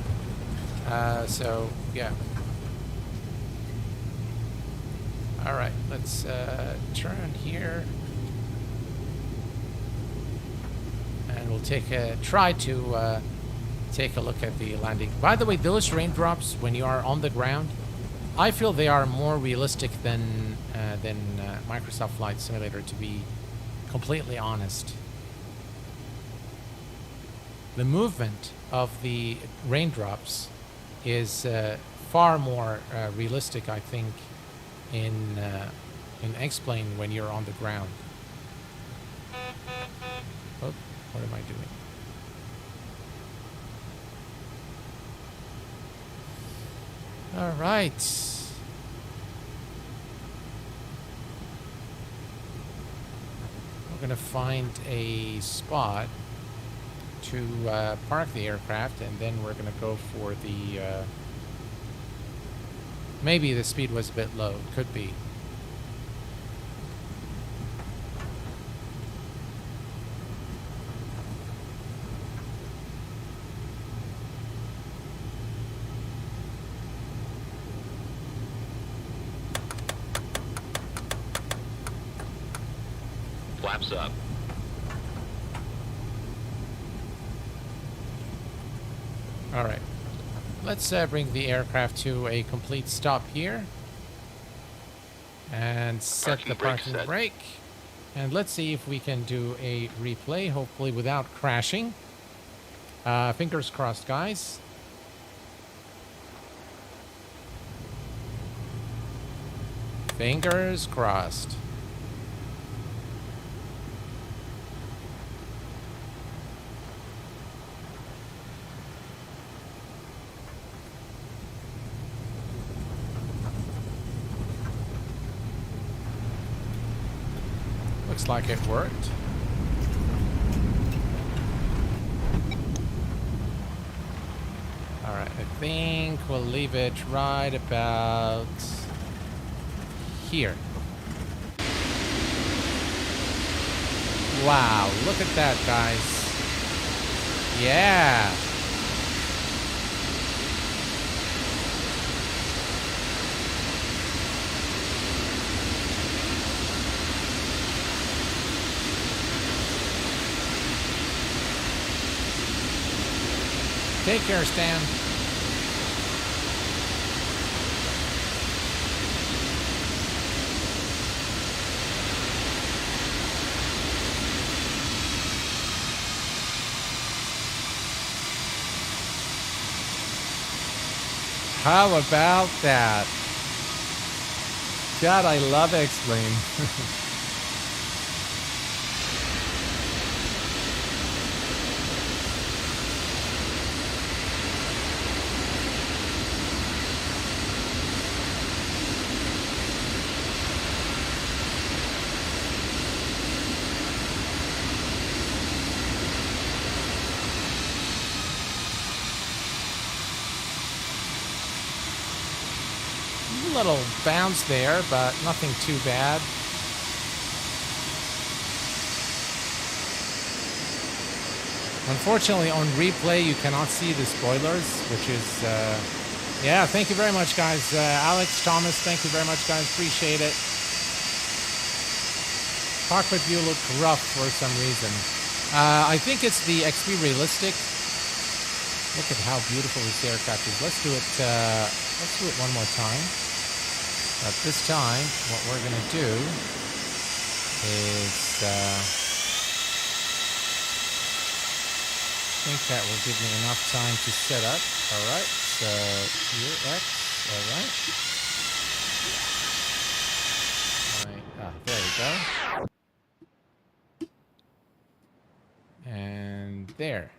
So yeah. All right, let's turn here, and we'll try to take a look at the landing. By the way, those raindrops when you are on the ground, I feel they are more realistic than Microsoft Flight Simulator, to be completely honest. The movement of the raindrops is far more realistic, I think, in xplane when you're on the ground. Oh, what am I doing? All right. We're gonna find a spot to park the aircraft, and then we're gonna go for the maybe the speed was a bit low. Could be. Flaps up. All right. Let's bring the aircraft to a complete stop here. And set Parking the brake parking set. brake. And let's see if we can do a replay, hopefully without crashing. Fingers crossed, guys. Fingers crossed. Looks like it worked. Alright, I think we'll leave it right about here. Wow, look at that, guys. Yeah. Take care, Stan. How about that? God, I love X-Plane. Little bounce there, but nothing too bad. Unfortunately, on replay, you cannot see the spoilers, which is, yeah, thank you very much, guys. Alex, Thomas, thank you very much, guys. Appreciate it. Cockpit view looked rough for some reason. I think it's the XP Realistic. Look at how beautiful this aircraft is. Let's do it one more time. But this time, what we're going to do is, I think that will give me enough time to set up. All right, so here, X, all right. There we go. And there.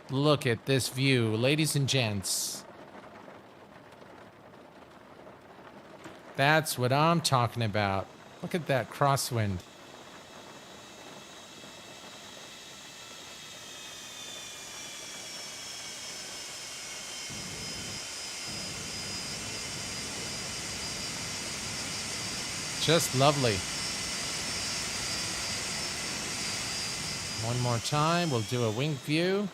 Look at this view, ladies and gents. That's what I'm talking about. Look at that crosswind. Just lovely. One more time, we'll do a wing view.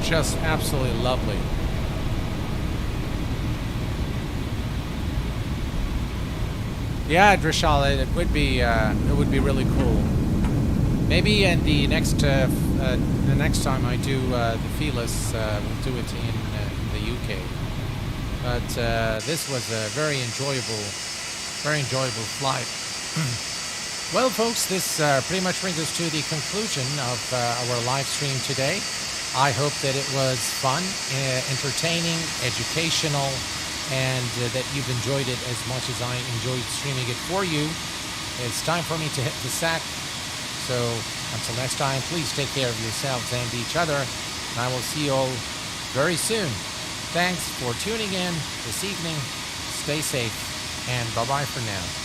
Just absolutely lovely. Yeah, Drishal, it would be really cool. Maybe in the next time I do the Felis, we'll do it in the UK. But this was a very enjoyable flight. Well, folks, this pretty much brings us to the conclusion of our live stream today. I hope that it was fun, entertaining, educational, and that you've enjoyed it as much as I enjoyed streaming it for you. It's time for me to hit the sack. So until next time, please take care of yourselves and each other. And I will see you all very soon. Thanks for tuning in this evening. Stay safe, and bye-bye for now.